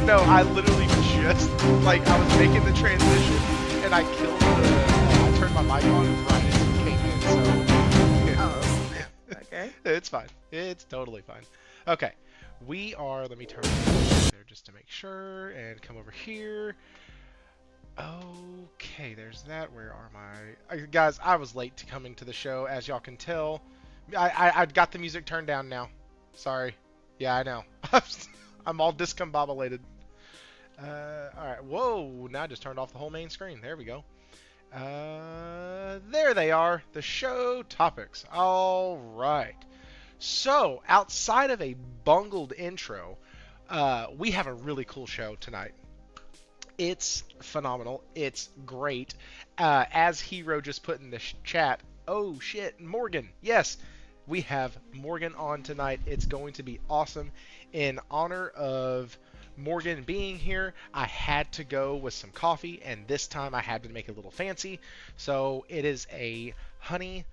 No, I literally just, like, I was making the transition, and I killed I turned my mic on right as you came in, Oh, so, snap. Okay. it's fine. It's totally fine. Okay, let me turn there just to make sure, and come over here. Okay, there's that. Where are my... Guys, I was late to coming to the show, as y'all can tell. I got the music turned down now. Sorry. Yeah, I know. I'm all discombobulated. Alright, whoa, now I just turned off the whole main screen. There we go. There they are, the show topics. Alright. So, outside of a bungled intro, we have a really cool show tonight. It's phenomenal. It's great. As Hero just put in the chat, oh shit, Morgan. Yes, we have Morgan on tonight. It's going to be awesome. In honor of Morgan being here, I had to go with some coffee, and this time I had to make it a little fancy. So it is a Nice.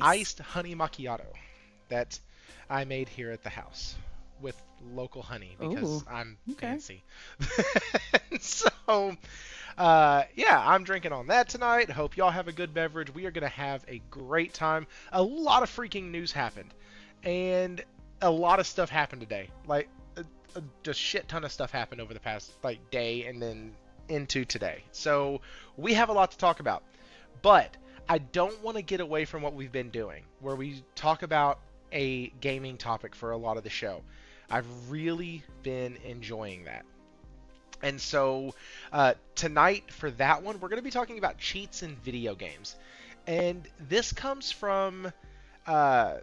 iced honey macchiato that I made here at the house with local honey because Ooh, I'm okay. fancy. So, yeah, I'm drinking on that tonight. Hope y'all have a good beverage. We are going to have a great time. A lot of freaking news happened, and a lot of stuff happened today. Like, just shit ton of stuff happened over the past, like, day and then into today. So, we have a lot to talk about. But I don't want to get away from what we've been doing, where we talk about a gaming topic for a lot of the show. I've really been enjoying that. And so tonight for that one, we're going to be talking about cheats in video games. And this comes from, uh,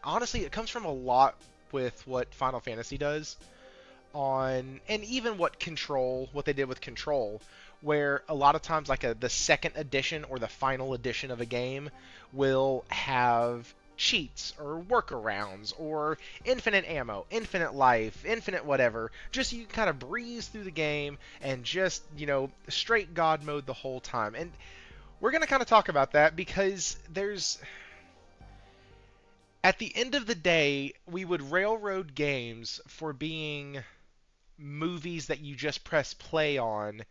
honestly, it comes from a lot with what Final Fantasy does and even what they did with Control, where a lot of times like the second edition or the final edition of a game will have cheats or workarounds or infinite ammo, infinite life, infinite whatever, just so you can kind of breeze through the game and just, straight God mode the whole time. And we're going to kind of talk about that because at the end of the day, we would railroad games for being movies that you just press play on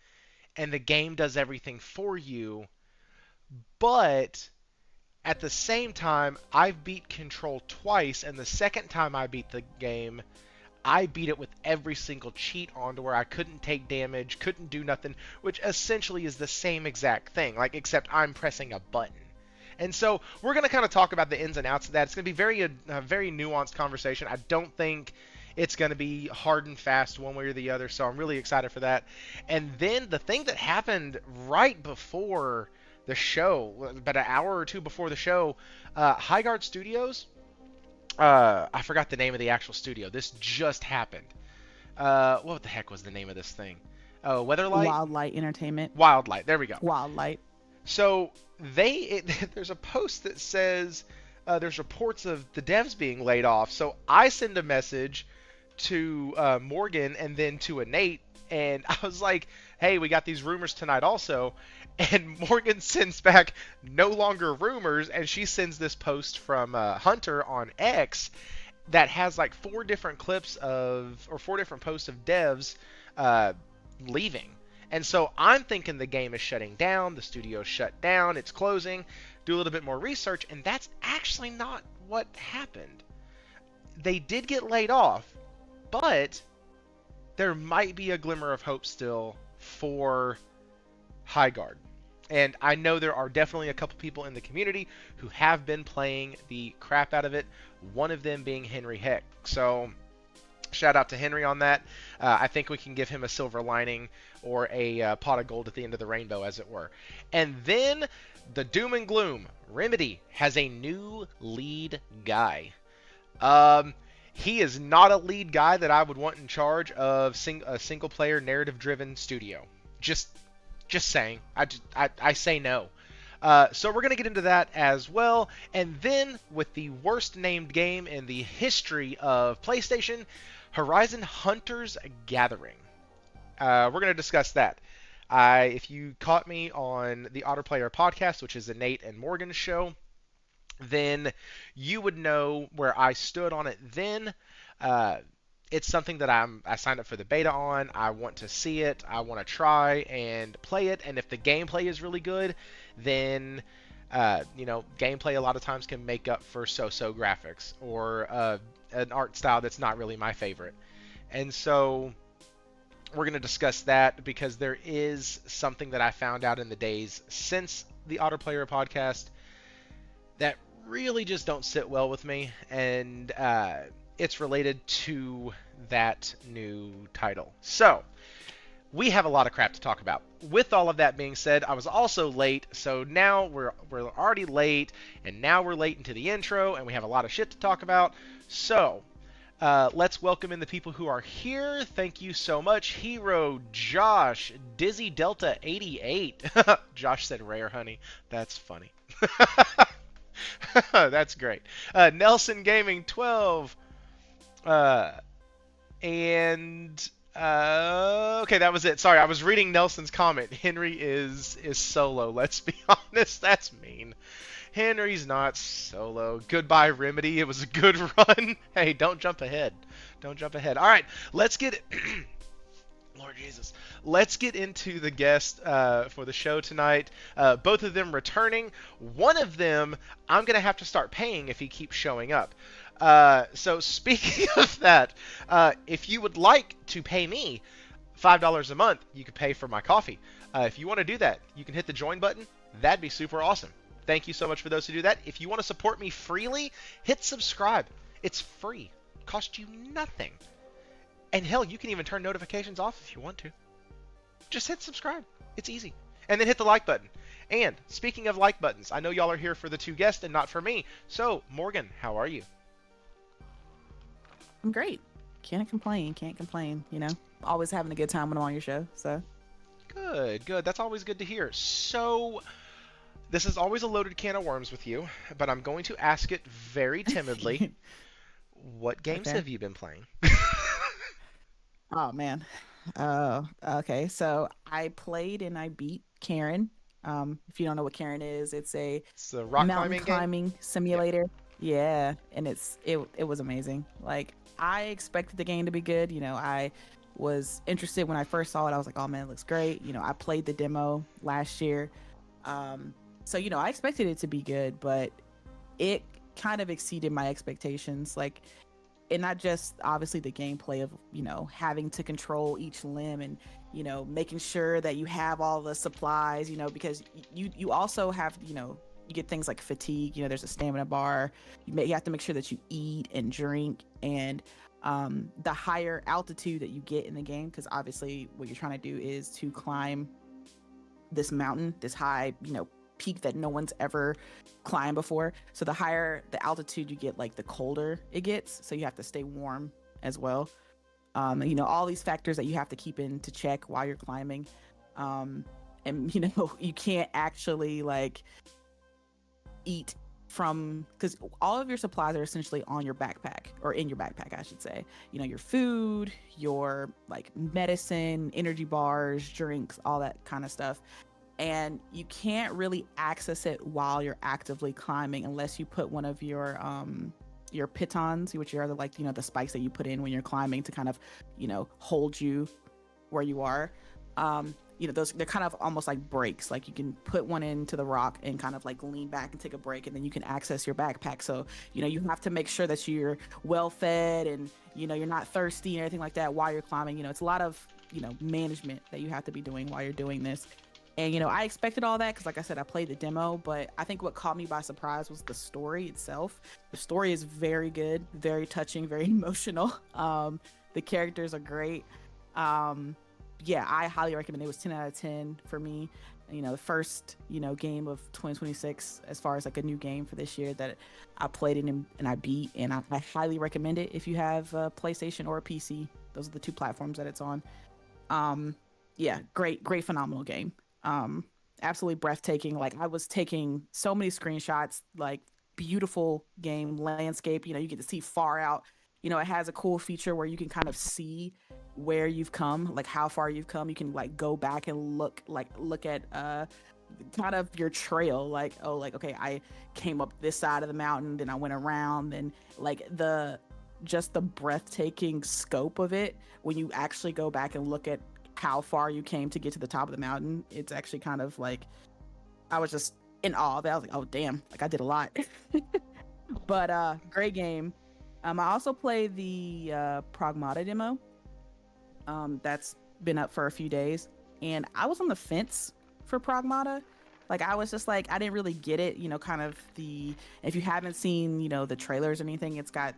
and the game does everything for you, but at the same time, I've beat Control twice, and the second time I beat the game, I beat it with every single cheat on to where I couldn't take damage, couldn't do nothing, which essentially is the same exact thing, like except I'm pressing a button. And so we're going to kind of talk about the ins and outs of that. It's going to be a very nuanced conversation. I don't think it's going to be hard and fast one way or the other, so I'm really excited for that. And then the thing that happened right before the show, about an hour or two before the show, Highguard Studios, I forgot the name of the actual studio. This just happened. What the heck was the name of this thing? Oh, Weatherlight? Wildlight Entertainment. Wildlight. There we go. Wildlight. So there's a post that says there's reports of the devs being laid off. So I send a message to Morgan and then to Nate, and I was like, hey, we got these rumors tonight also. And Morgan sends back no longer rumors, and she sends this post from Hunter on X that has like four different posts of devs leaving. And so I'm thinking the game is shutting down, the studio's shut down, it's closing. Do a little bit more research, and that's actually not what happened. They did get laid off, but there might be a glimmer of hope still for Highguard. And I know there are definitely a couple people in the community who have been playing the crap out of it, one of them being Henry Heck. So shout out to Henry on that. I think we can give him a silver lining or a pot of gold at the end of the rainbow, as it were. And then the doom and gloom. Remedy has a new lead guy. He is not a lead guy that I would want in charge of a single-player narrative-driven studio. Just saying. I say no. So we're going to get into that as well. And then, with the worst named game in the history of PlayStation, Horizon Hunters Gathering. We're going to discuss that. If you caught me on the Otter Player podcast, which is the Nate and Morgan show, then you would know where I stood on it then. it's something that I signed up for the beta on. I want to see it. I want to try and play it. And if the gameplay is really good, then gameplay a lot of times can make up for so-so graphics or an art style that's not really my favorite. And so we're going to discuss that because there is something that I found out in the days since the Autoplayer podcast that really just don't sit well with me, and it's related to that new title. So, we have a lot of crap to talk about. With all of that being said, I was also late, so now we're already late, and now we're late into the intro, and we have a lot of shit to talk about. So, let's welcome in the people who are here. Thank you so much. Hero, Josh, Dizzy Delta 88. Josh said rare, honey. That's funny. That's great. Nelson Gaming 12. Okay, that was it. Sorry, I was reading Nelson's comment. Henry is solo. Let's be honest, that's mean. Henry's not solo. Goodbye, Remedy. It was a good run. Hey, don't jump ahead. Don't jump ahead. All right, let's get Lord Jesus. Let's get into the guest for the show tonight. Both of them returning. One of them, I'm going to have to start paying if he keeps showing up. So speaking of that, if you would like to pay me $5 a month, you can pay for my coffee. If you want to do that, you can hit the join button. That'd be super awesome. Thank you so much for those who do that. If you want to support me freely, hit subscribe. It's free. Cost you nothing. And hell, you can even turn notifications off if you want to. Just hit subscribe. It's easy. And then hit the like button. And speaking of like buttons, I know y'all are here for the two guests and not for me. So, Morgan, how are you? I'm great. Can't complain. Always having a good time when I'm on your show. So Good. That's always good to hear. So, this is always a loaded can of worms with you, but I'm going to ask it very timidly. What games have you been playing? Oh man. Okay. So I played and I beat Karen. If you don't know what Karen is, it's a rock mountain climbing simulator. Yeah. Yeah, and it was amazing. Like, I expected the game to be good. I was interested when I first saw it. I was like, oh man, it looks great. I played the demo last year. So I expected it to be good, but it kind of exceeded my expectations. Like, and not just obviously the gameplay of having to control each limb and making sure that you have all the supplies, because you also have you get things like fatigue. There's a stamina bar. You have to make sure that you eat and drink, and the higher altitude that you get in the game, because obviously what you're trying to do is to climb this mountain, this high peak that no one's ever climbed before. So the higher the altitude you get, like the colder it gets, so you have to stay warm as well. All these factors that you have to keep into check while you're climbing. And you can't actually like eat from, because all of your supplies are essentially on your backpack, or in your backpack I should say. Your food, your like medicine, energy bars, drinks, all that kind of stuff. And you can't really access it while you're actively climbing unless you put one of your pitons, which are the spikes that you put in when you're climbing to kind of hold you where you are. Those, they're kind of almost like brakes. Like, you can put one into the rock and kind of like lean back and take a break, and then you can access your backpack. So you have to make sure that you're well fed and you're not thirsty and everything like that while you're climbing. It's a lot of management that you have to be doing while you're doing this. And I expected all that because, like I said, I played the demo, but I think what caught me by surprise was the story itself. The story is very good, very touching, very emotional. The characters are great. Yeah, I highly recommend it. It was 10 out of 10 for me. The first game of 2026 as far as like a new game for this year that I played it and I beat, and I highly recommend it if you have a PlayStation or a PC. Those are the two platforms that it's on. Yeah, great, phenomenal game. Absolutely breathtaking. Like, I was taking so many screenshots. Like, beautiful game landscape. You get to see far out. It has a cool feature where you can kind of see where you've come, like how far you've come. You can like go back and look at kind of your trail, like, oh, like, okay, I came up this side of the mountain, then I went around, and like the just the breathtaking scope of it when you actually go back and look at how far you came to get to the top of the mountain. It's actually kind of like I was just in awe of it. I was like, oh damn, like I did a lot. But great game. I also played the Pragmata demo. That's been up for a few days, and I was on the fence for Pragmata. Like I was just like I didn't really get it, kind of the if you haven't seen, the trailers or anything, it's got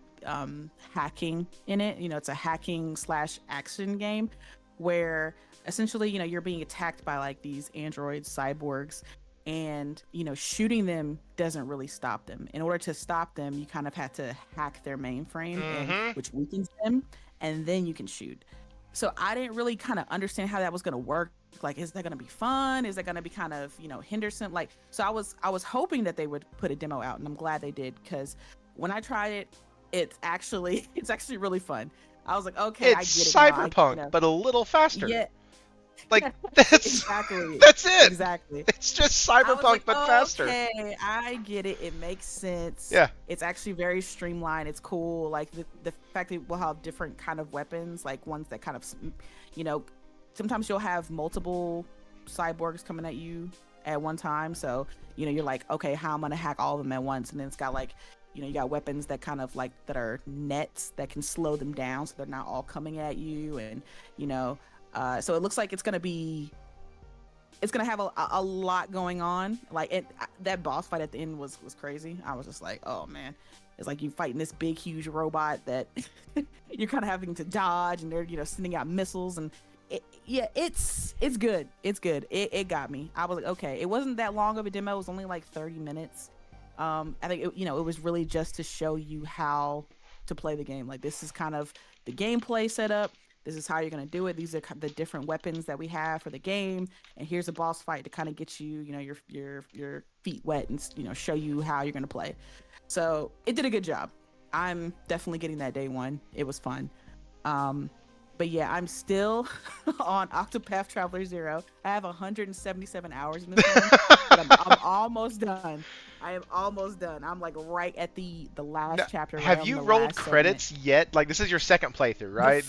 hacking in it. It's a hacking slash action game where essentially, you're being attacked by like these android cyborgs, and shooting them doesn't really stop them. In order to stop them, you kind of have to hack their mainframe, and which weakens them, and then you can shoot. So I didn't really kind of understand how that was going to work. Like, is that going to be fun? Is that going to be kind of, Henderson? Like, so I was hoping that they would put a demo out, and I'm glad they did, because when I tried it, it's actually really fun. I was like, okay, I get it. It's Cyberpunk, but a little faster. Yeah. Like that's exactly. That's it. Exactly. It's just Cyberpunk, like, but faster. Okay, I get it. It makes sense. Yeah. It's actually very streamlined. It's cool. Like the fact that we'll have different kind of weapons, like ones that kind of, sometimes you'll have multiple cyborgs coming at you at one time. So, you're like, okay, how am I gonna hack all of them at once? And then it's got like, you got weapons that kind of like that are nets that can slow them down so they're not all coming at you. And, so it looks like it's gonna have a lot going on. Like that boss fight at the end was crazy. I was just like, oh man, it's like you fighting this big huge robot that you're kind of having to dodge, and they're sending out missiles, and it's good. It's good. It got me. I was like, okay, it wasn't that long of a demo. It was only like 30 minutes. I think it was really just to show you how to play the game. Like, this is kind of the gameplay setup. This is how you're going to do it. These are the different weapons that we have for the game. And here's a boss fight to kind of get you, your feet wet and, show you how you're going to play. So it did a good job. I'm definitely getting that day one. It was fun. But yeah, I'm still on Octopath Traveler 0. I have 177 hours in this game, but I'm almost done. I am almost done. I'm like right at the last chapter. Have you rolled credits yet? Like, this is your second playthrough, right?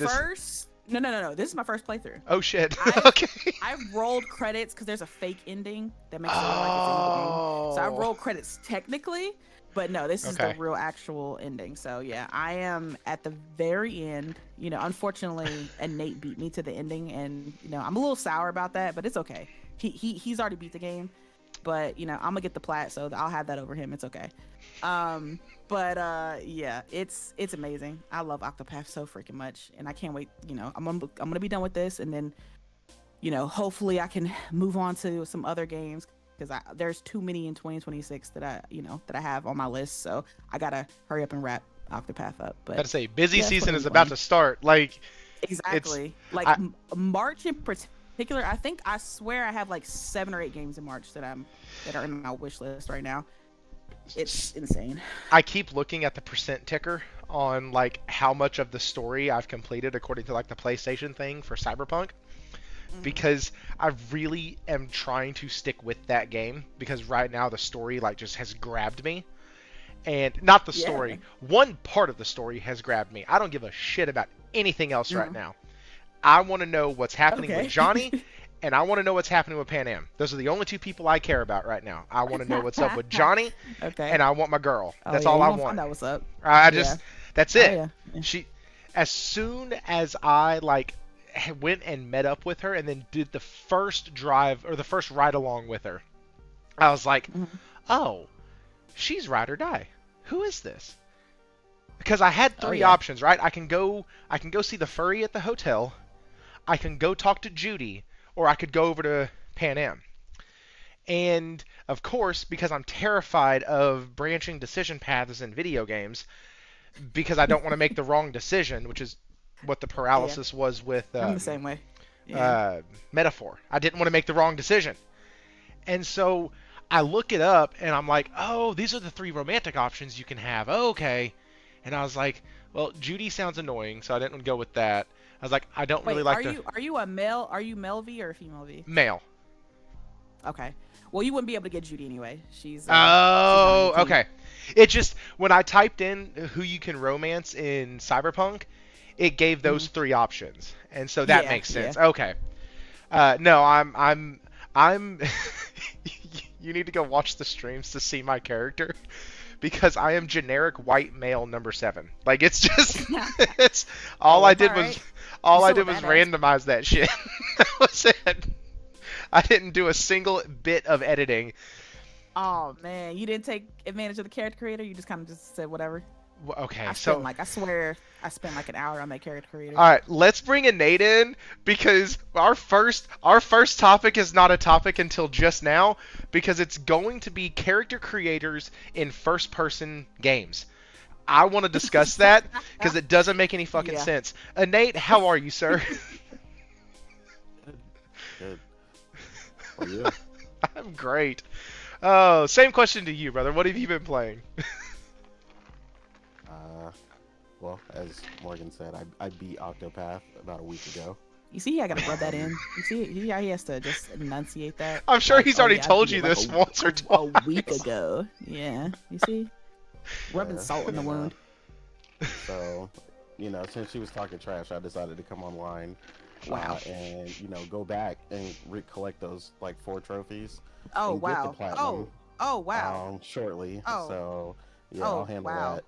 No. This is my first playthrough. Oh shit. Okay. I've rolled credits because there's a fake ending that makes it look like it's the end of the game. So I rolled credits technically, but no, this is the real actual ending. So yeah, I am at the very end. Unfortunately, Nate beat me to the ending, and I'm a little sour about that, but it's okay. He's already beat the game. But I'm gonna get the plat, so I'll have that over him. It's okay. But yeah, it's amazing. I love Octopath so freaking much, and I can't wait. I'm gonna be done with this, and then hopefully I can move on to some other games, because there's too many in 2026 that I have on my list. So I gotta hurry up and wrap Octopath up. But gotta say, busy season is about to start. Like, exactly. March in particular, I swear I have like 7 or 8 games in March that are in my wish list right now. It's insane. I keep looking at the percent ticker on like how much of the story I've completed according to like the PlayStation thing for Cyberpunk, because I really am trying to stick with that game, because right now the story like just has grabbed me. And not the story. One part of the story has grabbed me. I don't give a shit about anything else right now. I want to know what's happening with Johnny, and I want to know what's happening with Pan Am. Those are the only 2 people I care about right now. I want to know what's up with Johnny, and I want my girl. That's all I want. Find out what's up. That's it. She, as soon as I like went and met up with her, and then did the first drive or the first ride along with her, I was like, oh, she's ride or die. Who is this? Because I had 3 options, right? I can go see the furry at the hotel. I can go talk to Judy, or I could go over to Pan Am. And, of course, because I'm terrified of branching decision paths in video games, because I don't want to make the wrong decision, which is what the paralysis was with I'm the same way. Metaphor. I didn't want to make the wrong decision. And so I look it up, and I'm like, oh, these are the 3 romantic options you can have. Oh, okay. And I was like, well, Judy sounds annoying, so I didn't go with that. I was like, I don't really like Are you a male? Are you male V or a female V? Male. Okay. Well, you wouldn't be able to get Judy anyway. She's. Okay. It just when I typed in who you can romance in Cyberpunk, it gave those Mhm. three options, and so that Yeah, makes yeah. sense. Okay. No, I'm. You need to go watch the streams to see my character because I am generic white male number seven. Like it's just, it's all Hey, I it's all did was, right. You all I still a did was badass. randomize that shit. That was it. I didn't do a single bit of editing. Oh man, you didn't take advantage of the character creator. You just kind of just said whatever. Okay, I spent so like I swear I spent like an hour on that character creator. all right, let's bring a Nate in because our first topic is not a topic until just now because it's going to be character creators in first person games. I want to discuss that because it doesn't make any fucking Yeah. sense. Nate, how are you, sir? Good. Good. How are you? I'm great. Oh, same question to you, brother. What have you been playing? Uh, well, as Morgan said, I beat Octopath about a week ago. You see, I gotta rub that Um, in. You see, yeah, he has to just enunciate that. I'm sure Like, he's oh already yeah, I told beat you it like this once or a week twice. ago. Yeah, you see, rubbing yeah, salt in the and, wound. so, since she was talking trash, I decided to come online, Wow. and go back and recollect those like 4 trophies Oh and get the wow. platinum Oh wow. shortly. Oh. So yeah, I'll Oh handle wow. that.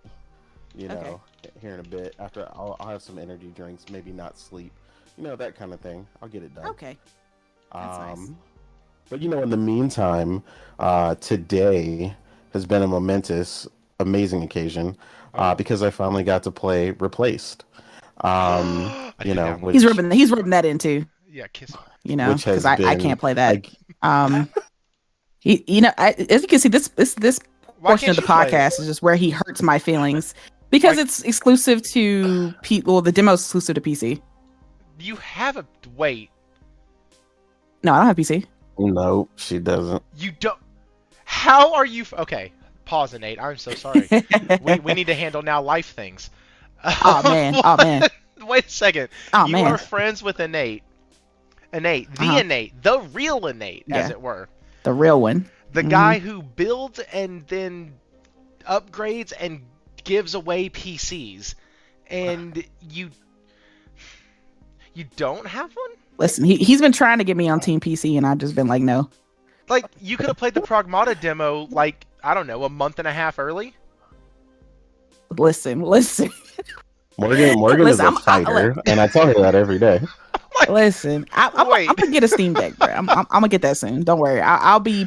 Okay. Here in a bit. After I'll have some energy drinks, maybe not sleep, that kind of thing. I'll get it done. Okay. That's nice. But in the meantime, today has been a momentous, amazing occasion Oh. because I finally got to play Replaced. I do download Which He's rubbing that in too. Yeah, kiss me. which Because has I been can't play that. like Um, as you can see, this Why portion of can't the you play it? podcast is just where he hurts my feelings because Why- it's exclusive to people. The demo's exclusive to PC. You have a wait. No, I don't have PC. no, she doesn't. You don't. How are you? Okay, pause, it, Nate. I'm so sorry. We need to handle now life things. Oh man. Oh man. What? Wait a second. Oh You man. are friends with Innate. Innate, the Uh-huh. Innate, the real Innate, as Yeah. it were. The real one. The Mhm. guy who builds and then upgrades and gives away PCs. And you don't have one? Listen, he's been trying to get me on Team PC, and I've just been like, no. Like, you could have played the Pragmata demo, like, I don't know, a month and a half early? Listen. Morgan is Listen, a fighter, and I tell her that every day. Listen, I'm Wait. gonna get a Steam Deck, bro. I'm gonna get that soon. Don't worry. I'll be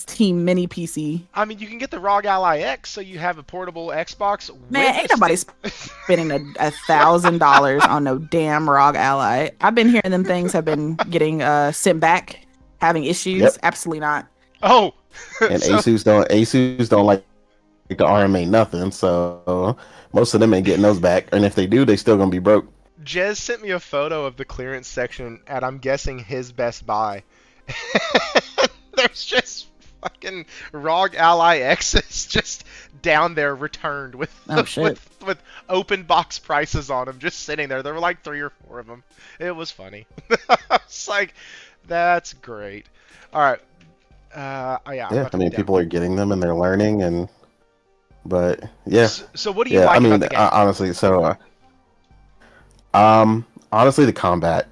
Team Mini PC. I mean, you can get the ROG Ally X, so you have a portable Xbox. Man, with ain't nobody spending $1,000 on no damn ROG Ally. I've been hearing them things have been getting sent back, having issues. Yep. Absolutely not. Oh, And so, Asus don't like the RMA nothing, so most of them ain't getting those back. And if they do, they still gonna be broke. Jez sent me a photo of the clearance section at, I'm guessing, his Best Buy. There's just fucking ROG Ally X's just down there returned with Oh, shit. with open box prices on them, just sitting there. There were like 3 or 4 of them. It was funny. I was like, that's great. All right. Yeah. I'm Yeah, about I to mean, down- people are getting them and they're learning, but yeah, So what do you like about the game? honestly, honestly, the combat,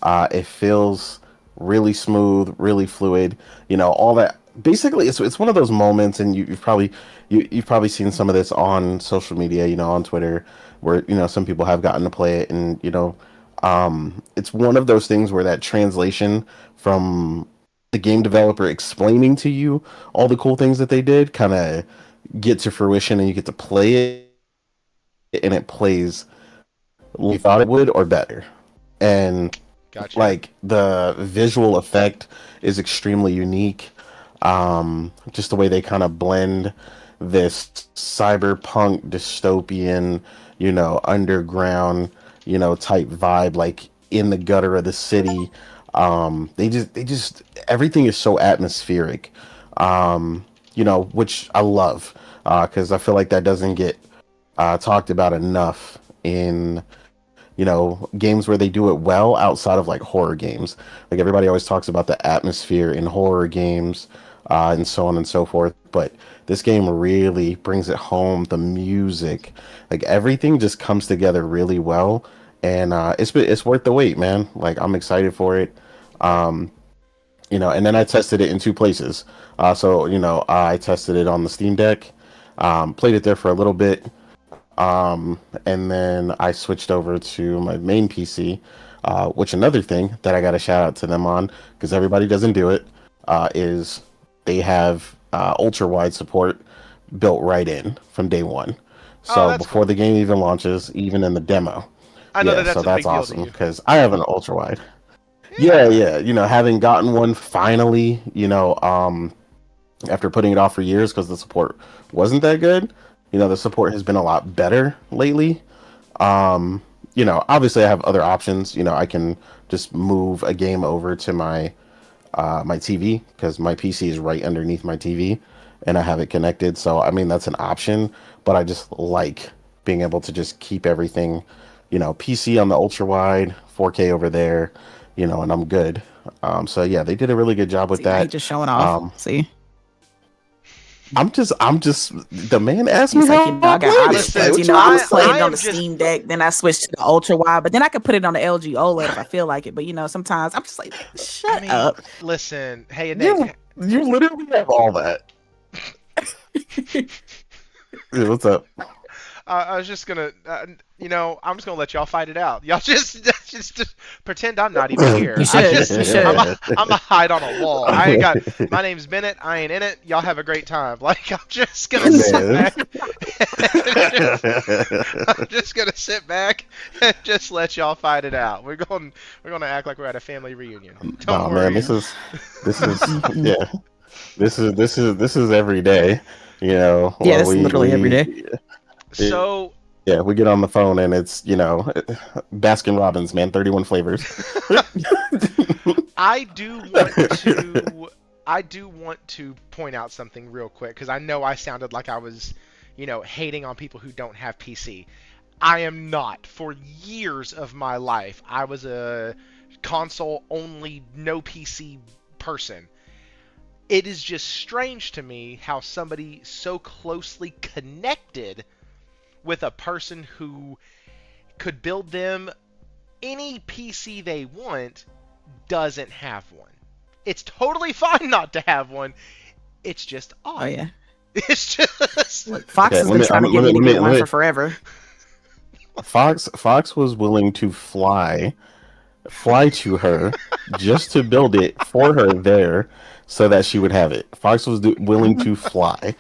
it feels really smooth, really fluid. All that. Basically, it's one of those moments, and you've probably seen some of this on social media, on Twitter, where some people have gotten to play it, and it's one of those things where that translation from the game developer explaining to you all the cool things that they did kind of get to fruition, and you get to play it, and it plays like you thought it would or better. And Gotcha. like the visual effect is extremely unique. Just the way they kind of blend this cyberpunk dystopian, underground, type vibe, like in the gutter of the city. They just everything is so atmospheric. Which I love, because I feel like that doesn't get talked about enough in games where they do it well outside of like horror games. Like everybody always talks about the atmosphere in horror games, and so on and so forth. But this game really brings it home. The music, like everything, just comes together really well, and it's worth the wait, man. Like I'm excited for it. Um, and then I tested it in two places. So I tested it on the Steam Deck, played it there for a little bit, and then I switched over to my main PC. Which another thing that I got to shout out to them on, because everybody doesn't do it, is they have ultra wide support built right in from day one. Oh, So that's before cool. the game even launches, even in the demo. I know that Yeah, so that's a that's big deal to awesome you. because I have an ultra wide. Yeah, Yeah. yeah. Having gotten one finally, after putting it off for years because the support wasn't that good, the support has been a lot better lately. Obviously I have other options. I can just move a game over to my TV because my PC is right underneath my TV and I have it connected. So I mean that's an option, but I just like being able to just keep everything, PC on the ultra wide, 4K over there, and I'm good. So yeah, they did a really good job with See, now he that. just showing off. Um, See, I'm just the man asked me he's like, how I I got played it. Listen, Like, options. what you I want me was to playing say? it I on am the just Steam Deck, then I switched to the ultra wide, but then I could put it on the LG OLED if I feel like it. But sometimes I'm just like, I shut mean, up. listen, hey Nate, You literally have all that. Yeah, what's up? I was just gonna, I'm just gonna let y'all fight it out. Y'all just pretend I'm not even here. You should. You should. I'm a hide on a wall. I ain't got. My name's Bennett. I ain't in it. Y'all have a great time. Like I'm just gonna sit Man. back. I'm just gonna sit back and just let y'all fight it out. We're gonna act like we're at a family reunion. Don't Nah, man, worry. this is yeah. This is every day. Yeah, Well, that's literally every day. So yeah, we get on the phone and it's, Baskin Robbins, man, 31 flavors. I do want to I do want to point out something real quick because I know I sounded like I was, hating on people who don't have PC. I am not. For years of my life, I was a console only, no PC person. It is just strange to me how somebody so closely connected with a person who could build them any PC they want doesn't have one. It's totally fine not to have one. It's just Oh odd. yeah. It's just Look, Fox Okay, has been trying to get me to get one for forever. Fox was willing to fly to her just to build it for her there so that she would have it. Fox was willing to fly.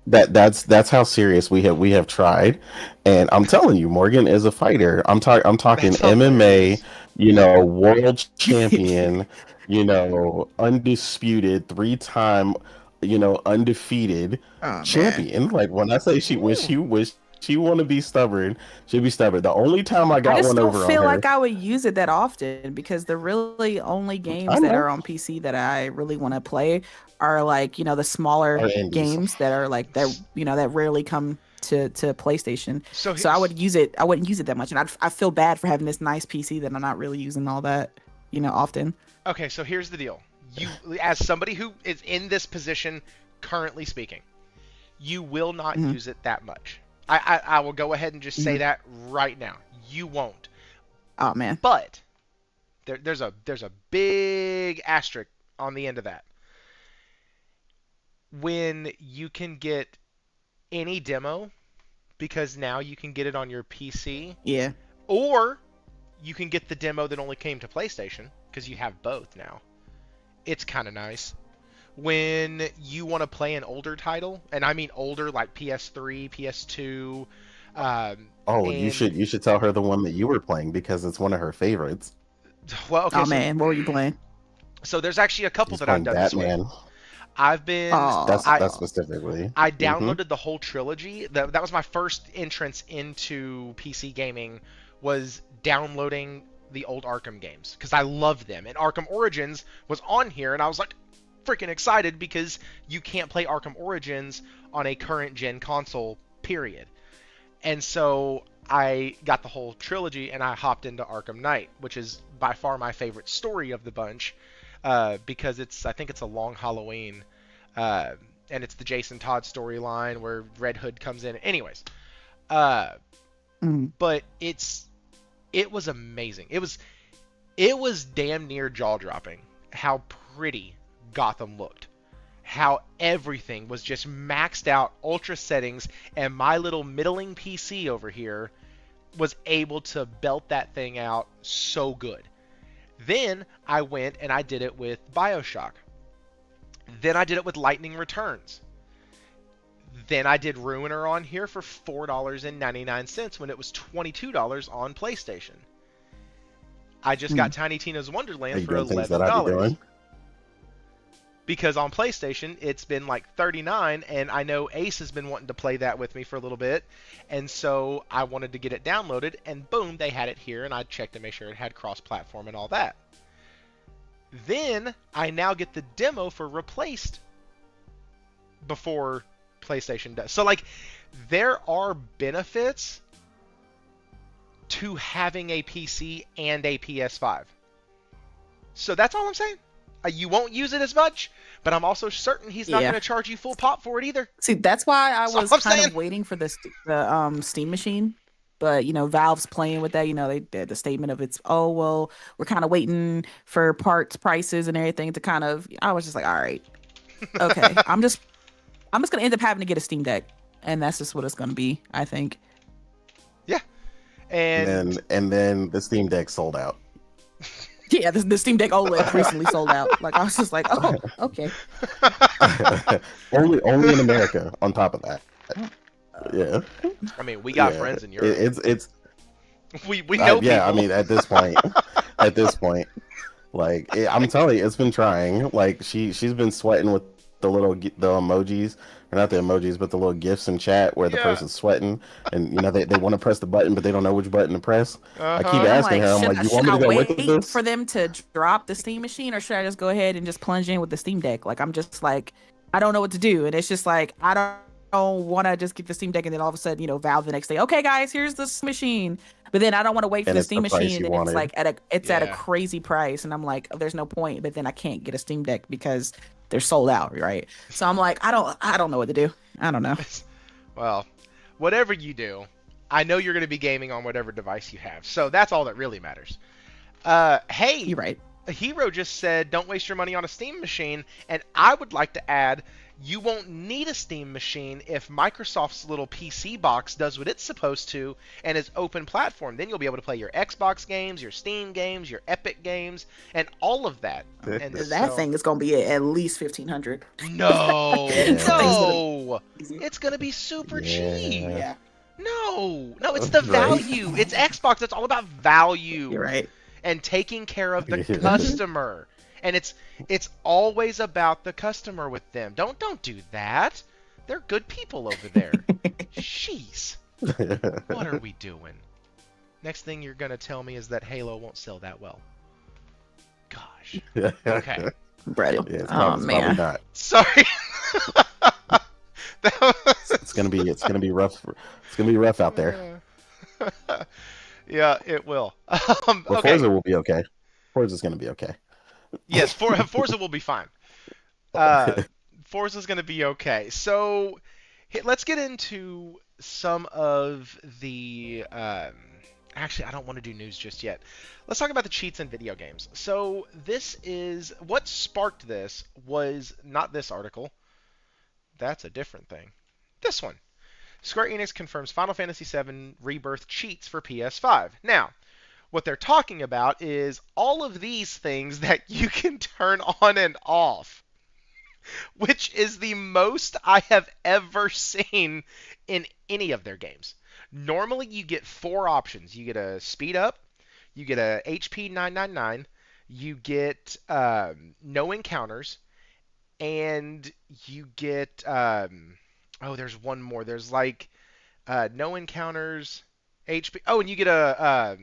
That's how serious we have tried, and I'm telling you, Morgan is a fighter. I'm talking that's MMA, hilarious. world champion, undisputed, 3-time, undefeated Oh man. champion. Like when I say she want to be stubborn, she'd be stubborn. The only time I I got just one don't over on feel like her, I would use it that often because the really only I games that know, are on PC that I really want to play are like, the smaller are indies. games that are like that, that rarely come to PlayStation. So So I wouldn't use it that much. And I feel bad for having this nice PC that I'm not really using all that, often. okay, so here's the deal. You, as somebody who is in this position currently speaking, you will not Hmm. use it that much. I will go ahead and just say Hmm. that right now. You won't. Oh man. But there's a big asterisk on the end of that. When you can get any demo, because now you can get it on your PC, Yeah. or you can get the demo that only came to PlayStation, because you have both now. It's kind of nice. When you want to play an older title, and I mean older like PS3, PS2, Oh, you and should you should tell her the one that you were playing because it's one of her favorites. well, okay, Oh man. What were you playing? so there's actually a couple She's that I've playing done this with. Batman. I've been Oh. That's specifically. I Hmm. downloaded the whole trilogy. That was my first entrance into PC gaming, was downloading the old Arkham games because I loved them. And Arkham Origins was on here, and I was like freaking excited because you can't play Arkham Origins on a current gen console, period. And so I got the whole trilogy and I hopped into Arkham Knight, which is by far my favorite story of the bunch. because I think it's a long Halloween, uh, and it's the Jason Todd storyline where Red Hood comes in. Anyways, uh, Mhm. but it was amazing. It was damn near jaw dropping how pretty Gotham looked. How everything was just maxed out ultra settings, and my little middling PC over here was able to belt that thing out so good. Then I went and I did it with BioShock. Then I did it with Lightning Returns. Then I did Ruiner on here for $4.99 when it was $22 on PlayStation. I just got Mm. Tiny Tina's Are Wonderland you for doing things that I be $11. doing? Because on PlayStation it's been like 39, and I know Ace has been wanting to play that with me for a little bit, and so I wanted to get it downloaded, and boom, they had it here, and I checked to make sure it had cross-platform and all that. Then I now get the demo for Replaced before PlayStation does. So like, there are benefits to having a PC and a PS5. So that's all I'm saying. You won't use it as much, but I'm also certain he's not Yeah. going to charge you full pop for it either. See, that's why I That's all was I'm kind saying. of waiting for the Steam machine. But Valve's playing with that. They did the statement of it's, oh well, we're kind of waiting for parts prices and everything to kind of. I was just like, all right, okay. I'm just gonna end up having to get a Steam Deck, and that's just what it's gonna be, I think. Yeah. And And then the Steam Deck sold out. Yeah, the Steam Deck OLED recently sold out. Like I was just like, oh, okay. only in America. On top of that, yeah, I mean, we got yeah. friends in Europe. It's We know people. yeah. I mean, at this point, like I'm telling you, it's been trying. Like she's been sweating with the the emojis, or not the emojis, but the little gifs in chat where the Yeah. person's sweating, and they want to press the button, but they don't know which button to press. I keep Uh-huh. I'm asking like, her, I'm like, you want me to go with wait this? for them to drop the Steam machine, or should I just go ahead and just plunge in with the Steam Deck? Like I'm just like, I don't know what to do, and it's just like I don't want to just get the Steam Deck and then all of a sudden, Valve the next day, okay guys, here's this machine. But then I don't want to wait for And the it's the Steam price machine, you and it's wanted. like at a Yeah. crazy price, and I'm like, oh, there's no point. But then I can't get a Steam Deck because they're sold out, right? So I'm like, I don't know what to do. I don't know. Well, whatever you do, I know you're going to be gaming on whatever device you have. So that's all that really matters. Hey, You're right. a hero just said, don't waste your money on a Steam machine. And I would like to add, you won't need a Steam machine if Microsoft's little PC box does what it's supposed to and is open platform. Then you'll be able to play your Xbox games, your Steam games, your Epic games, and all all of that. And That so, thing is gonna be at least 1,500. No, Yeah. no. It's going to be super cheap. Yeah. Yeah, No, it's the Right. value. It's Xbox. It's all about value you're right. and taking care of the Yeah. customer. And it's always about the customer with them. Don't do that. They're good people over there. Jeez. What are we doing? Next thing you're going to tell me is that Halo won't sell that well. Gosh. Okay. Brett. Yeah, it's Oh probably man. not. Sorry. That was- It's gonna be rough. It's gonna be rough out there. Yeah, it will. But Okay. Forza will be okay. Forza's gonna be okay. Yes, Forza will be fine. Forza's going to be okay. So let's get into some of the. Actually, I don't want to do news just yet. Let's talk about the cheats in video games. So this is what sparked this was not this article. That's a different thing. This one. Square Enix confirms Final Fantasy VII Rebirth cheats for PS5. Now, what they're talking about is all of these things that you can turn on and off, which is the most I have ever seen in any of their games. Normally, you get 4 options. You get a speed up, you get a HP 999, you get no encounters, and you get there's one more. There's like no encounters, HP. Oh, and you get a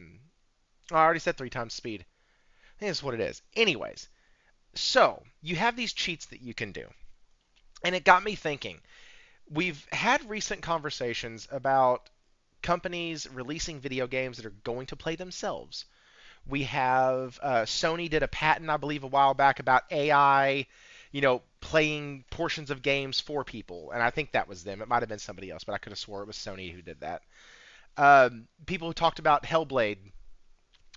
I already said 3 times speed. I think that's what it is. Anyways, so you have these cheats that you can do. And it got me thinking. We've had recent conversations about companies releasing video games that are going to play themselves, We have Sony did a patent, I believe, a while back about AI, playing portions of games for people, and I think that was them. It might have been somebody else, but I could have swore it was Sony who did that. People who talked about Hellblade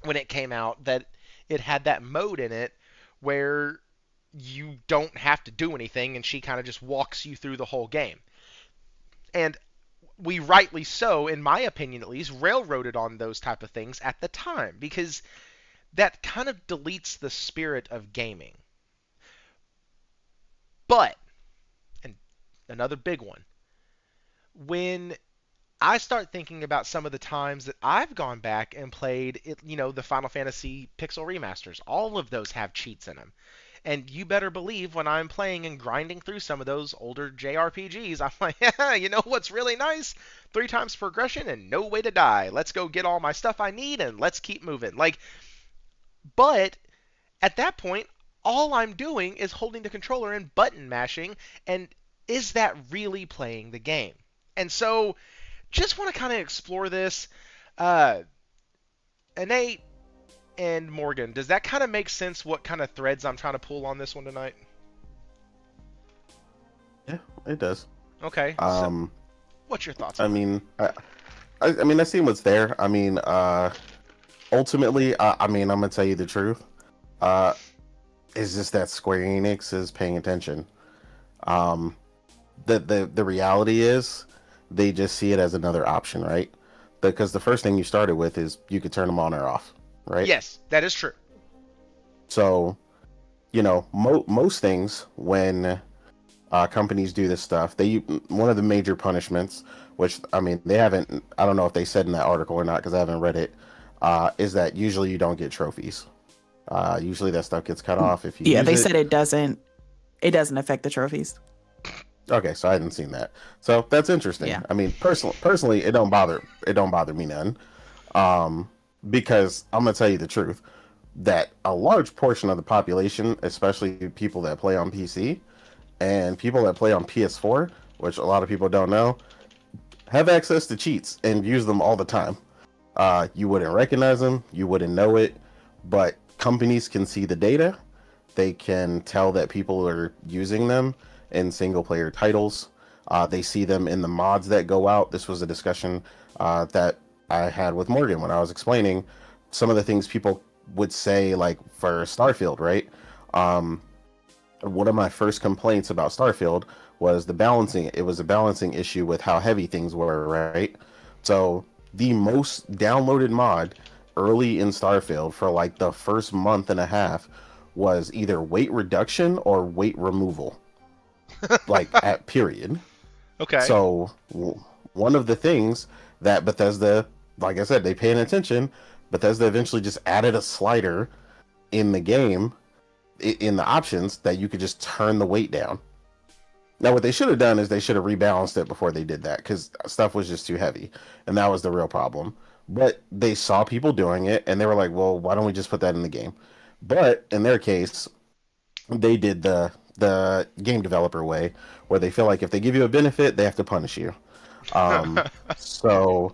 when it came out, that it had that mode in it where you don't have to do anything, and she kind of just walks you through the whole game. And we rightly so, in my opinion at least, railroaded on those type of things at the time because that kind of deletes the spirit of gaming. But, and another big one, when I start thinking about some of the times that I've gone back and played it, the Final Fantasy Pixel remasters, all of those have cheats in them. And you better believe when I'm playing and grinding through some of those older JRPGs, I'm like, yeah, you know what's really nice? 3 times progression and no way to die. Let's go get all my stuff I need and let's keep moving. But at that point, all I'm doing is holding the controller and button mashing, and is that really playing the game? And so, just want to kind of explore this. Innate and Morgan, does that kind of make sense what kind of threads I'm trying to pull on this one tonight? Yeah, it does. Okay. So what's your thoughts on I see what's there. Ultimately, I'm gonna tell you the truth. Is just that Square Enix is paying attention. The reality is they just see it as another option, right? Because the first thing you started with is you could turn them on or off, right? Yes, that is true. So, most things when companies do this stuff, one of the major punishments, which they haven't, I don't know if they said in that article or not because I haven't read it, is that usually you don't get trophies. Usually that stuff gets cut off if you. Yeah, they said it doesn't affect the trophies. Okay, so I hadn't seen that. So that's interesting. Yeah. Personally, it don't bother me none. Because I'm gonna tell you the truth, that a large portion of the population, especially people that play on PC and people that play on PS4, which a lot of people don't know, have access to cheats and use them all the time. You wouldn't recognize them, you wouldn't know it, but companies can see the data. They can tell that people are using them in single player titles. They see them in the mods that go out. This was a discussion that I had with Morgan when I was explaining some of the things people would say, like for Starfield, right? One of my first complaints about Starfield was the balancing. It was a balancing issue with how heavy things were, right? So the most downloaded mod early in Starfield for like the first month and a half was either weight reduction or weight removal. Like at period. Okay. So one of the things that Bethesda, like I said, they paying attention. Bethesda eventually just added a slider in the game, in the options, that you could just turn the weight down. Now, what they should have done is they should have rebalanced it before they did that, because stuff was just too heavy, and that was the real problem. But they saw people doing it, and they were like, well, why don't we just put that in the game? But in their case, they did the game developer way, where they feel like if they give you a benefit, they have to punish you. So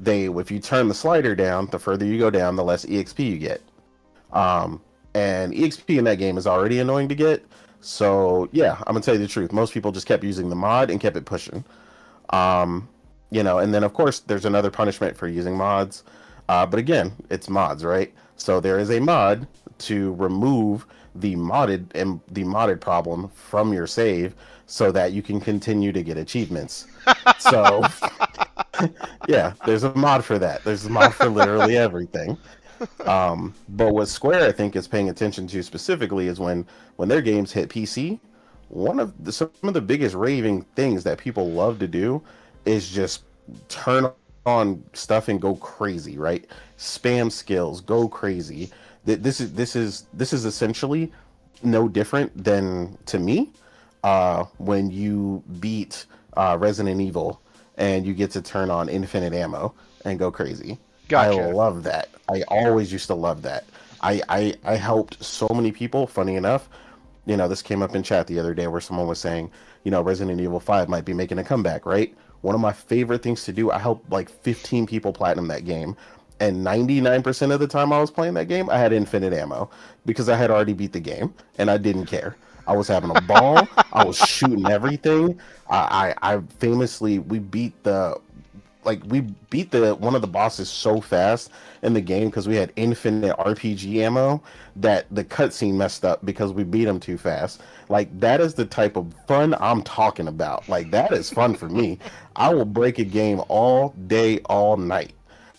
if you turn the slider down, the further you go down, the less EXP you get. And EXP in that game is already annoying to get. So yeah, I'm gonna tell you the truth. Most people just kept using the mod and kept it pushing. And then of course there's another punishment for using mods. But again, it's mods, right? So there is a mod to remove the modded problem from your save so that you can continue to get achievements. So yeah, there's a mod for that. There's a mod for literally everything. But what Square, I think, is paying attention to specifically is when their games hit PC, some of the biggest raving things that people love to do is just turn on stuff and go crazy, right? Spam skills, go crazy. This is essentially no different than, to me, when you beat Resident Evil and you get to turn on infinite ammo and go crazy. Gotcha. I love that. I always used to love that. I helped so many people. Funny enough, this came up in chat the other day where someone was saying, Resident Evil 5 might be making a comeback, right? One of my favorite things to do, I helped like 15 people platinum that game. And 99% of the time I was playing that game, I had infinite ammo because I had already beat the game and I didn't care. I was having a ball. I was shooting everything. I famously we beat the one of the bosses so fast in the game because we had infinite RPG ammo that the cutscene messed up because we beat him too fast. Like that is the type of fun I'm talking about. Like that is fun for me. I will break a game all day, all night.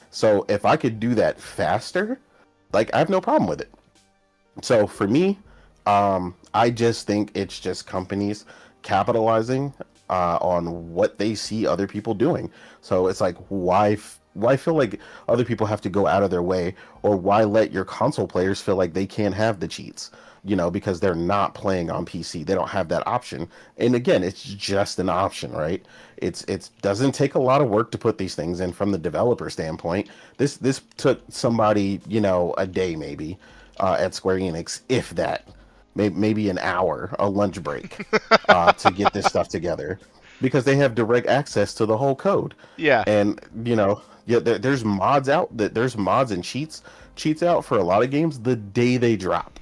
So if I could do that faster, like I have no problem with it. So for me, I just think it's just companies capitalizing on what they see other people doing. So it's like, why feel like other people have to go out of their way, or why let your console players feel like they can't have the cheats? You know, because they're not playing on PC, they don't have that option. And again, it's just an option, right? It's doesn't take a lot of work to put these things in from the developer standpoint. This took somebody, you know, a day maybe at Square Enix, if that, maybe an hour, a lunch break, to get this stuff together, because they have direct access to the whole code. Yeah. And you know, yeah, there's mods out, that there's mods and cheats out for a lot of games the day they drop.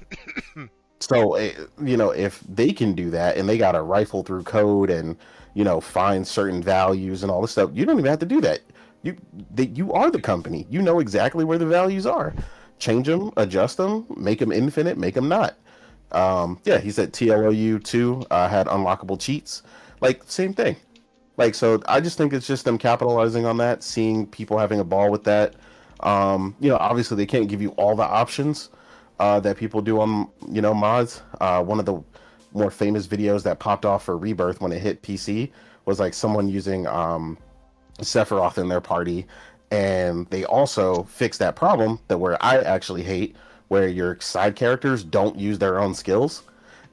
So you know, if they can do that and they got to rifle through code and, you know, find certain values and all this stuff, you don't even have to do that. You are the company. You know exactly where the values are. Change them, adjust them, make them infinite, make them not. Yeah, he said TLOU 2 had unlockable cheats. Like, same thing. Like, so I just think it's just them capitalizing on that, seeing people having a ball with that. You know, obviously they can't give you all the options that people do on, you know, mods. One of the more famous videos that popped off for Rebirth when it hit PC was like someone using Sephiroth in their party, and they also fixed that problem that where I actually hate, where your side characters don't use their own skills,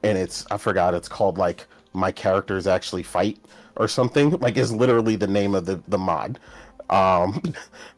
and I forgot, it's called like My Characters Actually Fight or something, like is literally the name of the mod.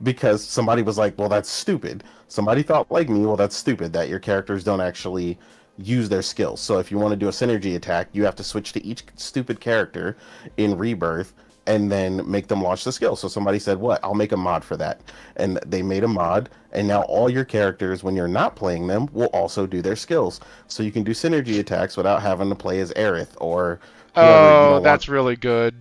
Because somebody was like, well, that's stupid. Somebody thought like me, well, that's stupid that your characters don't actually use their skills. So if you want to do a synergy attack, you have to switch to each stupid character in Rebirth and then make them launch the skill. So somebody said, what? I'll make a mod for that. And they made a mod, and now all your characters, when you're not playing them, will also do their skills. So you can do synergy attacks without having to play as Aerith or whoever. Oh, that's really good.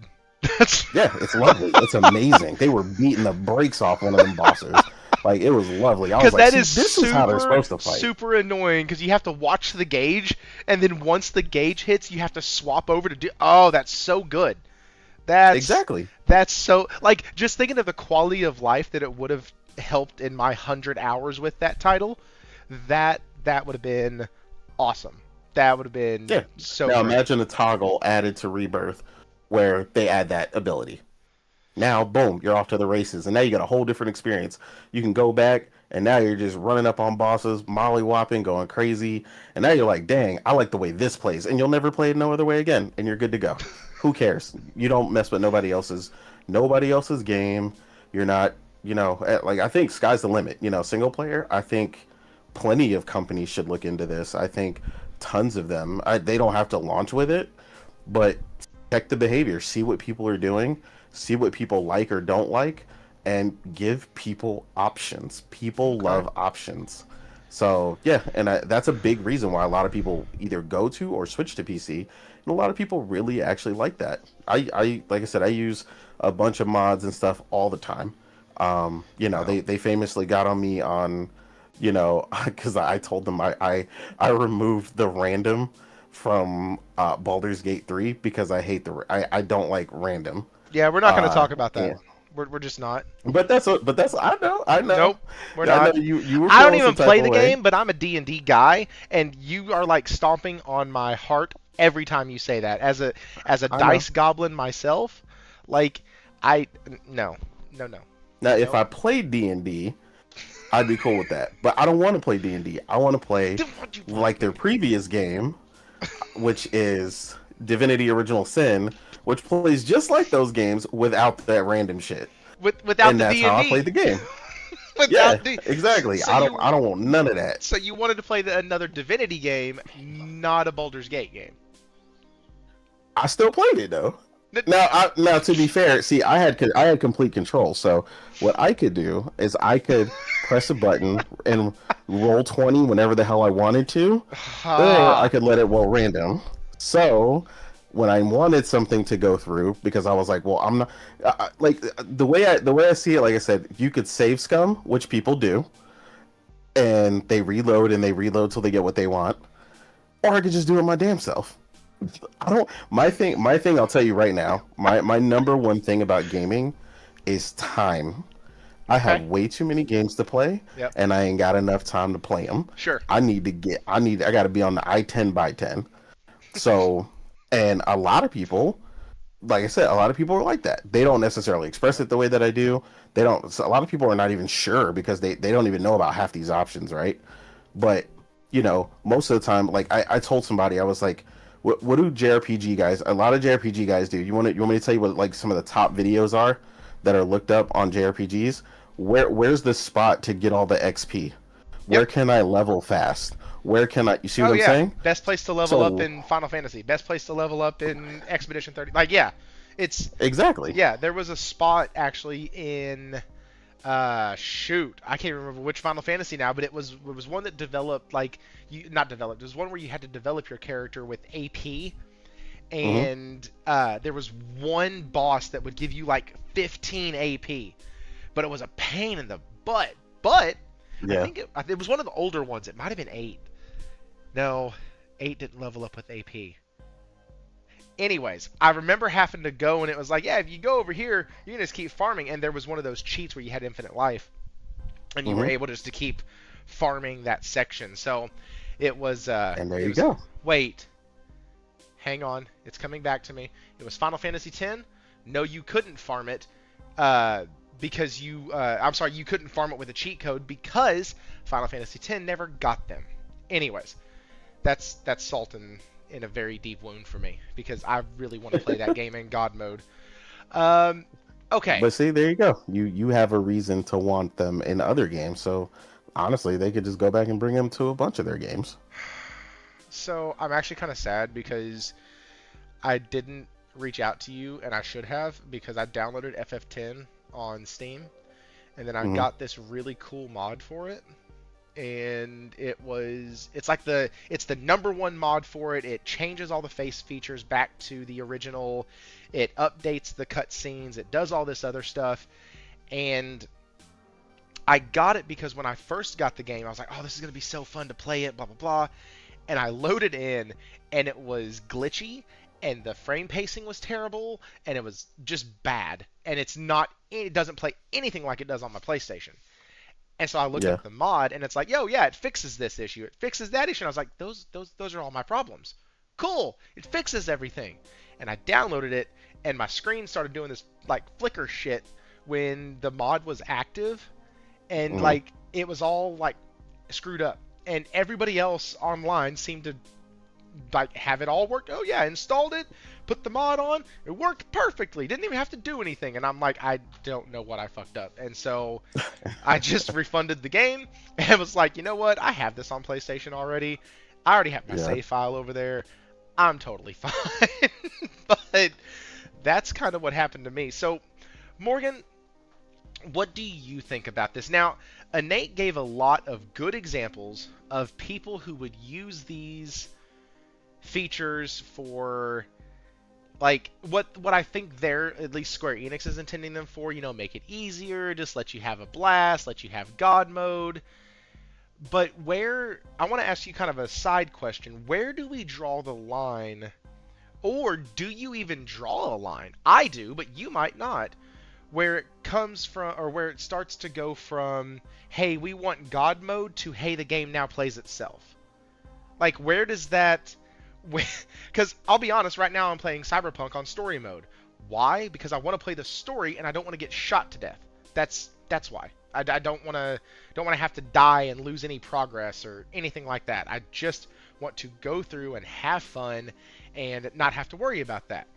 Yeah, it's lovely. It's amazing. They were beating the brakes off one of them bosses. Like, it was lovely. I was like, this is how they're supposed to fight. Super annoying, because you have to watch the gauge, and then once the gauge hits, you have to swap over to do... Oh, that's so good. Exactly. That's so... Like, just thinking of the quality of life that it would have helped in my 100 hours with that title, that would have been awesome. That would have been so Now great. imagine a toggle added to Rebirth where they add that ability. Now, boom, you're off to the races, and now you got a whole different experience. You can go back, and now you're just running up on bosses, molly-whopping, going crazy, and now you're like, dang, I like the way this plays, and you'll never play it no other way again, and you're good to go. Who cares? You don't mess with nobody else's game. You're not, you know, like, I think sky's the limit. You know, single player, I think plenty of companies should look into this. I think tons of them. They don't have to launch with it, but check the behavior, see what people are doing, see what people like or don't like, and give people options. People love options. So yeah, and that's a big reason why a lot of people either go to or switch to PC, and a lot of people really actually like that. I like I said, I use a bunch of mods and stuff all the time. You know, they famously got on me on, you know, because I told them I removed the random from Baldur's Gate 3 because I hate I don't like random. Yeah, we're not going to talk about that. Yeah. We're just not. But that's I know. Nope, we're not. You were I don't even play the way. game, but I'm a D&D guy, and you are like stomping on my heart every time you say that. As a dice goblin myself, like no. Now, if I played D&D, I'd be cool with that. But I don't want to play D&D. I want to play like their previous game, which is Divinity Original Sin, which plays just like those games without that random shit. Without and the that's D&D. how I played the game. Exactly. So I don't want none of that. So you wanted to play another Divinity game, not a Baldur's Gate game. I still played it though. Now, to be fair, see, I had complete control. So what I could do is I could press a button and roll 20 whenever the hell I wanted to, or I Ah, could let it roll random. So when I wanted something to go through, because I was like, well, I'm not like the way I see it. Like I said, you could save scum, which people do, and they reload till they get what they want, or I could just do it my damn self. I don't. My thing. I'll tell you right now. My number one thing about gaming is time. I have okay. way too many games to play, Yep. and I ain't got enough time to play them. Sure. I got to be on the I-10 by 10. So, and a lot of people, like I said, a lot of people are like that. They don't necessarily express it the way that I do. They don't. So a lot of people are not even sure because they don't even know about half these options, right? But most of the time, like I told somebody, I was like, what do JRPG guys? A lot of JRPG guys do. You want me to tell you what like some of the top videos are that are looked up on JRPGs? Where's the spot to get all the XP? Where Yep. can I level fast? Where can I? You see Oh what I'm yeah. saying? Best place to level up So in Final Fantasy. Best place to level up in Expedition 30. Like yeah, it's exactly. yeah. There was a spot actually in shoot, I can't remember which Final Fantasy now, but it was one that developed like you not developed. It was one where you had to develop your character with AP, Hmm. and there was one boss that would give you like 15 AP, but it was a pain in the butt. But I Yeah. think it was one of the older ones. It might have been 8. No, 8 didn't level up with AP. Anyways, I remember having to go, and it was like, yeah, if you go over here, you can just keep farming. And there was one of those cheats where you had infinite life, and you were Hmm. able just to keep farming that section. So it was, And there it you was. go. Wait, hang on, it's coming back to me. It was Final Fantasy X. No, you couldn't farm it, because I'm sorry, you couldn't farm it with a cheat code because Final Fantasy X never got them. Anyways, that's salt in a very deep wound for me because I really want to play that game in God mode. Um, okay, But see, there you go. You have a reason to want them in other games. So honestly, they could just go back and bring them to a bunch of their games. so I'm actually kind of sad because I didn't reach out to you and I should have because I downloaded FF10 on Steam and then I Hmm. got this really cool mod for it. And it's the number one mod for it. It changes all the face features back to the original. It updates the cutscenes. It does all this other stuff. And I got it because when I first got the game, I was like, oh, this is going to be so fun to play it, blah, blah, blah. And I loaded in, and it was glitchy, and the frame pacing was terrible, and it was just bad. And it doesn't play anything like it does on my PlayStation. And so I looked Yeah. up the mod, and it's like, yo, yeah, it fixes this issue. It fixes that issue. And I was like, those are all my problems. Cool. It fixes everything. And I downloaded it, and my screen started doing this like flicker shit when the mod was active, and Hmm. like it was all like screwed up. And everybody else online seemed to like have it all work. Oh yeah, installed it, put the mod on, it worked perfectly. Didn't even have to do anything. And I'm like, I don't know what I fucked up. And so I just refunded the game and was like, you know what? I have this on PlayStation already. I already have my Yeah. save file over there. I'm totally fine. But that's kind of what happened to me. So, Morgan, what do you think about this? Now, Nate gave a lot of good examples of people who would use these features for like what I think they're at least Square Enix is intending them for, make it easier, just let you have a blast, let you have God mode. But where I want to ask you kind of a side question, where do we draw the line? Or do you even draw a line? I do, but you might not. Where it comes from, or where it starts to go from, hey, we want God mode to, hey, the game now plays itself. Like, where does that. Because I'll be honest, right now I'm playing Cyberpunk on story mode. Why? Because I want to play the story and I don't want to get shot to death. That's why. I don't want to have to die and lose any progress or anything like that. I just want to go through and have fun and not have to worry about that.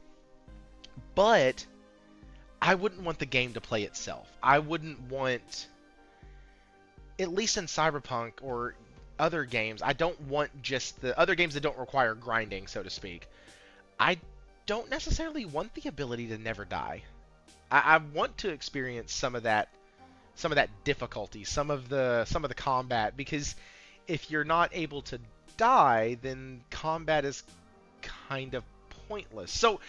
But I wouldn't want the game to play itself. I wouldn't want, at least in Cyberpunk or other games, I don't want just the other games that don't require grinding, so to speak. I don't necessarily want the ability to never die. I want to experience some of that difficulty, some of the combat, because if you're not able to die, then combat is kind of pointless. So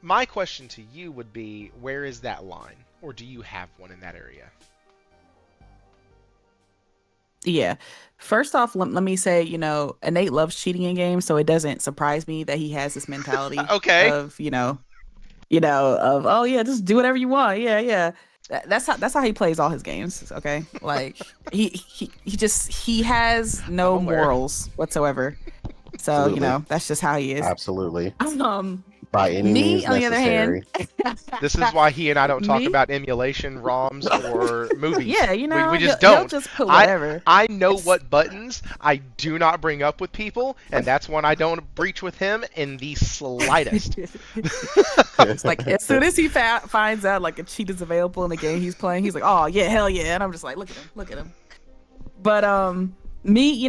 my question to you would be, where is that line? Or do you have one in that area? Yeah. First off, let me say, Innate loves cheating in games, so it doesn't surprise me that he has this mentality Okay. of, of, oh yeah, just do whatever you want. Yeah, yeah. That's how he plays all his games, okay? Like he has I'm no aware. morals whatsoever. So, Absolutely. that's just how he is. Absolutely. Um, By any Me, means on the other hand, necessary. This is why he and I don't talk me, about emulation, ROMs, or movies. yeah, We he'll, just he'll don't. just put I whatever. I know It's what buttons I do not bring up with people, and that's one I don't breach with him in the slightest. it's like as soon as he finds out like a cheat is available in the game he's playing, he's like, "Oh yeah, hell yeah!" And I'm just like, look at him." But me,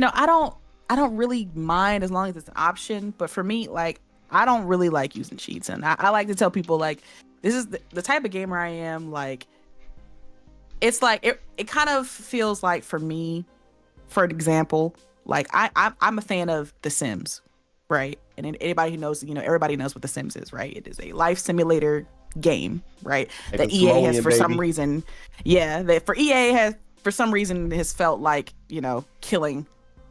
I don't really mind as long as it's an option. But for me, like, I don't really like using cheats, and I like to tell people like, this is the type of gamer I am. Like, it's like it kind of feels like for me, for example, like I'm a fan of The Sims, right? And anybody who knows, everybody knows what The Sims is, right? It is a life simulator game, right? That It's EA has Simoleon, for some baby. reason, yeah, that for EA has for some reason has felt like, killing,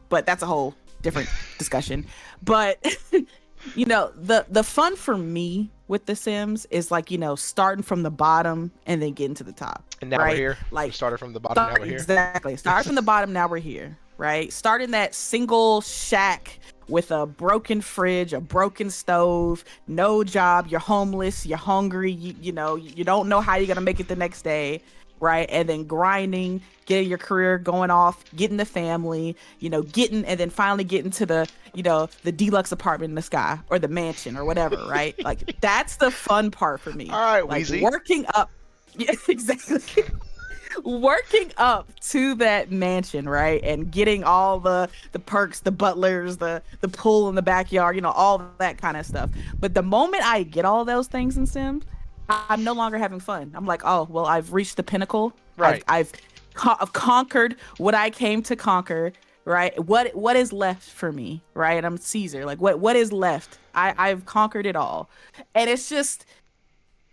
but that's a whole different discussion. But the fun for me with The Sims is like, starting from the bottom and then getting to the top, And now we're right? here. We Like, started from the bottom. Now we're here. exactly. Start from the bottom. Now we're here, right? Start in that single shack with a broken fridge, a broken stove, no job. You're homeless. You're hungry. You don't know how you're gonna make it the next day, right? And then grinding, getting your career going off, getting the family, and then finally getting to the deluxe apartment in the sky or the mansion or whatever, right? Like, that's the fun part for me. All right, Like, Weezy. working up. Yeah, exactly. Working up to that mansion, right, and getting all the perks, the butlers, the pool in the backyard, all that kind of stuff. But the moment I get all those things in Sims, I'm no longer having fun. I'm like, oh well, I've reached the pinnacle. Right. I've conquered what I came to conquer. Right. What is left for me? Right. I'm Caesar. Like, what is left? I've conquered it all, and it's just,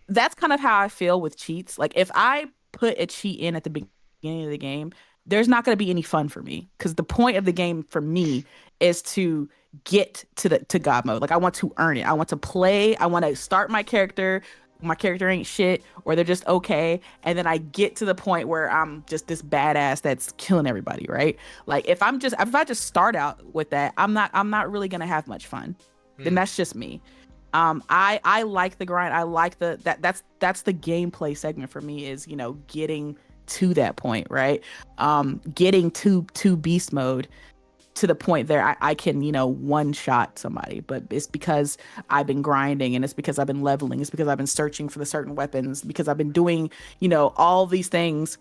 that's kind of how I feel with cheats. Like, if I put a cheat in at the beginning of the game, there's not going to be any fun for me, because the point of the game for me is to get to God mode. Like, I want to earn it. I want to play. I want to start my character. My character ain't shit, or they're just okay, and then I get to the point where I'm just this badass that's killing everybody, right? Like, if I just start out with that, I'm not really gonna have much fun. Then that's just me. I like the grind. I like that's the gameplay segment for me, is getting to that point, right? Getting to beast mode, to the point there I can one shot somebody. But it's because I've been grinding, and it's because I've been leveling, it's because I've been searching for the certain weapons, because I've been doing all these things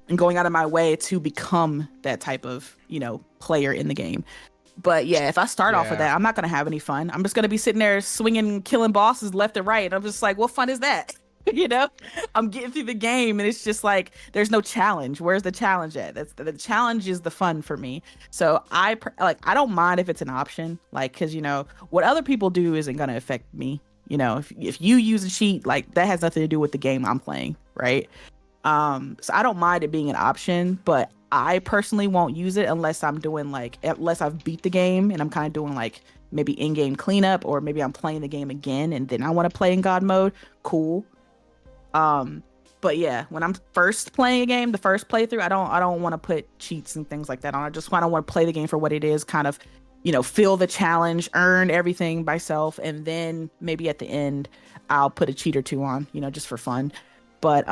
and going out of my way to become that type of player in the game. But yeah, if I start off with Yeah. that, I'm not gonna have any fun. I'm just gonna be sitting there swinging, killing bosses left and right, and I'm just like, what fun is that? I'm getting through the game, and it's just like, there's no challenge. Where's the challenge at? That's the challenge is the fun for me. So I don't mind if it's an option, like, because what other people do isn't gonna affect me. If you use a cheat, like, that has nothing to do with the game I'm playing, right? So I don't mind it being an option, but I personally won't use it unless I've beat the game and I'm kind of doing like maybe in-game cleanup, or maybe I'm playing the game again and then I want to play in God mode. Cool. But yeah, when I'm first playing a game, the first playthrough, I don't want to put cheats and things like that on. I just want to play the game for what it is, kind of, feel the challenge, earn everything myself, and then maybe at the end I'll put a cheat or two on, just for fun. But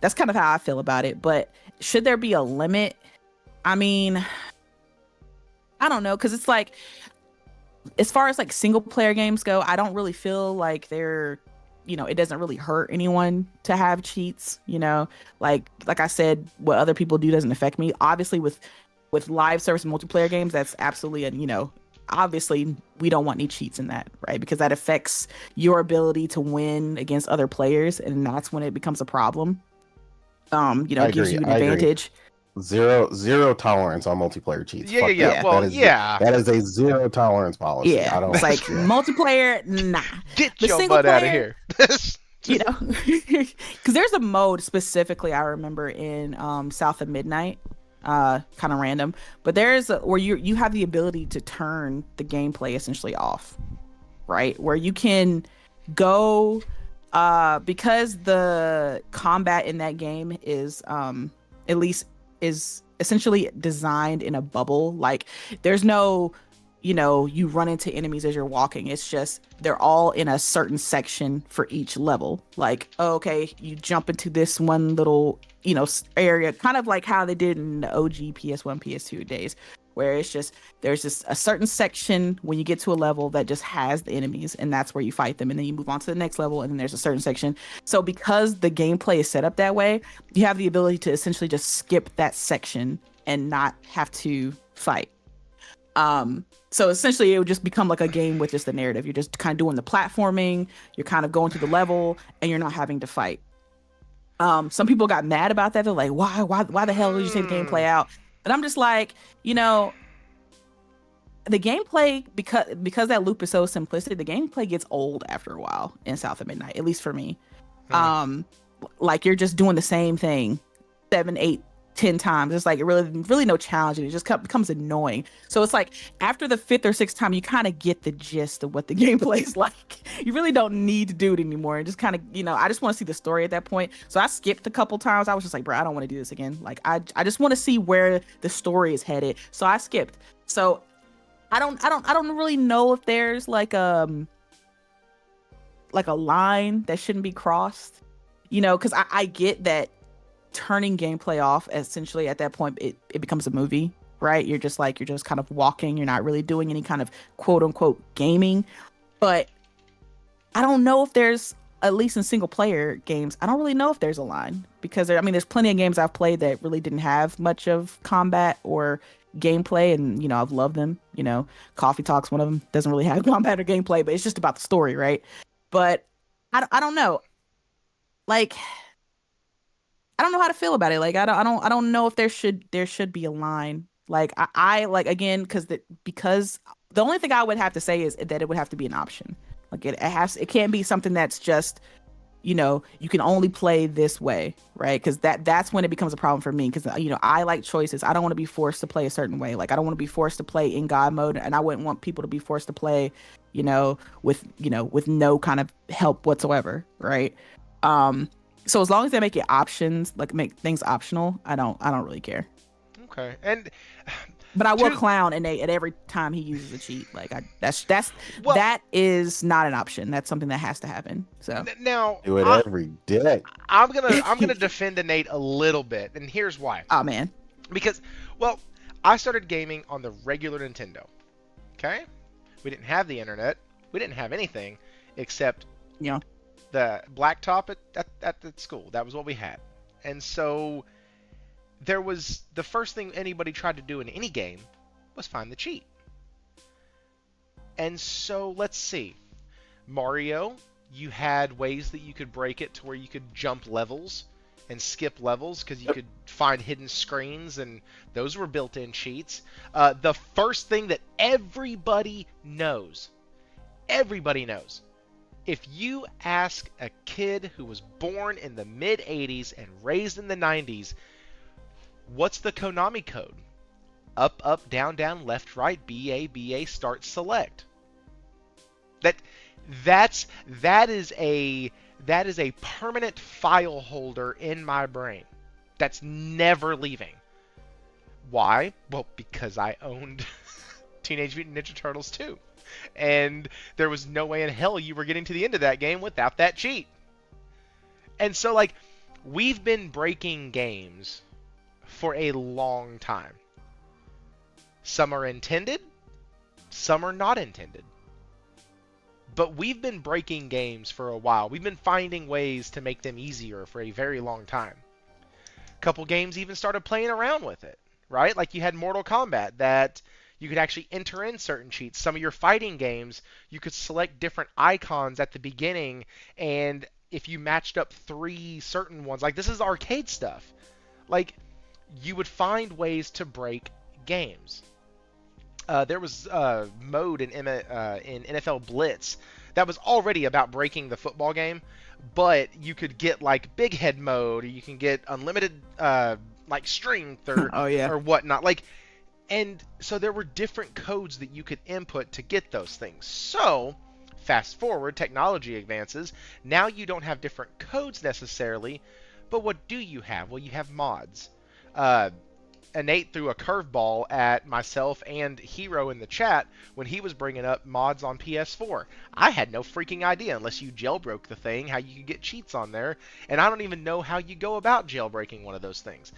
that's kind of how I feel about it. But should there be a limit? I mean, I don't know, because it's like, as far as like single player games go, I don't really feel like they're, it doesn't really hurt anyone to have cheats. Like I said, what other people do doesn't affect me. Obviously, with live service multiplayer games, that's absolutely obviously we don't want any cheats in that, right? Because that affects your ability to win against other players, and that's when it becomes a problem. I Gives agree. you an I agree. advantage. Zero tolerance on multiplayer cheats. Yeah, yeah, Fuck yeah. that. Yeah. Well, yeah. That is a zero tolerance policy. Yeah. I It's don't. like That's Yeah. multiplayer, nah. get But your single butt out of player, here. you know, because there's a mode specifically I remember in South of Midnight, kind of random, but where you have the ability to turn the gameplay essentially off, right? Where you can go, because the combat in that game is at least is essentially designed in a bubble. Like there's no, you run into enemies as you're walking. It's just they're all in a certain section for each level. Like, oh, okay, you jump into this one little, area, kind of like how they did in the OG PS1, PS2 days, where it's just there's just a certain section when you get to a level that just has the enemies, and that's where you fight them, and then you move on to the next level, and then there's a certain section. So because the gameplay is set up that way, you have the ability to essentially just skip that section and not have to fight. So essentially it would just become like a game with just the narrative. You're just kind of doing the platforming, you're kind of going through the level, and you're not having to fight. Some people got mad about that. They're like, why the hell did you take the gameplay out? And I'm just like, the gameplay, because that loop is so simplistic, the gameplay gets old after a while in South of Midnight, at least for me. Like you're just doing the same thing 7, 8, 10 times. It's like really no challenge, and it just becomes annoying. So it's like after the 5th or 6th time, you kind of get the gist of what the gameplay is like. You really don't need to do it anymore, and just kind of, I just want to see the story at that point. So I skipped a couple times. I was just like, bro, I don't want to do this again. Like I just want to see where the story is headed. So I skipped. So I don't really know if there's like a line that shouldn't be crossed, because I get that turning gameplay off essentially at that point it becomes a movie, right? You're just kind of walking, you're not really doing any kind of quote unquote gaming. But I don't know if there's, at least in single player games, I don't really know if there's a line, because there's plenty of games I've played that really didn't have much of combat or gameplay, and I've loved them. Coffee Talk's one of them, doesn't really have combat or gameplay, but it's just about the story, right? But I don't know, like I don't know how to feel about it. Like I don't know if there should be a line. Like I like, again, because the only thing I would have to say is that it would have to be an option. Like it can't be something that's just, you can only play this way, right? Because that's when it becomes a problem for me. Because I like choices. I don't want to be forced to play a certain way. Like I don't want to be forced to play in God mode, and I wouldn't want people to be forced to play, with no kind of help whatsoever, right? So as long as they make it options, like make things optional, I don't really care. Okay. And but I will clown Nate at every time he uses a cheat. Like that is not an option. That's something that has to happen. So now Do it every day. I'm gonna defend Nate a little bit, and here's why. Oh man. Because, well, I started gaming on the regular Nintendo. Okay? We didn't have the internet. We didn't have anything except the blacktop at the school. That was what we had. And so there was, the first thing anybody tried to do in any game was find the cheat. And so let's see. Mario, you had ways that you could break it to where you could jump levels and skip levels because you could find hidden screens, and those were built-in cheats. The first thing that everybody knows, if you ask a kid who was born in the mid-'80s and raised in the '90s, what's the Konami code? Up, up, down, down, left, right, BA, BA, start, select. That is a permanent file holder in my brain. That's never leaving. Why? Well, because I owned Teenage Mutant Ninja Turtles 2. And there was no way in hell you were getting to the end of that game without that cheat. And so, like, we've been breaking games for a long time. Some are intended, some are not intended. But we've been breaking games for a while. We've been finding ways to make them easier for a very long time. A couple games even started playing around with it, right? Like you had Mortal Kombat that, You could actually enter in certain cheats. Some of your fighting games, you could select different icons at the beginning, and if you matched up 3 certain ones, like this is arcade stuff, like you would find ways to break games. There was mode in NFL Blitz that was already about breaking the football game, but you could get like big head mode, or you can get unlimited like strength or Oh yeah. or whatnot. Like, and so there were different codes that you could input to get those things. So fast forward, technology advances. Now you don't have different codes necessarily, but what do you have? Well, you have mods. Nate threw a curveball at myself and Hero in the chat when he was bringing up mods on PS4. I had no freaking idea, unless you jailbroke the thing, how you could get cheats on there, and I don't even know how you go about jailbreaking one of those things.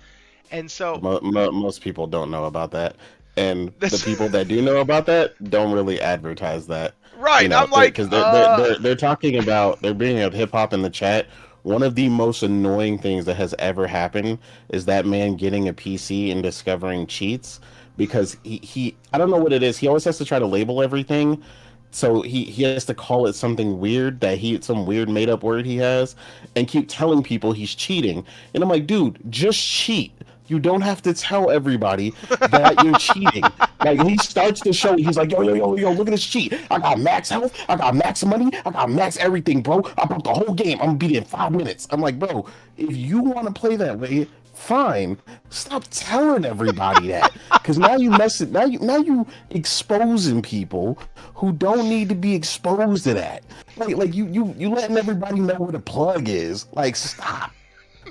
And so most people don't know about that, and the people that do know about that don't really advertise that. Right, you know, I'm like, because they're talking about, they're bringing up hip hop in the chat. One of the most annoying things that has ever happened is that man getting a PC and discovering cheats, because he I don't know what it is. He always has to try to label everything. So he has to call it something weird, some weird made up word he has, and keep telling people he's cheating. And I'm like, dude, just cheat. You don't have to tell everybody that you're cheating. Like, he starts the show, he's like, yo, look at this cheat. I got max health, I got max money, I got max everything, bro. I broke the whole game. I'm gonna beat it in 5 minutes. I'm like, bro, if you want to play that way, fine. Stop telling everybody that, because now you now you exposing people who don't need to be exposed to that. Like you letting everybody know where the plug is. Like, stop.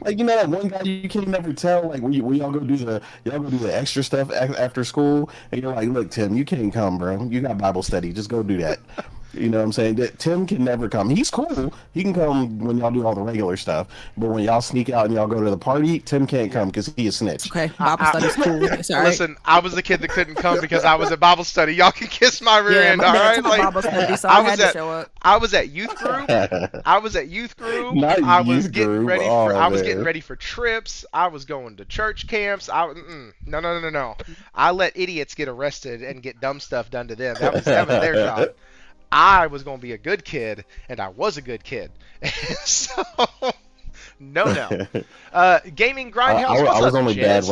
Like, you know that one guy you can never tell, like we all go do the extra stuff after school, and you're like, look, Tim, you can't come, bro. You got Bible study, just go do that. You know what I'm saying? That Tim can never come. He's cool. He can come when y'all do all the regular stuff. But when y'all sneak out and y'all go to the party, Tim can't come because he a snitch. Okay, Bible study's cool. It's all right. Listen, I was the kid that couldn't come because I was at Bible study. Y'all can kiss my rear end, all right? Like, Bible study, so I had to show up. I was at youth group. I was getting ready for trips. I was going to church camps. No. I let idiots get arrested and get dumb stuff done to them. That was their job. I was going to be a good kid, and I was a good kid. So, no. Gaming Grindhouse. I was only bad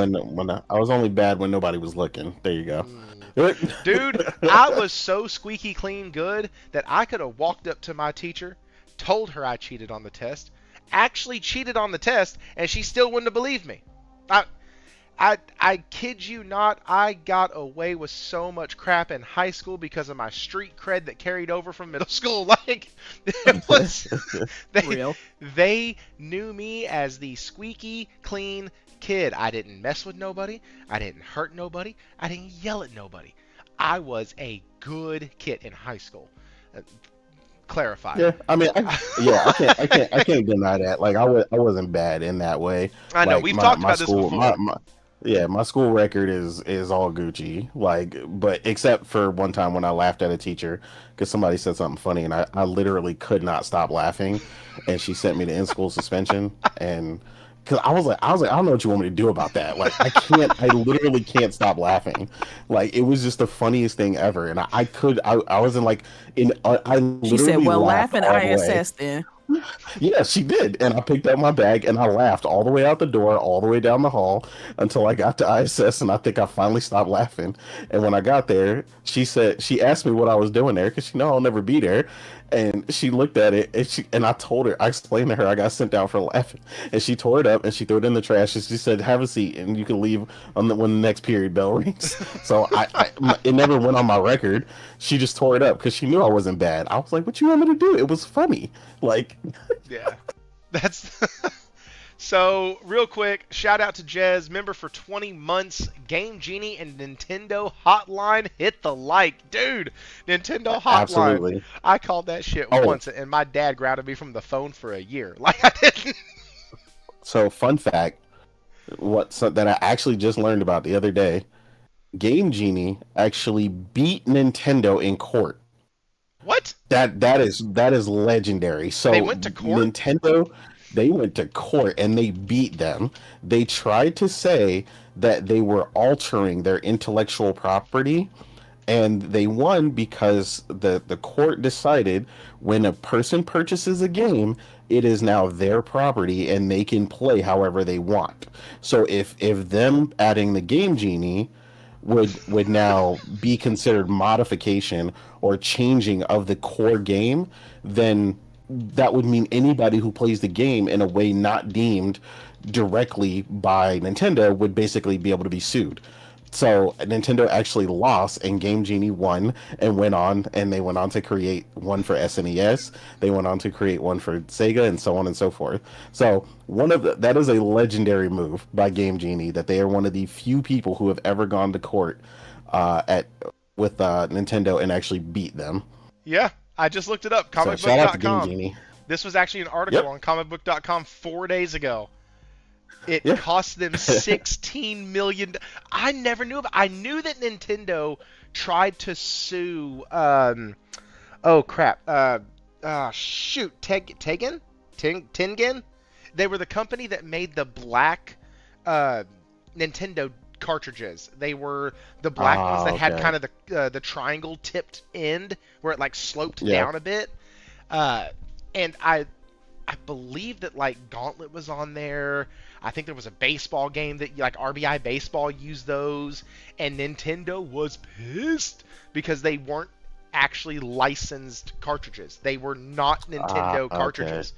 I was only bad when nobody was looking. There you go. Dude, I was so squeaky clean good that I could have walked up to my teacher, told her I cheated on the test, actually cheated on the test, and she still wouldn't have believed me. I kid you not, I got away with so much crap in high school because of my street cred that carried over from middle school. Like, it was, they knew me as the squeaky clean kid. I didn't mess with nobody. I didn't hurt nobody. I didn't yell at nobody. I was a good kid in high school. Clarify. Yeah, I mean, I can't deny that. Like, I wasn't bad in that way. I know, like, we've talked about this before. My school record is all Gucci. Like, but except for one time when I laughed at a teacher because somebody said something funny, and I literally could not stop laughing, and she sent me to in-school suspension. And because I was like, I don't know what you want me to do about that. Like, I literally can't stop laughing. Like, it was just the funniest thing ever, and I wasn't like I literally. She said, "Well, laugh in ISS then." Yeah, she did. And I picked up my bag and I laughed all the way out the door, all the way down the hall until I got to ISS, and I think I finally stopped laughing. And when I got there, she asked me what I was doing there because she know I'll never be there. And she looked at it and I explained to her I got sent out for laughing. And she tore it up and she threw it in the trash and she said, "Have a seat and you can leave when the next period bell rings." So it never went on my record. She just tore it up because she knew I wasn't bad. I was like, "What you want me to do?" It was funny. Like, yeah, that's so. Real quick, shout out to Jez, member for 20 months. Game Genie and Nintendo Hotline, hit the like, dude. Nintendo Hotline. Absolutely. I called that shit once, and my dad grounded me from the phone for a year. Like, I didn't. So, fun fact, that I actually just learned about the other day. Game Genie actually beat Nintendo in court. What? That is legendary. So they went to court? Nintendo, they went to court and they beat them. They tried to say that they were altering their intellectual property, And they won because the court decided when a person purchases a game, it is now their property and they can play however they want. So if them adding the Game Genie would now be considered modification or changing of the core game, then that would mean anybody who plays the game in a way not deemed directly by Nintendo would basically be able to be sued. So Nintendo actually lost, and Game Genie won, and they went on to create one for SNES. They went on to create one for Sega, and so on and so forth. So that is a legendary move by Game Genie. That they are one of the few people who have ever gone to court at with Nintendo and actually beat them. Yeah, I just looked it up. So shout out to Game Comicbook.com. Genie. This was actually an article on comicbook.com 4 days ago. It cost them $16 million. I never knew about. I knew that Nintendo tried to sue. Oh crap. Tengen. They were the company that made the black Nintendo cartridges. They were the black ones that had kind of the triangle tipped end where it like sloped down a bit. And I believe that like Gauntlet was on there. I think there was a baseball game that like RBI Baseball used those, and Nintendo was pissed because they weren't actually licensed cartridges. They were not Nintendo cartridges.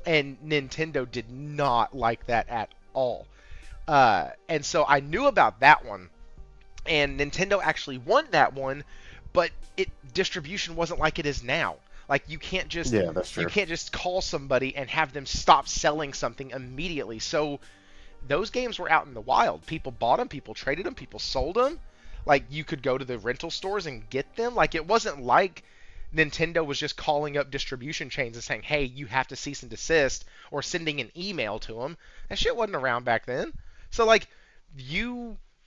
And Nintendo did not like that at all. And so I knew about that one, and Nintendo actually won that one, but distribution wasn't like it is now. Like you can't just call somebody and have them stop selling something immediately. So those games were out in the wild. People bought them, people traded them, people sold them. Like you could go to the rental stores and get them. Like it wasn't like Nintendo was just calling up distribution chains and saying, "Hey, you have to cease and desist," or sending an email to them. That shit wasn't around back then. So like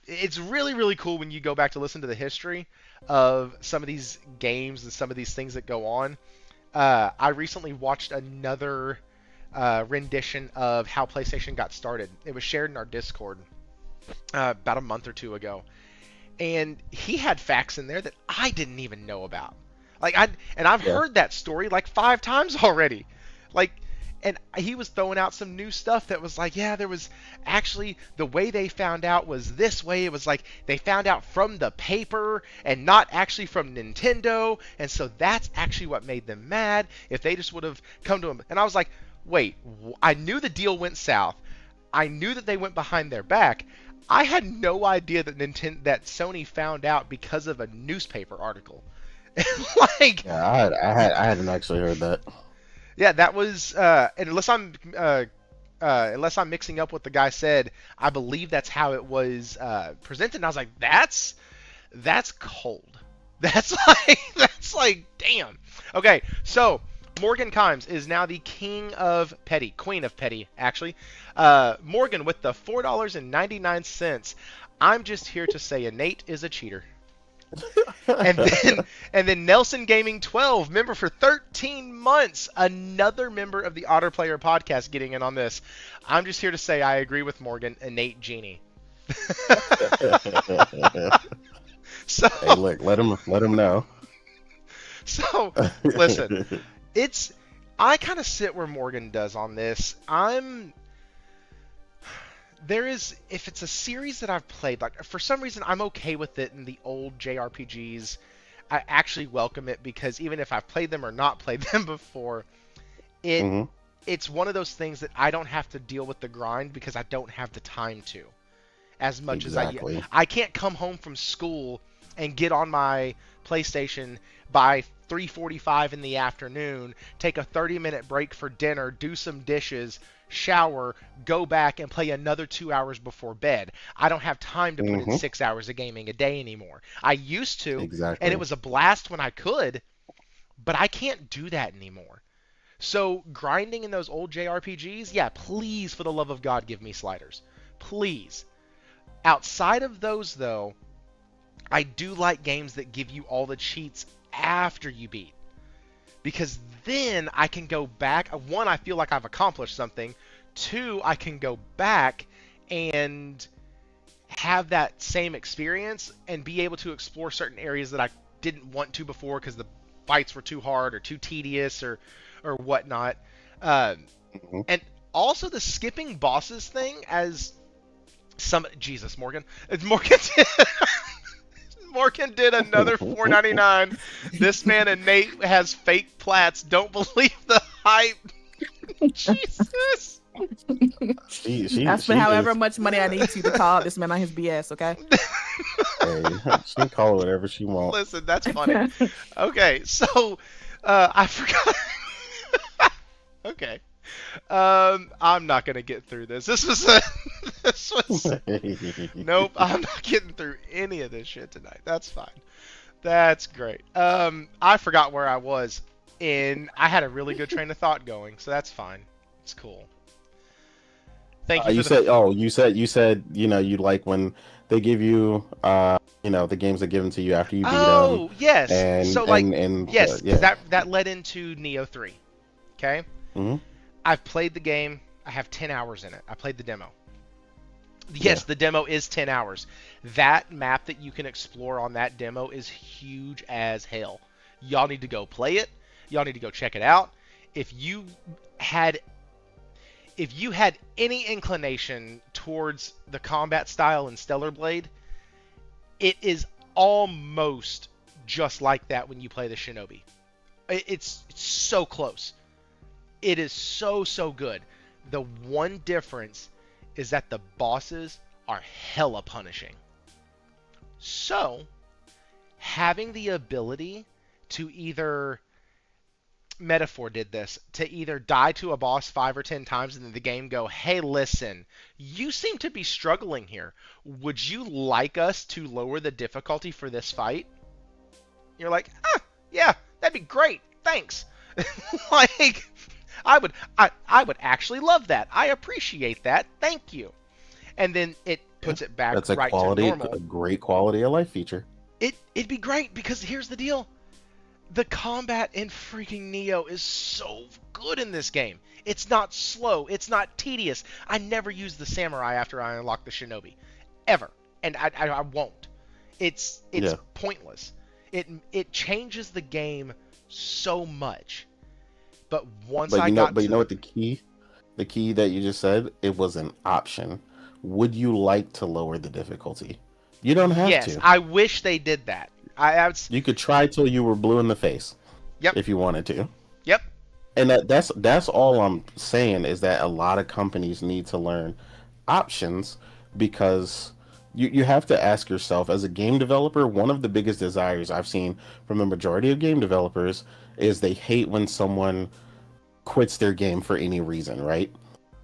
it's really, really cool when you go back to listen to the history of some of these games and some of these things that go on. I recently watched another rendition of how PlayStation got started. It was shared in our Discord about a month or two ago. And he had facts in there that I didn't even know about. I've heard that story like 5 times already. And he was throwing out some new stuff that was like, yeah, there was actually the way they found out was this way. It was like they found out from the paper and not actually from Nintendo. And so that's actually what made them mad if they just would have come to him. And I was like, wait, I knew the deal went south. I knew that they went behind their back. I had no idea that Sony found out because of a newspaper article. I hadn't actually heard that. Yeah, that was unless I'm mixing up what the guy said, I believe that's how it was presented. And I was like, that's cold. That's like damn. Okay, so Morghan Kimes is now the queen of petty, actually. Morgan with the $4.99. I'm just here to say Innate is a cheater. and then Nelson Gaming 12, member for 13 months, another member of the Otter Player podcast getting in on this. I'm just here to say I agree with Morgan, Innate Genie. So hey, look, let him know. So listen, I kind of sit where Morgan does on this. If it's a series that I've played, like for some reason I'm okay with it in the old JRPGs. I actually welcome it because even if I've played them or not played them before, it's one of those things that I don't have to deal with the grind because I don't have the time to. As much as I can't come home from school and get on my PlayStation by 3:45 in the afternoon, take a 30-minute break for dinner, do some dishes, shower, go back and play another 2 hours before bed. I don't have time to put in 6 hours of gaming a day anymore. I used to, and it was a blast when I could, but I can't do that anymore. So grinding in those old JRPGs, yeah, please, for the love of God, give me sliders. Please. Outside of those, though, I do like games that give you all the cheats after you beat. Because then I can go back. 1, I feel like I've accomplished something. 2, I can go back and have that same experience and be able to explore certain areas that I didn't want to before because the fights were too hard or too tedious or whatnot. Mhm. And also the skipping bosses thing, as some Jesus Morgan, Morgan Morgan did another 4.99. This man and Nate has fake plats. Don't believe the hype. Jesus. I spent however much money I need to call this man on his BS, okay? Hey, she can call it whatever she wants. Listen, that's funny. Okay, so I forgot. Okay. I'm not gonna get through this. This was nope. I'm not getting through any of this shit tonight. That's fine. That's great. I forgot where I was, and I had a really good train of thought going, so that's fine. It's cool. Thank you. You said, you said, you like when they give you, the games that give them to you after you beat them. Oh, yes. And, so like, yes, yeah. that led into Neo 3. Okay. Mm-hmm. I've played the game. I have 10 hours in it. I played the demo. Yes, the demo is 10 hours. That map that you can explore on that demo is huge as hell. Y'all need to go play it. Y'all need to go check it out. If you had any inclination towards the combat style in Stellar Blade, it is almost just like that when you play the Shinobi. It's so close. It is so good. The one difference is that the bosses are hella punishing. So, having the ability to either, Metaphor did this, to either die to a boss 5 or 10 times and then the game go, hey, listen, you seem to be struggling here. Would you like us to lower the difficulty for this fight? You're like, yeah, that'd be great. Thanks. Like, I would actually love that. I appreciate that. Thank you. And then it puts it back That's a right quality, to normal. a great quality of life feature. It'd be great because here's the deal. The combat in freaking Neo is so good in this game. It's not slow. It's not tedious. I never use the samurai after I unlock the shinobi. Ever. And I won't. It's pointless. It changes the game so much. But once you know what the key that you just said, it was an option. Would you like to lower the difficulty? You don't have to. Yes, I wish they did that. You could try till you were blue in the face. Yep. If you wanted to. Yep. And that's all I'm saying is that a lot of companies need to learn options, because you have to ask yourself, as a game developer, one of the biggest desires I've seen from the majority of game developers is they hate when someone quits their game for any reason, right?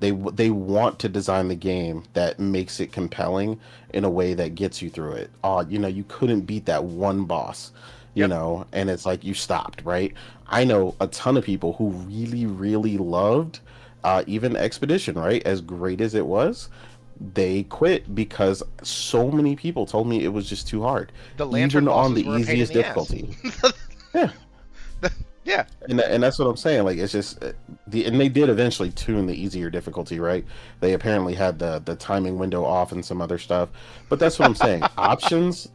They want to design the game that makes it compelling in a way that gets you through it. You couldn't beat that one boss, and it's like you stopped, right? I know a ton of people who really, really loved even Expedition, right? As great as it was, they quit because so many people told me it was just too hard. The lantern even on bosses the were a pain easiest in the ass. difficulty. Yeah. Yeah. And that's what I'm saying. Like, it's just and they did eventually tune the easier difficulty, right? They apparently had the timing window off and some other stuff. But that's what I'm saying. Options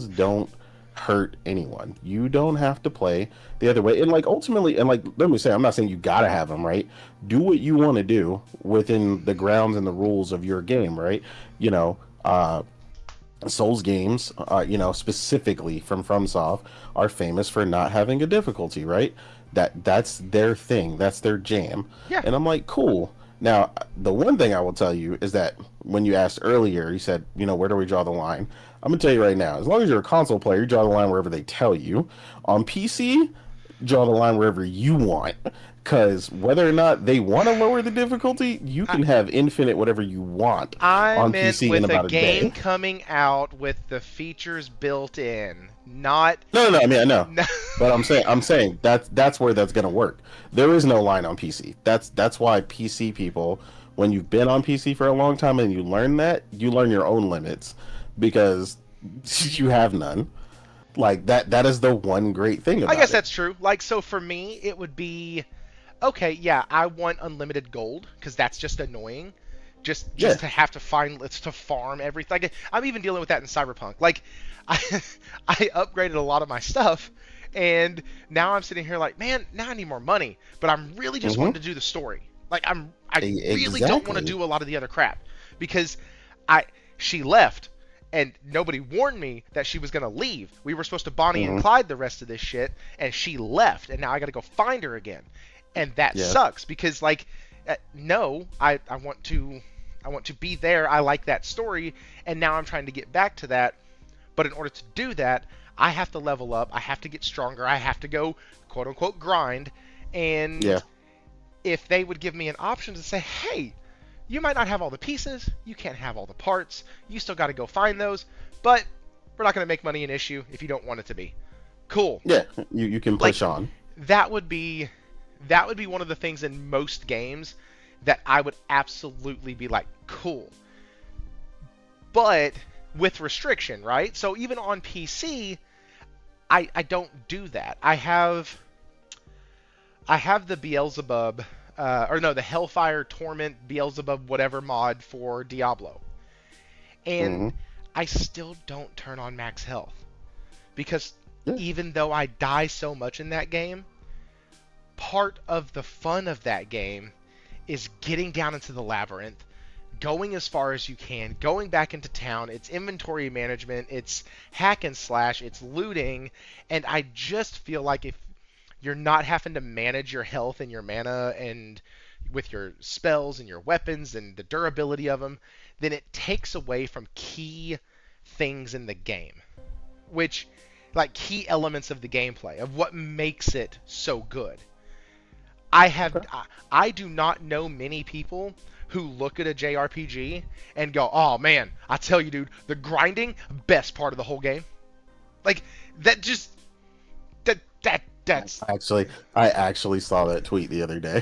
don't hurt anyone. You don't have to play the other way. And like ultimately, and like let me say, I'm not saying you gotta have them, right? Do what you want to do within the grounds and the rules of your game, right? Souls games, specifically from FromSoft, are famous for not having a difficulty, right? That's their thing. That's their jam. Yeah. And I'm like, cool. Now, the one thing I will tell you is that when you asked earlier, you said, where do we draw the line? I'm going to tell you right now, as long as you're a console player, you draw the line wherever they tell you. On PC, draw the line wherever you want. Because whether or not they want to lower the difficulty, you can have infinite whatever you want on PC in about a day. With a game coming out with the features built in, not... No, I mean, I know. But I'm saying that's where that's going to work. There is no line on PC. That's why PC people, when you've been on PC for a long time and you learn your own limits, because you have none. Like, that is the one great thing about it. I guess that's true. Like, so for me, it would be... Okay, yeah, I want unlimited gold, because that's just annoying. just Yeah. to have to find to farm everything. Like, I'm even dealing with that in Cyberpunk. Like, I I upgraded a lot of my stuff, and now I'm sitting here like, man, now I need more money, but I'm really just wanting to do the story. Like, I really don't want to do a lot of the other crap, because she left, and nobody warned me that she was gonna leave. We were supposed to Bonnie and Clyde the rest of this shit, and she left, and now I got to go find her again, and that sucks, because like, no, I want to be there. I like that story, and now I'm trying to get back to that. But in order to do that, I have to level up. I have to get stronger. I have to go, quote unquote, grind. And if they would give me an option to say, hey, you might not have all the pieces, you can't have all the parts, you still got to go find those, but we're not going to make money an issue if you don't want it to be. Cool. Yeah, you can push on. That would be one of the things in most games that I would absolutely be like, cool. But with restriction, right? So even on PC, I don't do that. I have the Beelzebub, the Hellfire Torment Beelzebub whatever mod for Diablo. And I still don't turn on max health. Because even though I die so much in that game, part of the fun of that game is getting down into the labyrinth, going as far as you can, going back into town. It's inventory management, it's hack and slash, it's looting, and I just feel like if you're not having to manage your health and your mana and with your spells and your weapons and the durability of them, then it takes away from key things in the game, which, like, key elements of the gameplay, of what makes it so good. I do not know many people who look at a JRPG and go, oh man, I tell you dude, the grinding, best part of the whole game. Like, that's I actually saw that tweet the other day.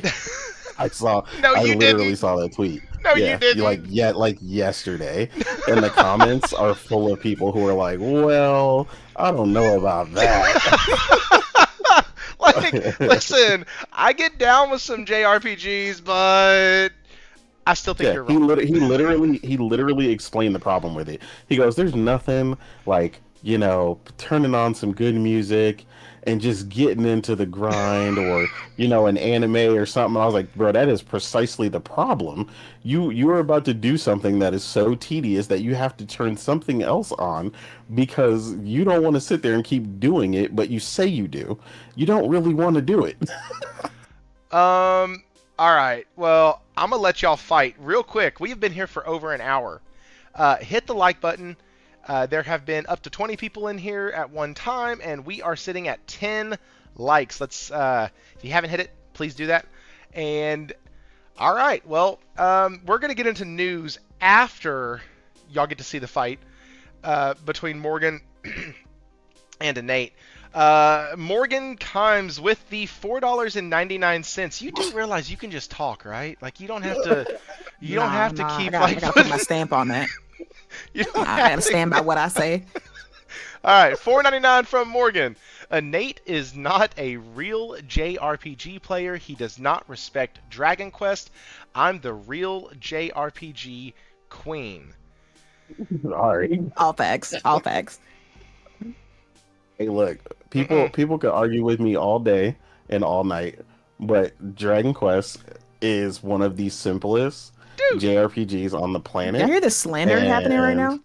I literally didn't. saw that tweet. No, you didn't. Like yesterday. And the comments are full of people who are like, well, I don't know about that. Like, listen, I get down with some JRPGs, but I still think you're wrong. He literally explained the problem with it. He goes, there's nothing like, turning on some good music and just getting into the grind, or an anime or something. I was like, bro, that is precisely the problem. You are about to do something that is so tedious that you have to turn something else on because you don't want to sit there and keep doing it, but you say you do. You don't really want to do it. All right. Well, I'm gonna let y'all fight real quick. We've been here for over an hour. Hit the like button. There have been up to 20 people in here at one time, and we are sitting at 10 likes. Let's, if you haven't hit it, please do that. And, all right, well, we're going to get into news after y'all get to see the fight between Morghan and Nate. Morghan Kimes with the $4.99. You do realize you can just talk, right? Like, you don't have to. You don't have to keep I gotta put my stamp on that. I gotta stand by what I say. All right, $4.99 from Morghan. Nate is not a real JRPG player. He does not respect Dragon Quest. I'm the real JRPG queen. Sorry. All facts. All facts. Hey, look, people could argue with me all day and all night, but Dragon Quest is one of the simplest JRPGs on the planet. Can you hear the slander happening right now?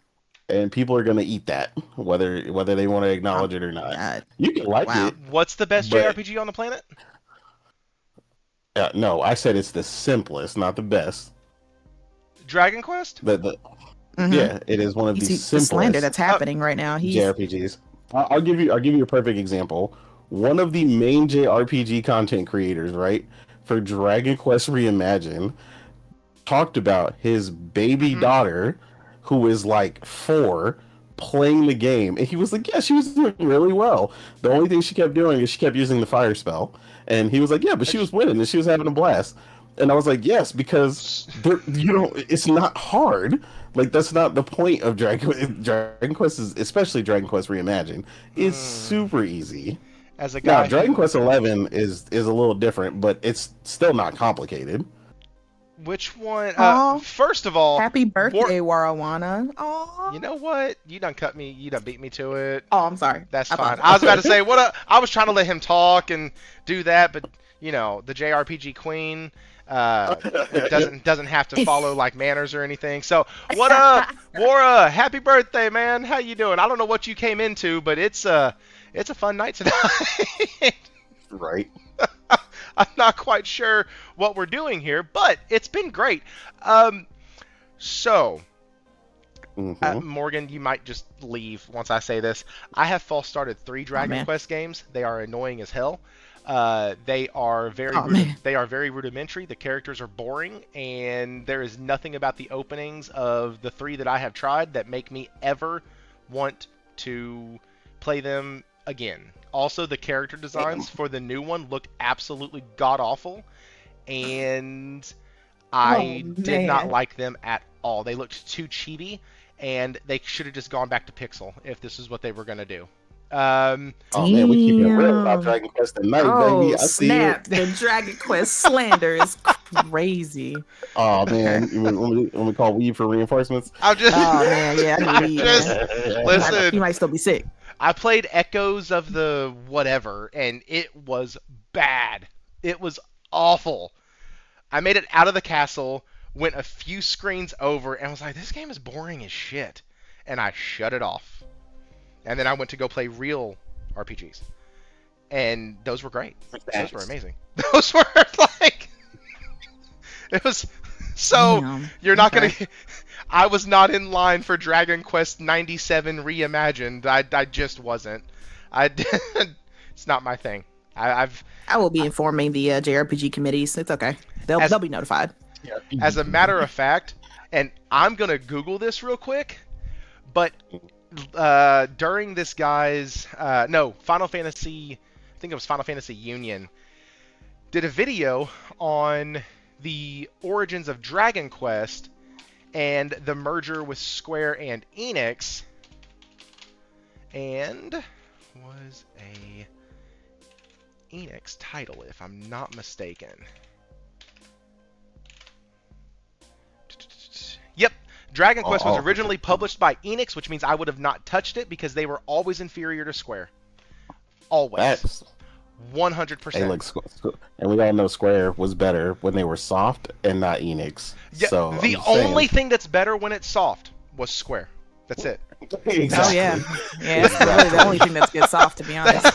And people are gonna eat that, whether they want to acknowledge it or not. God. You can like it. What's the best JRPG on the planet? No, I said it's the simplest, not the best. Dragon Quest? Yeah, it is one of the simplest. The slander that's happening right now. JRPGs. I'll give you a perfect example. One of the main JRPG content creators, right, for Dragon Quest Reimagined, talked about his baby daughter, who is like 4, playing the game, and he was like, yeah, she was doing really well. The only thing she kept doing is she kept using the fire spell, and he was like, yeah, but she was winning and she was having a blast. And I was like, yes, because it's not hard. Like, that's not the point of Dragon Quest is, especially Dragon Quest Reimagined, is super easy. As a guy, Dragon Quest 11 is a little different, but it's still not complicated. Which one? Aw. First of all, Happy birthday, Warawana. Oh. you know what? You done cut me. You done beat me to it. Oh, I'm sorry. That's I fine. apologize. I was about to say I was trying to let him talk and do that, but you know the JRPG Queen it doesn't have to follow like manners or anything. So what up, Wara? Happy birthday, man. How you doing? I don't know what you came into, but it's a fun night tonight. Right. I'm not quite sure what we're doing here, but it's been great. So, Morgan, you might just leave once I say this. I have false started 3 Dragon Quest games. They are annoying as hell. They are very rudimentary. The characters are boring, and there is nothing about the openings of the 3 that I have tried that make me ever want to play them again. Also, the character designs for the new one look absolutely god-awful, and I did not like them at all. They looked too chibi, and they should have just gone back to pixel if this is what they were going to do. Oh man, we keep it real about Dragon Quest tonight, baby. I see snap. you. The Dragon Quest slander is crazy. Oh man, when we call weed for reinforcements. I'm just. Oh man, yeah, I need weed. Listen. You might still be sick. I played Echoes of the whatever, and it was bad. It was awful. I made it out of the castle, went a few screens over, and was like, this game is boring as shit. And I shut it off. And then I went to go play real RPGs. And those were great. Those were amazing. Those were like... It was... So, Damn. you're not going to... I was not in line for Dragon Quest 97 Reimagined. I just wasn't. It's not my thing. I will be informing the JRPG committees. It's okay. They'll be notified. As a matter of fact, and I'm going to Google this real quick, but during this guy's... Final Fantasy... I think it was Final Fantasy Union, did a video on the origins of Dragon Quest and the merger with Square and Enix, and was a Enix title, if I'm not mistaken. Yep, Dragon Quest was originally published by Enix, which means I would have not touched it because they were always inferior to Square. Always. That's 100%. Hey, look, and we all know Square was better when they were soft and not Enix. Yeah, so the only thing that's better when it's soft was Square. That's it. Exactly. Oh yeah, yeah. It's really the only thing that's good soft, to be honest.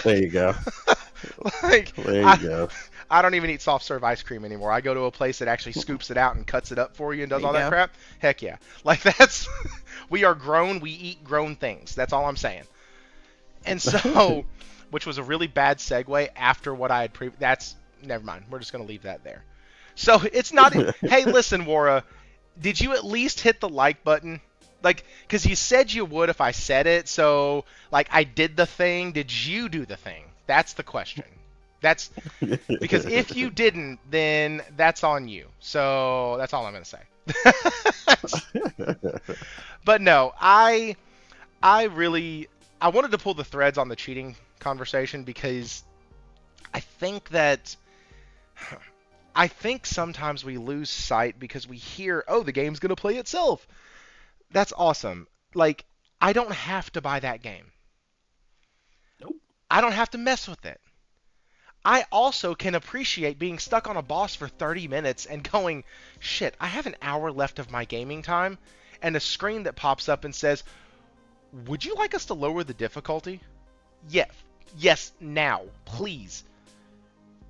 There you go. There you go. I don't even eat soft serve ice cream anymore. I go to a place that actually scoops it out and cuts it up for you and does all that crap. Heck yeah. Like that's we are grown. We eat grown things. That's all I'm saying. And so, which was a really bad segue after what I had that's never mind. We're just gonna leave that there. So it's not. Hey, listen, Wara, did you at least hit the like button? Like, because you said you would if I said it. So, like, I did the thing. Did you do the thing? That's the question. That's because if you didn't, then that's on you. So that's all I'm gonna say. But no, I wanted to pull the threads on the cheating conversation because I think sometimes we lose sight because we hear, oh, the game's gonna play itself. That's awesome. Like, I don't have to buy that game. Nope. I don't have to mess with it. I also can appreciate being stuck on a boss for 30 minutes and going, shit, I have an hour left of my gaming time, and a screen that pops up and says, would you like us to lower the difficulty? Yes, now, please.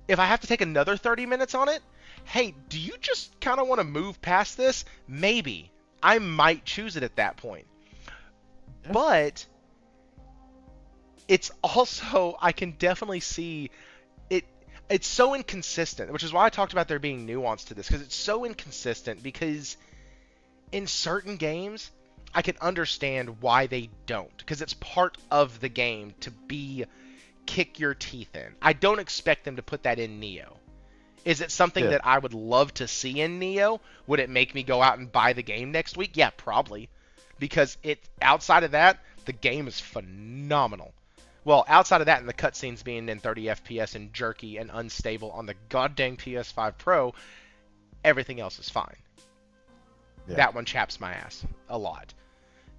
If I have to take another 30 minutes on it, hey, do you just kind of want to move past this? Maybe. I might choose it at that point. But it's also, I can definitely see it. It's so inconsistent, which is why I talked about there being nuance to this, because it's so inconsistent, because in certain games, I can understand why they don't, because it's part of the game to be kick your teeth in. I don't expect them to put that in Neo. Is it something that I would love to see in Neo? Would it make me go out and buy the game next week? Yeah, probably. Because outside of that, the game is phenomenal. Well, outside of that and the cutscenes being in 30 FPS and jerky and unstable on the goddamn PS5 Pro, everything else is fine. Yeah. That one chaps my ass a lot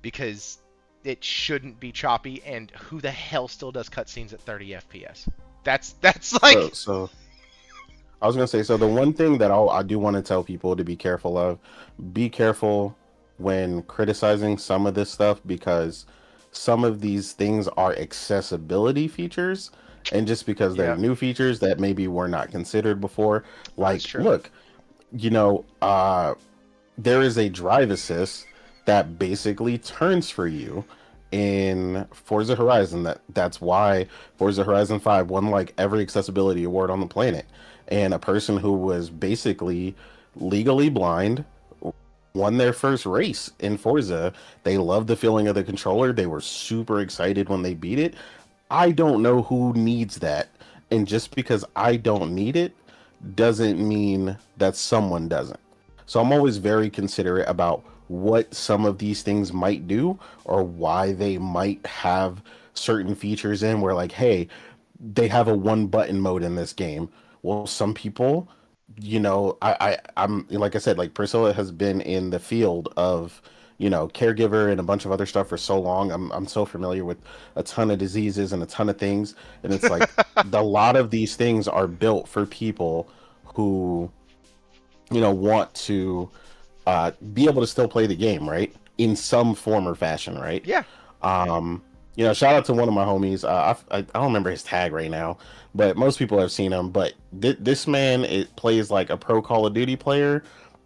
because it shouldn't be choppy, and who the hell still does cutscenes at 30 FPS? That's like So I was gonna say, so the one thing that I do want to tell people to be careful of, be careful when criticizing some of this stuff, because some of these things are accessibility features, and just because they're Yeah. new features that maybe were not considered before. Like, That's true. look, there is a drive assist that basically turns for you in Forza Horizon. That's why Forza Horizon 5 won like every accessibility award on the planet. And a person who was basically legally blind won their first race in Forza. They loved the feeling of the controller. They were super excited when they beat it. I don't know who needs that. And just because I don't need it doesn't mean that someone doesn't. So I'm always very considerate about what some of these things might do, or why they might have certain features in where, like, hey, they have a one button mode in this game. Well, some people, I'm like I said, like Priscilla has been in the field of, caregiver and a bunch of other stuff for so long. I'm so familiar with a ton of diseases and a ton of things, and it's like a lot of these things are built for people who want to be able to still play the game, right, in some form or fashion, right? Yeah. Shout out to one of my homies. I don't remember his tag right now, but most people have seen him. But this man, it plays like a pro Call of Duty player,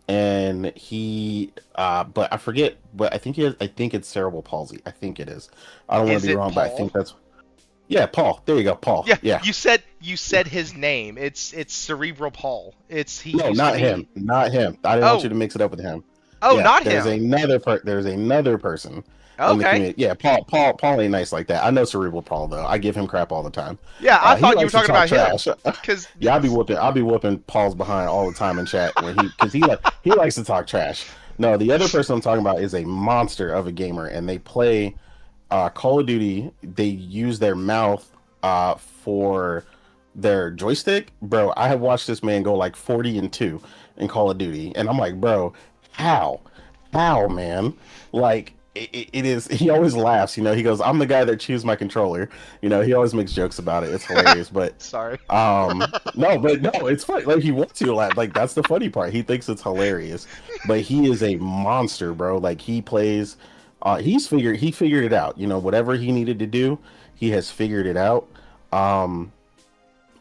and he but I forget. But I think it's cerebral palsy. I think it is. I don't want to be wrong, but I think that's. Yeah, Paul. There you go, Paul. Yeah. You said his name. It's Cerebral Paul. No, not him. Not him. I didn't want you to mix it up with him. Oh, yeah, not there's him. There's another person in the Okay. community. Yeah, Paul ain't nice like that. I know Cerebral Paul though. I give him crap all the time. Yeah, I thought you were likes to talking talk about trash. him. Because Yeah, I'll be whooping Paul's behind all the time in chat because he likes to talk trash. No, the other person I'm talking about is a monster of a gamer, and they play Call of Duty. They use their mouth for their joystick. Bro, I have watched this man go like 40-2 in Call of Duty, and I'm like, bro, how, man? Like, it is. He always laughs. He goes, "I'm the guy that chews my controller." He always makes jokes about it. It's hilarious. But sorry. no, it's funny. Like, he wants to laugh. Like, that's the funny part. He thinks it's hilarious, but he is a monster, bro. Like, he plays. He figured it out. Whatever he needed to do, he has figured it out. But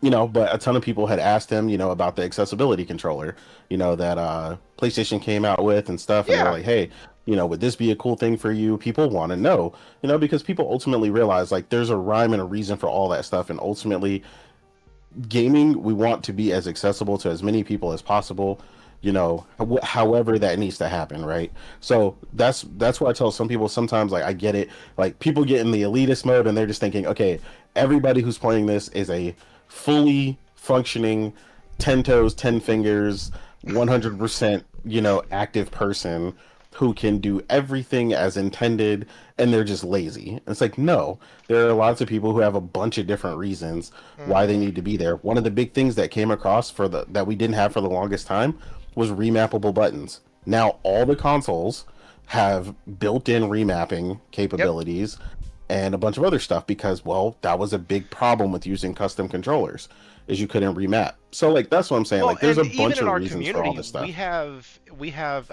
a ton of people had asked him, about the accessibility controller, that PlayStation came out with and stuff. And they're like, hey, would this be a cool thing for you? People want to know, because people ultimately realize, like, there's a rhyme and a reason for all that stuff. And ultimately, gaming, we want to be as accessible to as many people as possible, however that needs to happen, right? So that's why I tell some people sometimes, like, I get it. Like, people get in the elitist mode and they're just thinking, okay, everybody who's playing this is a fully functioning 10 toes 10 fingers 100% active person who can do everything as intended, and they're just lazy. And it's like, no, there are lots of people who have a bunch of different reasons why they need to be there. One of the big things that came across that we didn't have for the longest time was remappable buttons. Now all the consoles have built-in remapping capabilities. Yep. And a bunch of other stuff, because, well, that was a big problem with using custom controllers, is you couldn't remap. So, like, that's what I'm saying. Well, like, there's a bunch of reasons for all this stuff. We have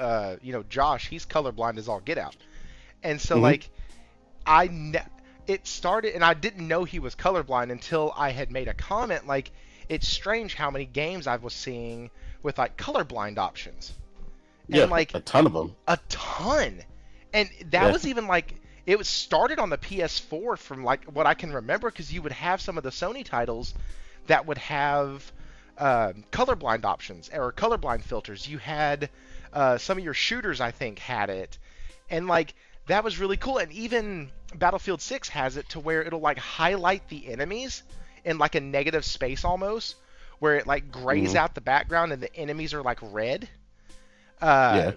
Josh, he's colorblind as all get out. And so, like, it started, and I didn't know he was colorblind until I had made a comment, like, it's strange how many games I was seeing with, like, colorblind options. And, yeah, like, a ton of them. A ton. And that was even, like, it was started on the PS4 from, like, what I can remember, because you would have some of the Sony titles that would have colorblind options or colorblind filters. You had some of your shooters, I think, had it. And, like, that was really cool. And even Battlefield 6 has it to where it'll, like, highlight the enemies in, like, a negative space almost, where it, like, grays out the background and the enemies are, like, red. Yeah.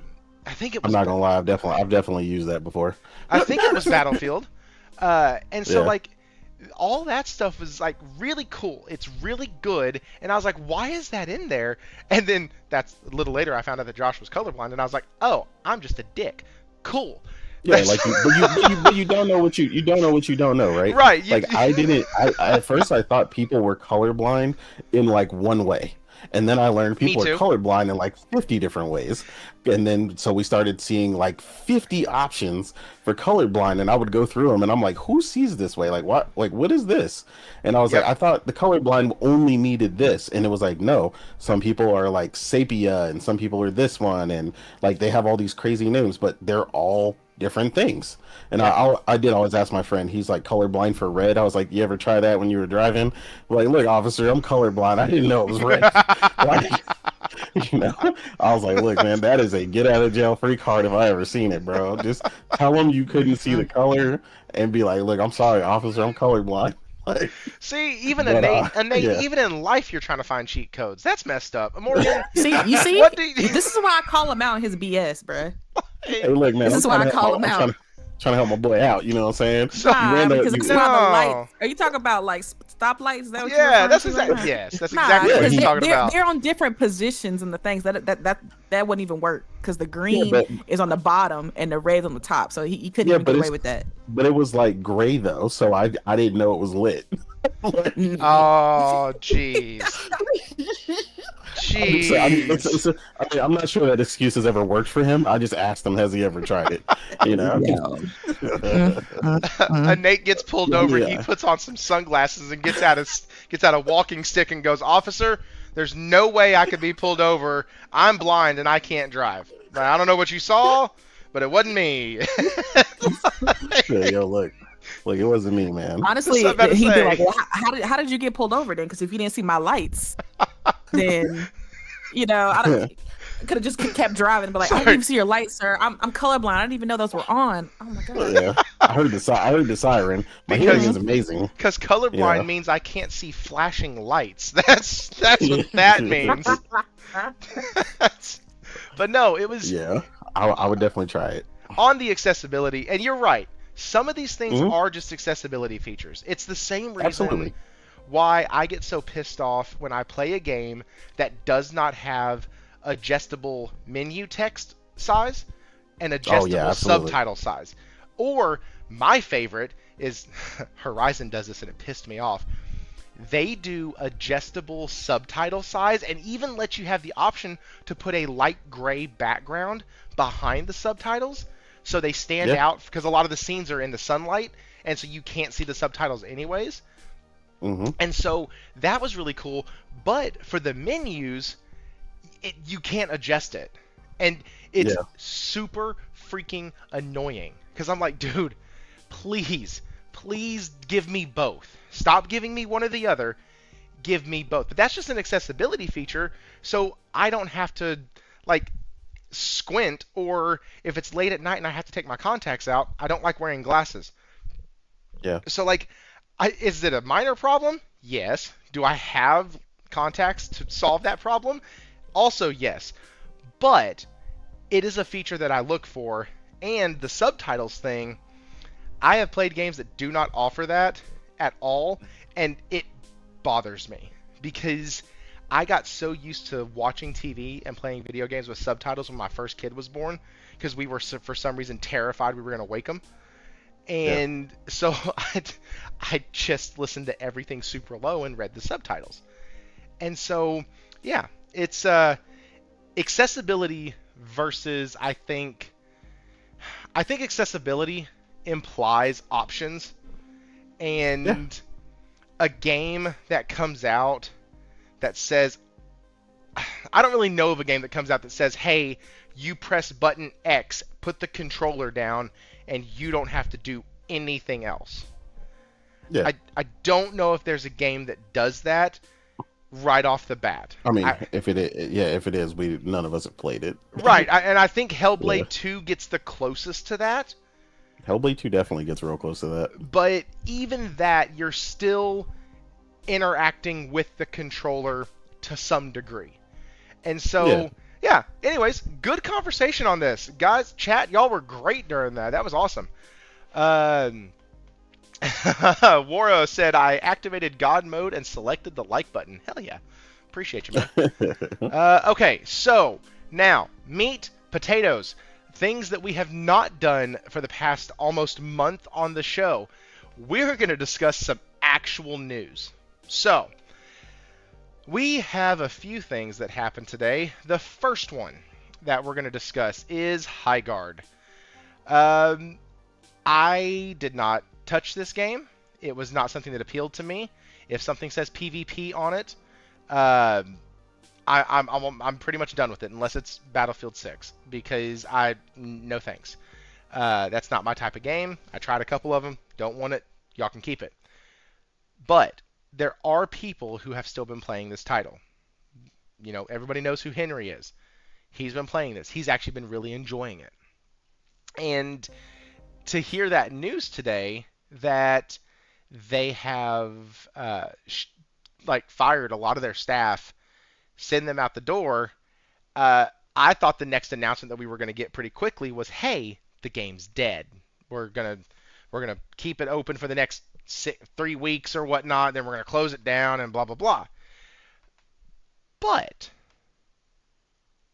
I think it was. I'm not gonna lie, I've definitely used that before. I think it was Battlefield. And so, like, all that stuff was like really cool. It's really good, and I was like, why is that in there? And then that's a little later I found out that Josh was colorblind, and I was like, oh, I'm just a dick. Cool. Yeah, like but you don't know what you don't know what you don't know, right? Right. Like I didn't. I at first I thought people were colorblind in like one way, and then I learned people are colorblind in like 50 different ways, and then so we started seeing like 50 options for colorblind, and I would go through them, and I'm like, who sees this way? Like what? Like what is this? And I was like, I thought the colorblind only needed this, and it was like, no, some people are like sepia, and some people are this one, and like they have all these crazy names, but they're all different things. And I did always ask my friend, he's like colorblind for red. I was like, you ever try that when you were driving? Like, look, officer, I'm colorblind. I didn't know it was red. Like, you know, I was like, look, man, that is a get out of jail free card if I ever seen it, bro. Just tell them you couldn't see the color and be like, look, I'm sorry, officer, I'm colorblind. Like, see, even even in life, you're trying to find cheat codes. That's messed up. Morgan, see, you see, this is why I call him out his BS, bro. Hey, look, man, this is why I call him out. Trying to help my boy out, you know what I'm saying? Because that's why the lights. Are you talking about like stoplights? Is that what that's exactly. Yes, that's exactly what he's talking about. They're on different positions and the things that wouldn't even work because the green is on the bottom and the red's on the top, so he couldn't even get away with that. But it was like gray though, so I didn't know it was lit. Oh, jeez. Jeez. I mean, I'm not sure that excuse has ever worked for him. I just asked him, has he ever tried it? You know? Nate gets pulled over. He puts on some sunglasses and gets out a walking stick and goes, "Officer, there's no way I could be pulled over. I'm blind and I can't drive. I don't know what you saw, but it wasn't me." Yo, look, it wasn't me, man. Honestly, he'd be like, well, how did you get pulled over then? Because if you didn't see my lights, then, you know, I could have just kept driving and be like, I didn't even see your lights, sir. I'm colorblind. I didn't even know those were on. Oh my god. Yeah, I heard the siren. My hearing is amazing. Because colorblind means I can't see flashing lights. That's what that means. But no, it was. Yeah, I would definitely try it. On the accessibility, and you're right. Some of these things are just accessibility features. It's the same reason why I get so pissed off when I play a game that does not have adjustable menu text size and adjustable subtitle size. Or my favorite is Horizon does this and it pissed me off. They do adjustable subtitle size and even let you have the option to put a light gray background behind the subtitles so they stand out, because a lot of the scenes are in the sunlight and so you can't see the subtitles anyways. And so that was really cool. But for the menus, you can't adjust it. And it's super freaking annoying. Because I'm like, dude, please give me both. Stop giving me one or the other. Give me both. But that's just an accessibility feature. So I don't have to, like, squint. Or if it's late at night and I have to take my contacts out, I don't like wearing glasses. Yeah. So, like, is it a minor problem? Yes. Do I have contacts to solve that problem? Also, yes. But it is a feature that I look for. And the subtitles thing, I have played games that do not offer that at all. And it bothers me. Because I got so used to watching TV and playing video games with subtitles when my first kid was born. Because we were, for some reason, terrified we were going to wake him. And so I just listened to everything super low and read the subtitles. And so, yeah, it's accessibility versus, I think accessibility implies options. And a game that comes out that says, I don't really know of a game that comes out that says, hey, you press button X, put the controller down, and you don't have to do anything else. Yeah. I don't know if there's a game that does that right off the bat. I mean, if it is, none of us have played it. Right, and I think Hellblade 2 gets the closest to that. Hellblade 2 definitely gets real close to that. But even that, you're still interacting with the controller to some degree. And so, anyways, good conversation on this. Guys, chat, y'all were great during that. That was awesome. Waro said, I activated God mode and selected the like button. Hell yeah. Appreciate you, man. Okay, so now, meat, potatoes, things that we have not done for the past almost month on the show. We're going to discuss some actual news. So, we have a few things that happened today. The first one that we're going to discuss is Highguard. I did not touch this game. It was not something that appealed to me. If something says PvP on it, I'm pretty much done with it unless it's Battlefield 6 because no thanks. That's not my type of game. I tried a couple of them. Don't want it. Y'all can keep it. But there are people who have still been playing this title. You know, everybody knows who Henry is. He's been playing this. He's actually been really enjoying it. And to hear that news today that they have fired a lot of their staff, send them out the door, I thought the next announcement that we were going to get pretty quickly was, hey, the game's dead. We're gonna keep it open for the next 3 weeks or whatnot, then we're gonna close it down and blah blah blah. But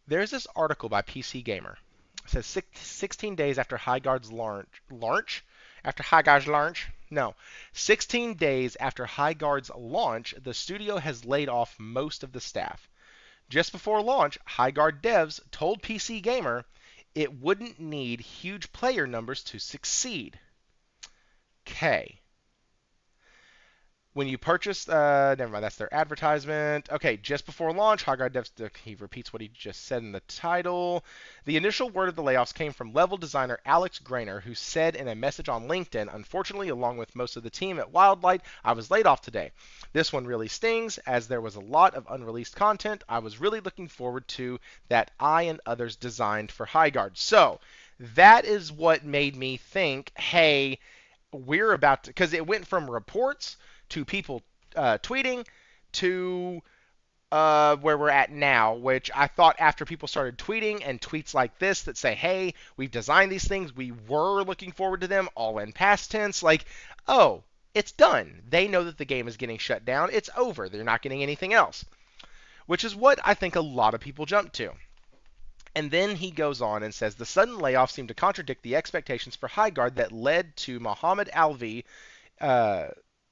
there's this article by PC Gamer. It says 16 days after Highguard's launch. After Highguard's launch? No. 16 days after Highguard's launch, the studio has laid off most of the staff. Just before launch, Highguard devs told PC Gamer it wouldn't need huge player numbers to succeed. Okay. When you purchase, never mind, that's their advertisement. Okay, just before launch, Highguard devs, he repeats what he just said in the title. The initial word of the layoffs came from level designer Alex Grainer, who said in a message on LinkedIn, unfortunately, along with most of the team at Wildlight, I was laid off today. This one really stings, as there was a lot of unreleased content I was really looking forward to that I and others designed for Highguard. So, that is what made me think, hey, we're about to, because it went from reports to people tweeting to where we're at now, which I thought after people started tweeting and tweets like this that say, hey, we've designed these things, we were looking forward to them, all in past tense, like, oh, it's done. They know that the game is getting shut down. It's over. They're not getting anything else, which is what I think a lot of people jumped to. And then he goes on and says, the sudden layoffs seem to contradict the expectations for Highguard that led to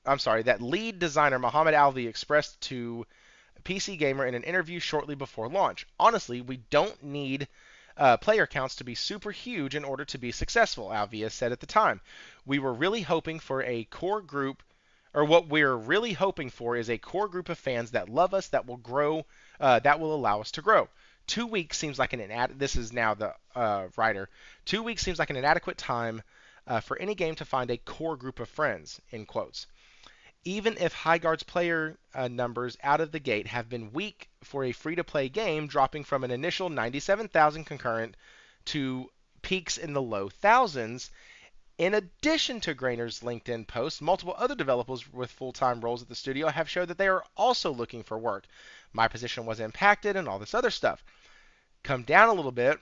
that lead designer Mohammed Alvi expressed to PC Gamer in an interview shortly before launch. Honestly, we don't need player counts to be super huge in order to be successful, Alvi said at the time. We were really hoping for a core group, or what we're really hoping for is a core group of fans that love us, that will grow, that will allow us to grow. 2 weeks seems like this is now the writer. 2 weeks seems like an inadequate time for any game to find a core group of friends, in quotes. Even if Highguard's player numbers out of the gate have been weak for a free-to-play game, dropping from an initial 97,000 concurrent to peaks in the low thousands. In addition to Grainer's LinkedIn post, multiple other developers with full-time roles at the studio have showed that they are also looking for work. My position was impacted and all this other stuff. Come down a little bit.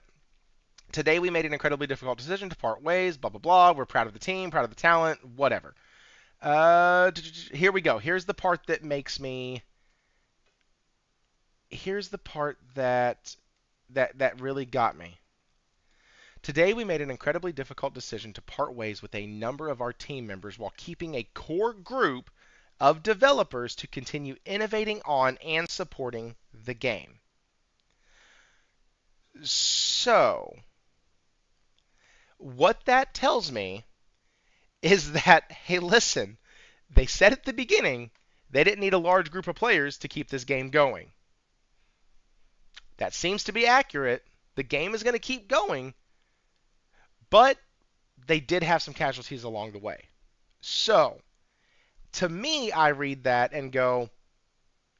Today we made an incredibly difficult decision to part ways, blah, blah, blah. We're proud of the team, proud of the talent, whatever. Here we go. Here's the part that makes me. Here's the part that really got me. Today we made an incredibly difficult decision to part ways with a number of our team members while keeping a core group of developers to continue innovating on and supporting the game. So, what that tells me is that, hey, listen, they said at the beginning they didn't need a large group of players to keep this game going. That seems to be accurate. The game is going to keep going, but they did have some casualties along the way. So, to me, I read that and go,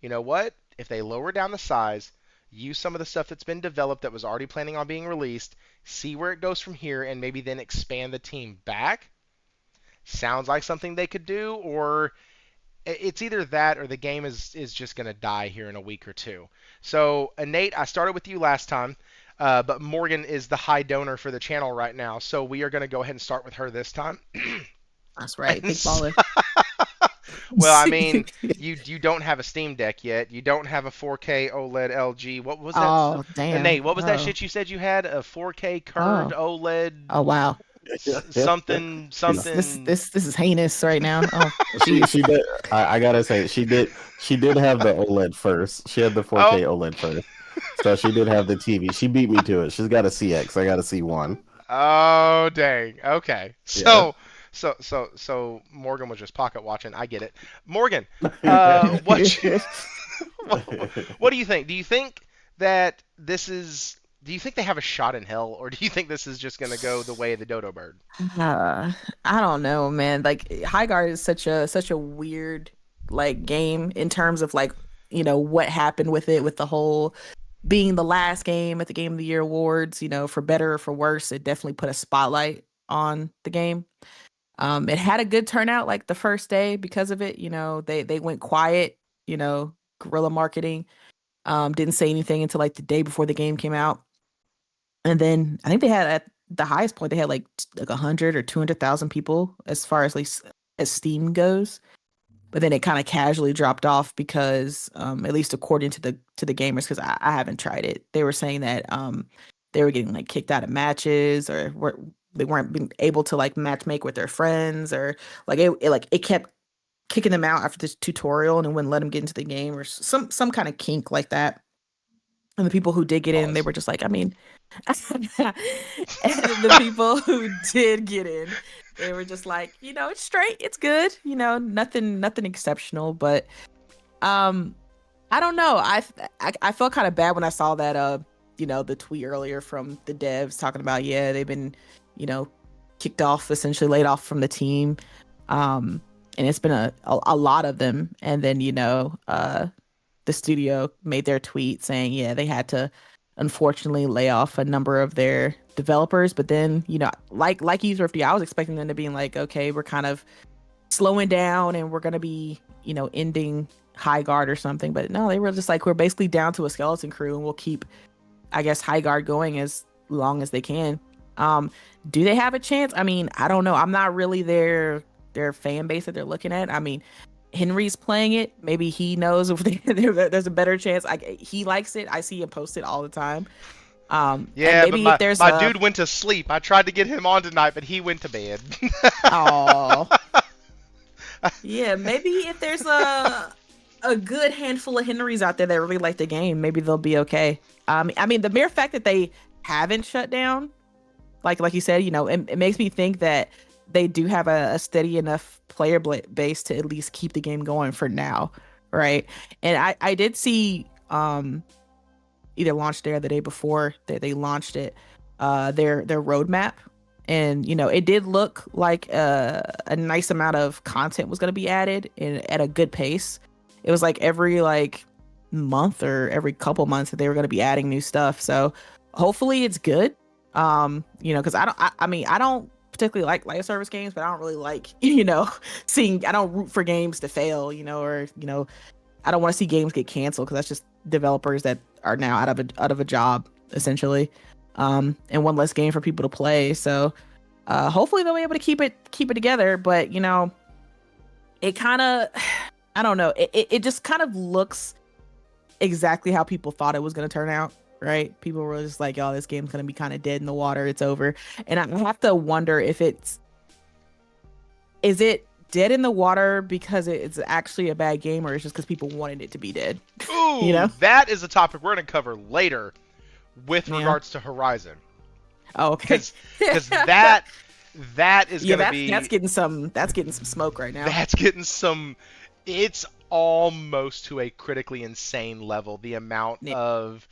you know what? If they lower down the size, use some of the stuff that's been developed that was already planning on being released, see where it goes from here, and maybe then expand the team back, sounds like something they could do, or it's either that or the game is just going to die here in a week or two. So, Nate, I started with you last time, but Morgan is the high donor for the channel right now, so we are going to go ahead and start with her this time. That's right. Big And baller. well, I mean, you don't have a Steam Deck yet. You don't have a 4K OLED LG. What was that? Oh, damn. Nate, what was that Oh, shit you said you had? A 4K curved oh, OLED oh, wow. something something. This is heinous right now. Oh, She jeez. she did. I gotta say she did have the OLED first. She had the Oh, 4K OLED first, so she did have the TV. She beat me to it. She's got a CX. I got a C1. oh, dang. Okay. Yeah. So Morgan was just pocket watching. I get it. Morgan, what you, what do you think? Do you think that this is? Do you think they have a shot in hell, or do you think this is just gonna go the way of the dodo bird? I don't know, man. Like High Guard is such a weird like game in terms of like, what happened with it with the whole being the last game at the Game of the Year awards, for better or for worse, it definitely put a spotlight on the game. It had a good turnout like the first day because of it. They went quiet, guerrilla marketing. Didn't say anything until like the day before the game came out. And then I think they had at the highest point they had like 100 or 200,000 people as far as as Steam goes. But then it kind of casually dropped off because, at least according to the gamers, because I haven't tried it, they were saying that they were getting like kicked out of matches or they weren't being able to like match make with their friends, or like it kept kicking them out after this tutorial and it wouldn't let them get into the game, or some kind of kink like that. And the people who did get in, they Pause. were just like, I mean, and the people who did get in, they were just like, it's straight, it's good, nothing exceptional. But I don't know. I felt kind of bad when I saw that the tweet earlier from the devs talking about, yeah, they've been, you know, kicked off, essentially laid off from the team. And it's been a lot of them. And then, the studio made their tweet saying, yeah, they had to unfortunately lay off a number of their developers. But then, like you, Thrifty, I was expecting them to be like, okay, we're kind of slowing down and we're gonna be, ending High Guard or something. But no, they were just like, we're basically down to a skeleton crew and we'll keep, I guess, High Guard going as long as they can. Do they have a chance? I mean, I don't know. I'm not really their fan base that they're looking at. I mean, Henry's playing it. Maybe he knows if there's a better chance. He likes it. I see him post it all the time. And Yeah, but maybe if there's my dude went to sleep. I tried to get him on tonight, but he went to bed. Oh. Yeah, maybe if there's a good handful of Henrys out there that really like the game, maybe they'll be okay. I mean, the mere fact that they haven't shut down, like you said, it makes me think that they do have a steady enough player base to at least keep the game going for now, right? And I did see either launched there the day before they launched it, their roadmap. And, it did look like a nice amount of content was going to be added at a good pace. It was like every month or every couple months that they were going to be adding new stuff. So hopefully it's good. Because I don't particularly like live service games, but I don't really like, I don't root for games to fail, or, I don't want to see games get canceled because that's just developers that are now out of a job, essentially. And one less game for people to play. So hopefully they'll be able to keep it together. But it kind of, I don't know, it just kind of looks exactly how people thought it was going to turn out, right? People were just like, oh, this game's going to be kind of dead in the water, it's over. And I have to wonder if is it dead in the water because it's actually a bad game, or it's just because people wanted it to be dead? Ooh, that is a topic we're going to cover later with regards to Horizon. Oh, okay. Because that is going to be... That's getting some smoke right now. That's getting some... It's almost to a critically insane level. The amount of...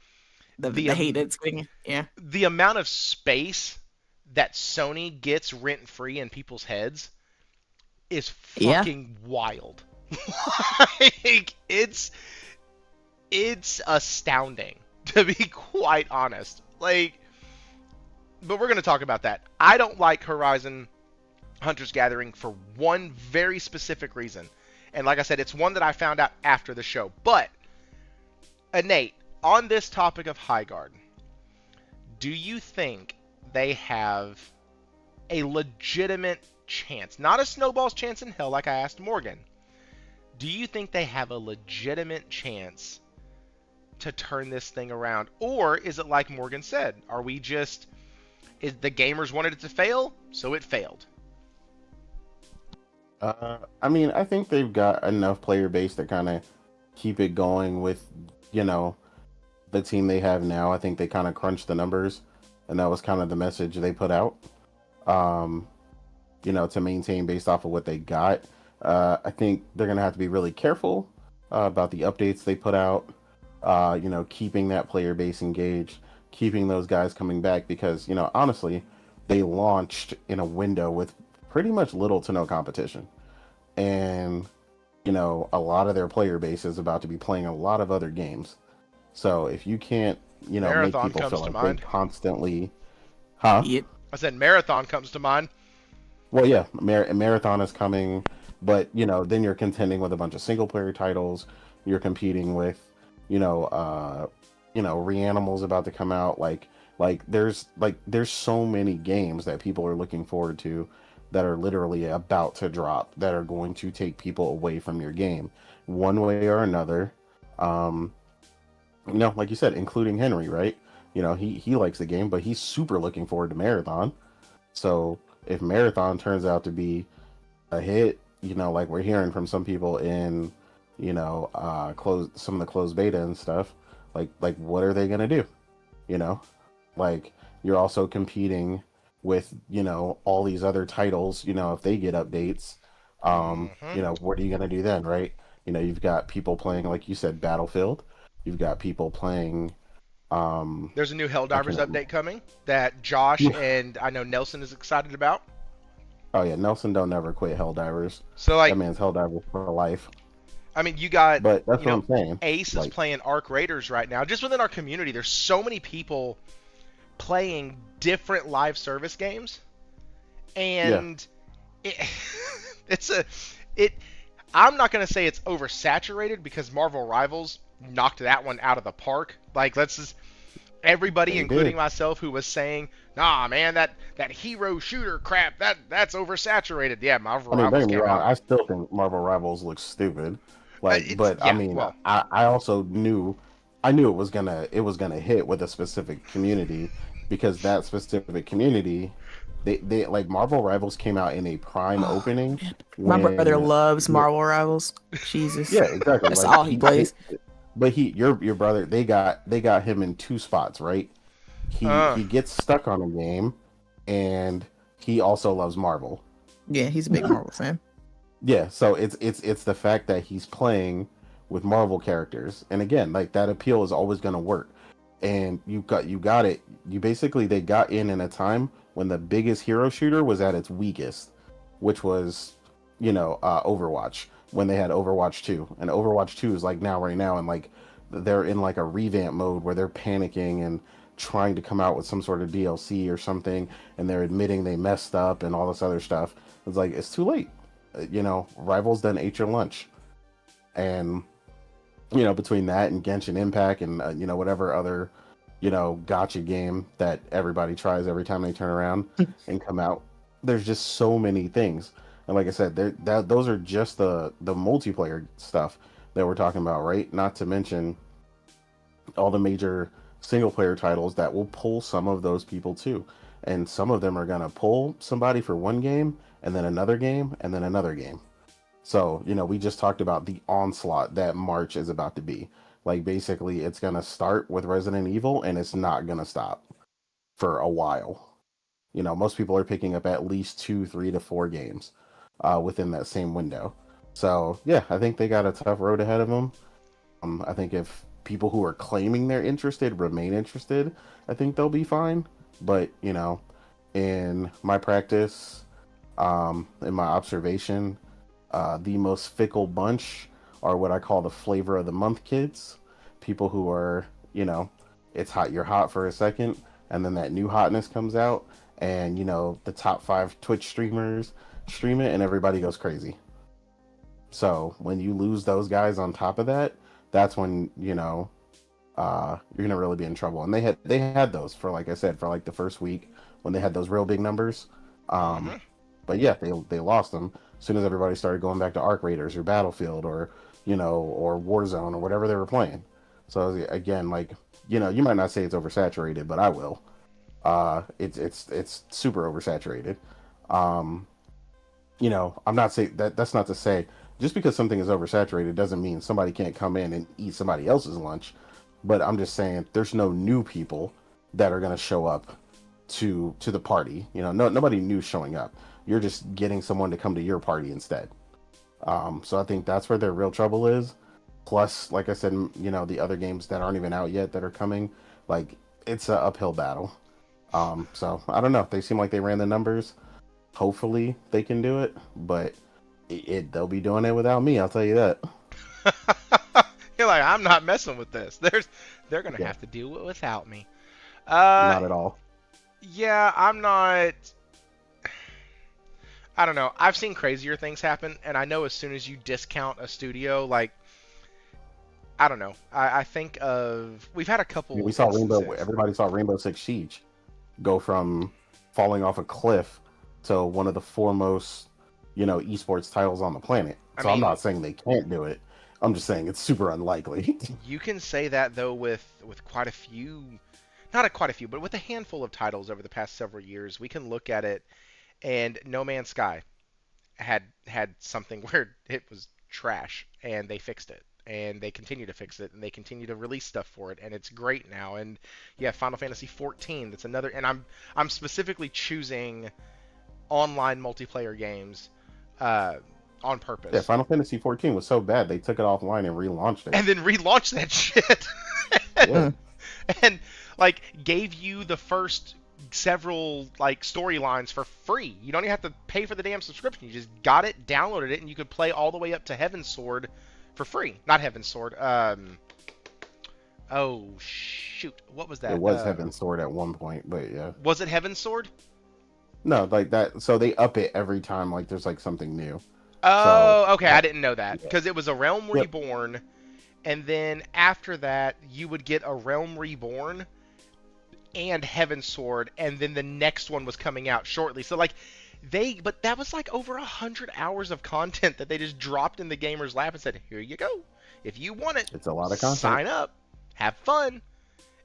The hate that's getting... Yeah. The amount of space that Sony gets rent-free in people's heads is fucking wild. It's astounding, to be quite honest. But we're going to talk about that. I don't like Horizon Hunter's Gathering for one very specific reason. And like I said, it's one that I found out after the show. But, Nate, on this topic of High Guard, do you think they have a legitimate chance, not a snowball's chance in hell like I asked Morgan, do you think they have a legitimate chance to turn this thing around? Or is it like Morgan said, are we just, is the gamers wanted it to fail, so it failed? I mean, I think they've got enough player base to kind of keep it going with, you know, the team they have now. I think they kind of crunched the numbers, and that was kind of the message they put out. Um, you know, to maintain based off of what they got. I think they're gonna have to be really careful about the updates they put out. You know, keeping that player base engaged, keeping those guys coming back because, you know, honestly, they launched in a window with pretty much little to no competition. And, you know, a lot of their player base is about to be playing a lot of other games. So if you can't, you know, make Marathon people comes feel to like mind. they constantly, huh? Yep. I said Marathon comes to mind. Well, yeah, Marathon is coming, but you know, then you're contending with a bunch of single player titles. You're competing with, you know, Reanimal's about to come out. There's so many games that people are looking forward to that are literally about to drop that are going to take people away from your game one way or another. Um, you know, like you said, including Henry, right? You know, he likes the game, but he's super looking forward to Marathon. So if Marathon turns out to be a hit, you know, like we're hearing from some people in, you know, some of the closed beta and stuff, like what are they gonna do? You know, like you're also competing with, you know, all these other titles. You know, if they get updates, Mm-hmm. you know, what are you gonna do then, right? You know, you've got people playing, like you said, Battlefield. You've got people playing. There's a new I Helldivers can't. update coming that Josh and I know Nelson is excited about. Oh yeah, Nelson don't never quit Helldivers. So That like, man's Helldivers for life. I mean, you got, But that's you what know, I'm saying. Ace is Like, playing Arc Raiders right now. Just within our community, there's so many people playing different live service games, yeah, and it, it's a it. I'm not gonna say it's oversaturated because Marvel Rivals knocked that one out of the park. Like, let's just everybody, they including did. myself, who was saying, "Nah, man, that hero shooter crap, that's oversaturated." Yeah, Marvel I mean, don't Rivals get me came wrong. out. I still think Marvel Rivals looks stupid. Like, It's but I yeah, mean, well, I also I knew it was gonna hit with a specific community because that specific community, they like Marvel Rivals came out in a prime Oh, opening man. My brother when, loves yeah, Marvel Rivals. Jesus. yeah, exactly. That's Like all he plays. but your brother, they got him in two spots, right? uh, He gets stuck on a game, and he also loves Marvel. Yeah, he's a big Marvel fan. Yeah, so it's the fact that he's playing with Marvel characters, and again, like that appeal is always going to work. And you got it. You basically they got in a time when the biggest hero shooter was at its weakest, which was, you know, Overwatch when they had Overwatch 2, and Overwatch 2 is like now right now, and like they're in like a revamp mode where they're panicking and trying to come out with some sort of DLC or something, and they're admitting they messed up and all this other stuff. It's like it's too late. You know, Rivals done ate your lunch, and you know, between that and Genshin Impact and you know, whatever other, you know, gotcha game that everybody tries every time they turn around and come out, there's just so many things. And like I said, those are just the multiplayer stuff that we're talking about, right? Not to mention all the major single player titles that will pull some of those people too. And some of them are going to pull somebody for one game and then another game and then another game. So, you know, we just talked about the onslaught that March is about to be. Like, basically, it's going to start with Resident Evil and it's not going to stop for a while. You know, most people are picking up at least 2, 3 to 4 games within that same window. So, yeah, I think they got a tough road ahead of them. I think if people who are claiming they're interested remain interested, I think they'll be fine. But, you know, in my practice, in my observation, the most fickle bunch are what I call the flavor of the month kids. People who are, you know, it's hot, you're hot for a second, and then that new hotness comes out, and, you know, the top 5 Twitch streamers stream it, and everybody goes crazy. So when you lose those guys on top of that, that's when, you know, you're gonna really be in trouble. And they had those for, like I said, for like the first week when they had those real big numbers. Um, mm-hmm. But yeah, they lost them as soon as everybody started going back to Arc Raiders or Battlefield or or Warzone or whatever they were playing. So again, like you might not say it's oversaturated, but I will. It's super oversaturated. Um, I'm not saying that's not to say just because something is oversaturated doesn't mean somebody can't come in and eat somebody else's lunch. But I'm just saying there's no new people that are going to show up to the party. Nobody new showing up. You're just getting someone to come to your party instead. So I think that's where their real trouble is. Plus, like I said, the other games that aren't even out yet that are coming, like it's an uphill battle. So I don't know. They seem like they ran the numbers. Hopefully they can do it, but they'll be doing it without me. I'll tell you that. You're like, I'm not messing with this. They're gonna have to do it without me. Not at all. Yeah, I'm not. I don't know. I've seen crazier things happen, and I know as soon as you discount a studio, like, I don't know. I think of we've had a couple. We saw instances. Everybody saw Rainbow Six Siege go from falling off a cliff to one of the foremost, esports titles on the planet. So I'm not saying they can't do it. I'm just saying it's super unlikely. You can say that though with quite a few, not quite a few, but with a handful of titles over the past several years. We can look at it, and No Man's Sky had something where it was trash, and they fixed it, and they continue to fix it, and they continue to release stuff for it, and it's great now. And yeah, Final Fantasy 14, that's another, and I'm specifically choosing online multiplayer games on purpose. Yeah, Final Fantasy 14 was so bad they took it offline and relaunched it. And then relaunched that shit. Yeah. And like gave you the first several like storylines for free. You don't even have to pay for the damn subscription. You just got it, downloaded it, and you could play all the way up to Heaven's Sword for free. Not Heaven's Sword. Oh shoot, what was that? It was Heaven's Sword at one point, but yeah. Was it Heaven's Sword? No, like that. So they up it every time. Like there's like something new. Oh, so, okay. I didn't know that because it was a Realm Reborn, and then after that you would get a Realm Reborn and Heaven's Sword, and then the next one was coming out shortly. So like but that was like over 100 hours of content that they just dropped in the gamer's lap and said, "Here you go. If you want it, it's a lot of content. Sign up, have fun."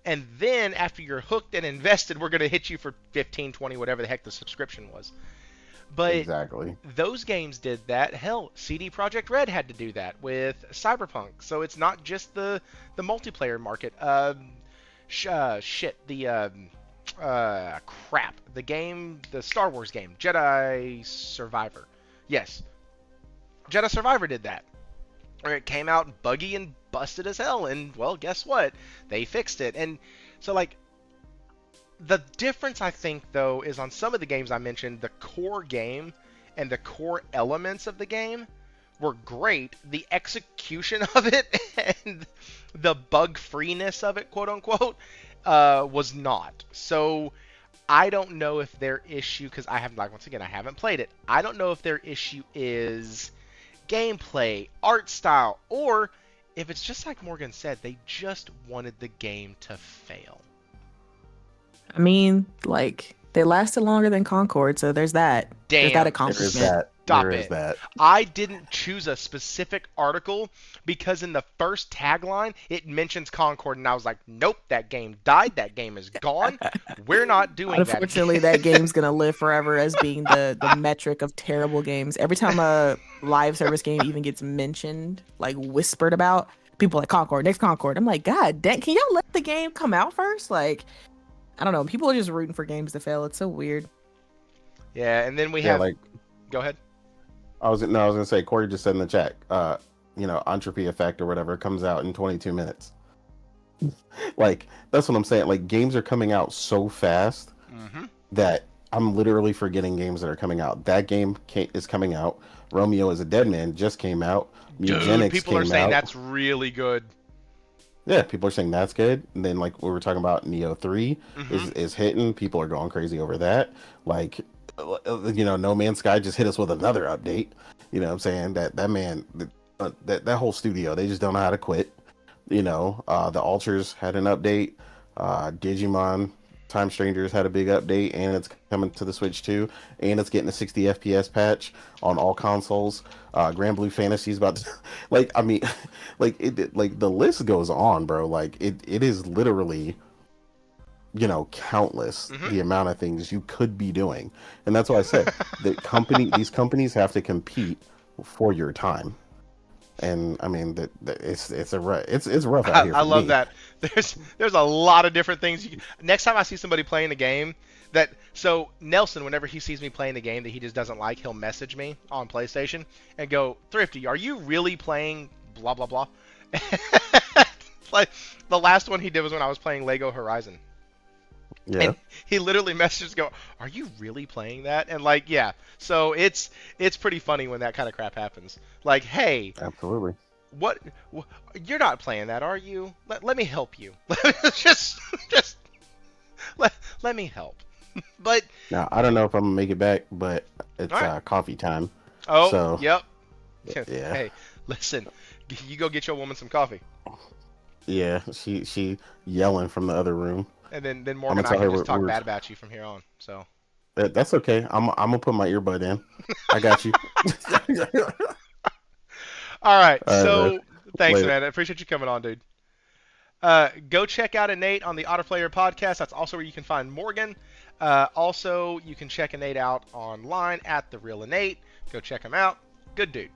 And then after you're hooked and invested, we're going to hit you for 15, 20, whatever the heck the subscription was. But exactly. Those games did that. Hell, CD Projekt Red had to do that with Cyberpunk. So it's not just the multiplayer market. The game, the Star Wars game, Jedi Survivor. Yes, Jedi Survivor did that. Where it came out buggy and busted as hell, and well, guess what? They fixed it. And so like the difference I think though is on some of the games I mentioned, the core game and the core elements of the game were great. The execution of it and the bug freeness of it, quote unquote, was not. So I don't know if their issue, because I haven't played it. I don't know if their issue is gameplay, art style, or if it's just like Morgan said, they just wanted the game to fail. I mean, like, they lasted longer than Concord, so there's that. Damn. There's that accomplishment. Stop it. I didn't choose a specific article because in the first tagline, it mentions Concord, and I was like, nope, that game died. That game is gone. We're not doing that. Unfortunately, that game's going to live forever as being the metric of terrible games. Every time a live service game even gets mentioned, like whispered about, people are like, Concord, next Concord. I'm like, God dang, can y'all let the game come out first? Like, I don't know. People are just rooting for games to fail. It's so weird. Yeah, and then we have... like, go ahead. I was gonna say, Corey just said in the chat, Entropy Effect or whatever comes out in 22 minutes. Like, that's what I'm saying. Like, games are coming out so fast that I'm literally forgetting games that are coming out. That game is coming out. Romeo is a Dead Man just came out. Dude, people are saying that's really good. Yeah, people are saying that's good. And then, like, we were talking about Neo 3 is hitting. People are going crazy over that. Like, No Man's Sky just hit us with another update. You know what I'm saying? That whole studio, they just don't know how to quit. The Alters had an update. Digimon Time Strangers had a big update, and it's coming to the Switch too, and it's getting a 60 FPS patch on all consoles. Grand Blue Fantasy is about to, like, I mean, like the list goes on, bro. Like it is literally, countless the amount of things you could be doing, and that's why I said these companies have to compete for your time. And I mean that it's rough out here. I For love me. that. There's a lot of different things. Next time I see somebody playing a game so Nelson, whenever he sees me playing the game that he just doesn't like, he'll message me on PlayStation and go, Thrifty, are you really playing blah blah blah? Like the last one he did was when I was playing Lego Horizon. Yeah. And he literally messages go, "Are you really playing that?" And like, yeah. So it's pretty funny when that kind of crap happens. Like, hey, Absolutely. what you're not playing that, are you? Let me help you. just let me help. But Now I don't know if I'm gonna make it back, but it's right. coffee time. Oh, So, yep. yeah. Hey, listen, you go get your woman some coffee. Yeah, she yelling from the other room. And then I'm Morgan gonna and I tell can her just talk we're bad about you from here on. So that's okay. I'm gonna put my earbud in. I got you. all right. All right, So man. thanks, Later. man. I appreciate you coming on, dude. Go check out Innate on the Autoplayer podcast. That's also where you can find Morgan. Also, you can check Innate out online at The Real Innate. Go check him out. Good dude.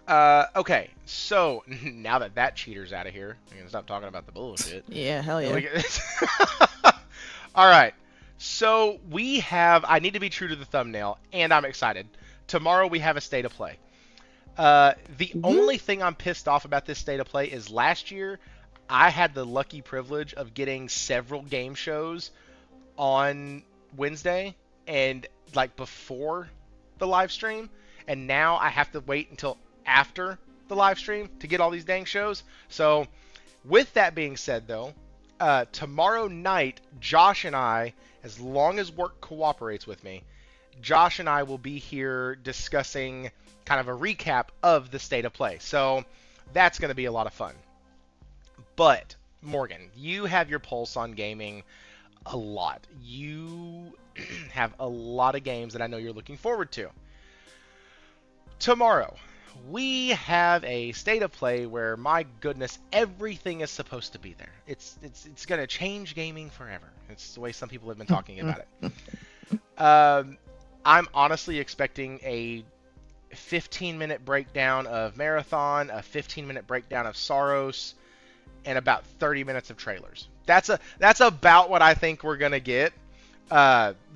Okay, so now that cheater's out of here, we can stop talking about the bullshit. Yeah, hell yeah. All right, so I need to be true to the thumbnail, and I'm excited. Tomorrow we have a state of play. The only thing I'm pissed off about this state of play is last year I had the lucky privilege of getting several game shows on Wednesday and like before the live stream, and now I have to wait until after the live stream to get all these dang shows. So with that being said though, tomorrow night Josh and I, as long as work cooperates with me, Josh and I will be here discussing kind of a recap of the state of play. So that's going to be a lot of fun. But Morgan, you have your pulse on gaming a lot. You have a lot of games that I know you're looking forward to. Tomorrow, we have a state of play where, my goodness, everything is supposed to be there. It's going to change gaming forever. It's the way some people have been talking about it. I'm honestly expecting a 15-minute breakdown of Marathon, a 15-minute breakdown of Saros, and about 30 minutes of trailers. That's about what I think we're gonna get.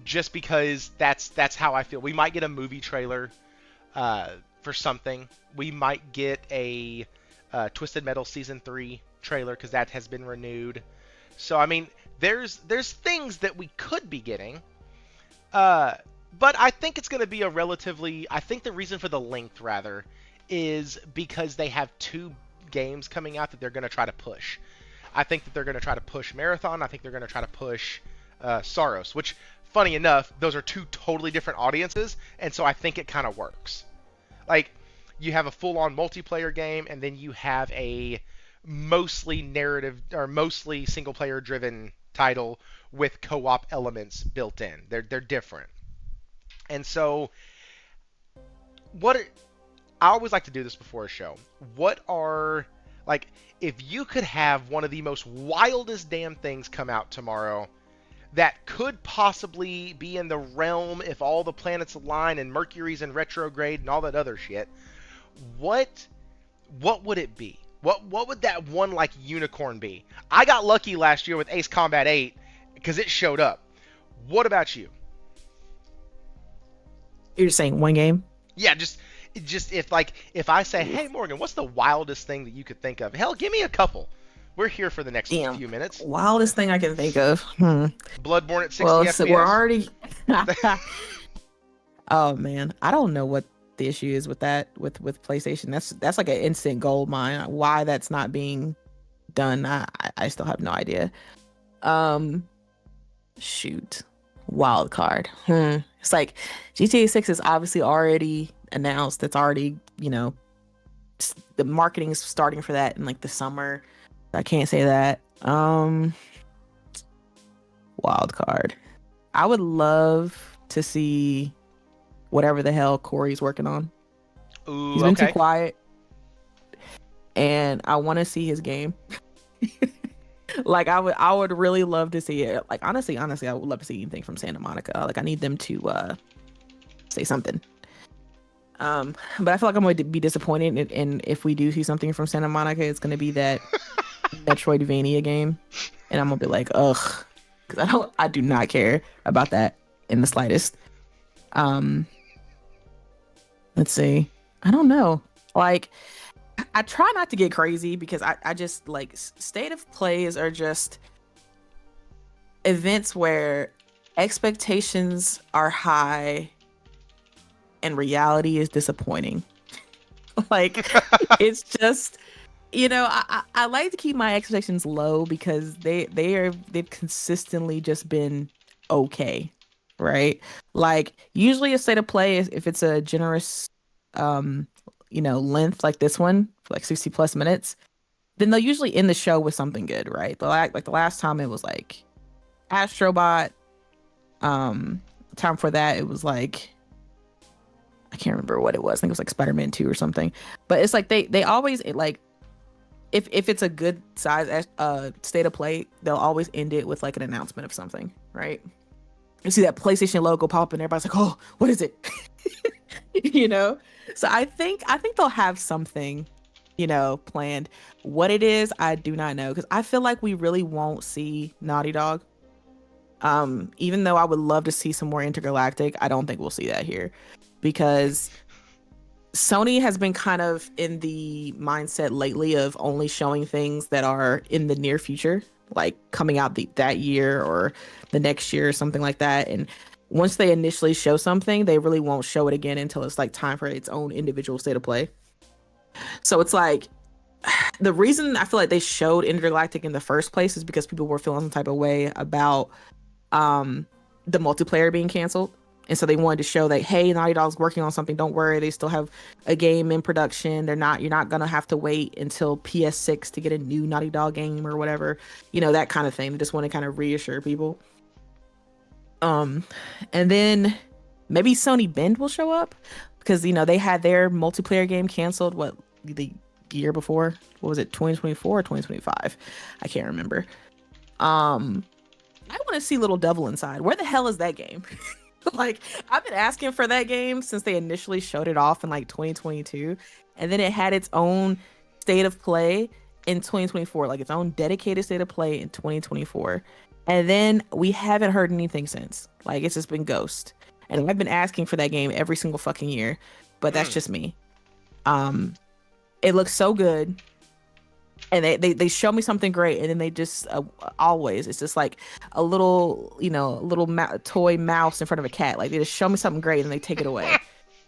Just because that's how I feel. We might get a movie trailer for something. We might get a Twisted Metal Season 3 trailer because that has been renewed. So I mean, there's things that we could be getting. But I think it's going to be I think the reason for the length, rather, is because they have two games coming out that they're going to try to push. I think that they're going to try to push Marathon. I think they're going to try to push Saros, which, funny enough, those are two totally different audiences, and so I think it kind of works. Like, you have a full-on multiplayer game, and then you have a mostly narrative, or mostly single-player-driven title with co-op elements built in. They're different. And so, I always like to do this before a show. If you could have one of the most wildest damn things come out tomorrow that could possibly be in the realm if all the planets align and Mercury's in retrograde and all that other shit, what would it be? What would that one, like, unicorn be? I got lucky last year with Ace Combat 8 because it showed up. What about you? You're just saying one game? Yeah, just if I say, hey Morgan, what's the wildest thing that you could think of? Hell, give me a couple. We're here for the next few minutes. Wildest thing I can think of. Bloodborne at 60 FPS. So we're already. Oh man, I don't know what the issue is with that with PlayStation. That's like an instant gold mine. Why that's not being done, I still have no idea. Shoot. Wild card. It's like GTA 6 is obviously already announced. It's already, the marketing is starting for that in like the summer. I can't say that. wild card. I would love to see whatever the hell Corey's working on. He's Ooh, been too okay. quiet, and I want to see his game. Like I would really love to see it. Like honestly, I would love to see anything from Santa Monica. Like I need them to say something. But I feel like I'm going to be disappointed, and if we do see something from Santa Monica, it's going to be that Metroidvania game, and I'm gonna be like, ugh, because I do not care about that in the slightest. Um, let's see. I don't know. Like, I try not to get crazy because I just like state of plays are just events where expectations are high and reality is disappointing. Like, it's just, I like to keep my expectations low because they've consistently just been okay, right? Like usually a state of play is if it's a generous length like this one for like 60 plus minutes, then they'll usually end the show with something good, right? Like the last time it was like Astrobot. Time for that it was like I can't remember what it was. I think it was like Spider-Man 2 or something. But it's like they always like if it's a good size state of play, they'll always end it with like an announcement of something, right? You see that PlayStation logo pop up and everybody's like, "Oh, what is it?" you know? So I think they'll have something, planned. What it is, I do not know because I feel like we really won't see Naughty Dog. Even though I would love to see some more Intergalactic, I don't think we'll see that here because Sony has been kind of in the mindset lately of only showing things that are in the near future, like coming out that year or the next year or something like that. And once they initially show something, they really won't show it again until it's like time for its own individual state of play. So it's like the reason I feel like they showed Intergalactic in the first place is because people were feeling some type of way about the multiplayer being canceled. And so they wanted to show that, hey, Naughty Dog's working on something. Don't worry, they still have a game in production. You're not gonna have to wait until PS6 to get a new Naughty Dog game or whatever, that kind of thing. They just want to kind of reassure people. And then maybe Sony Bend will show up because they had their multiplayer game canceled. What the year before? What was it? 2024 or 2025? I can't remember. I want to see Little Devil Inside. Where the hell is that game? Like I've been asking for that game since they initially showed it off in like 2022, and then it had its own state of play in 2024, like its own dedicated state of play in 2024, and then we haven't heard anything since. Like it's just been ghost, and I've been asking for that game every single fucking year, but that's just me. It looks so good. And they show me something great, and then they just always it's just like a little toy mouse in front of a cat. Like they just show me something great and they take it away.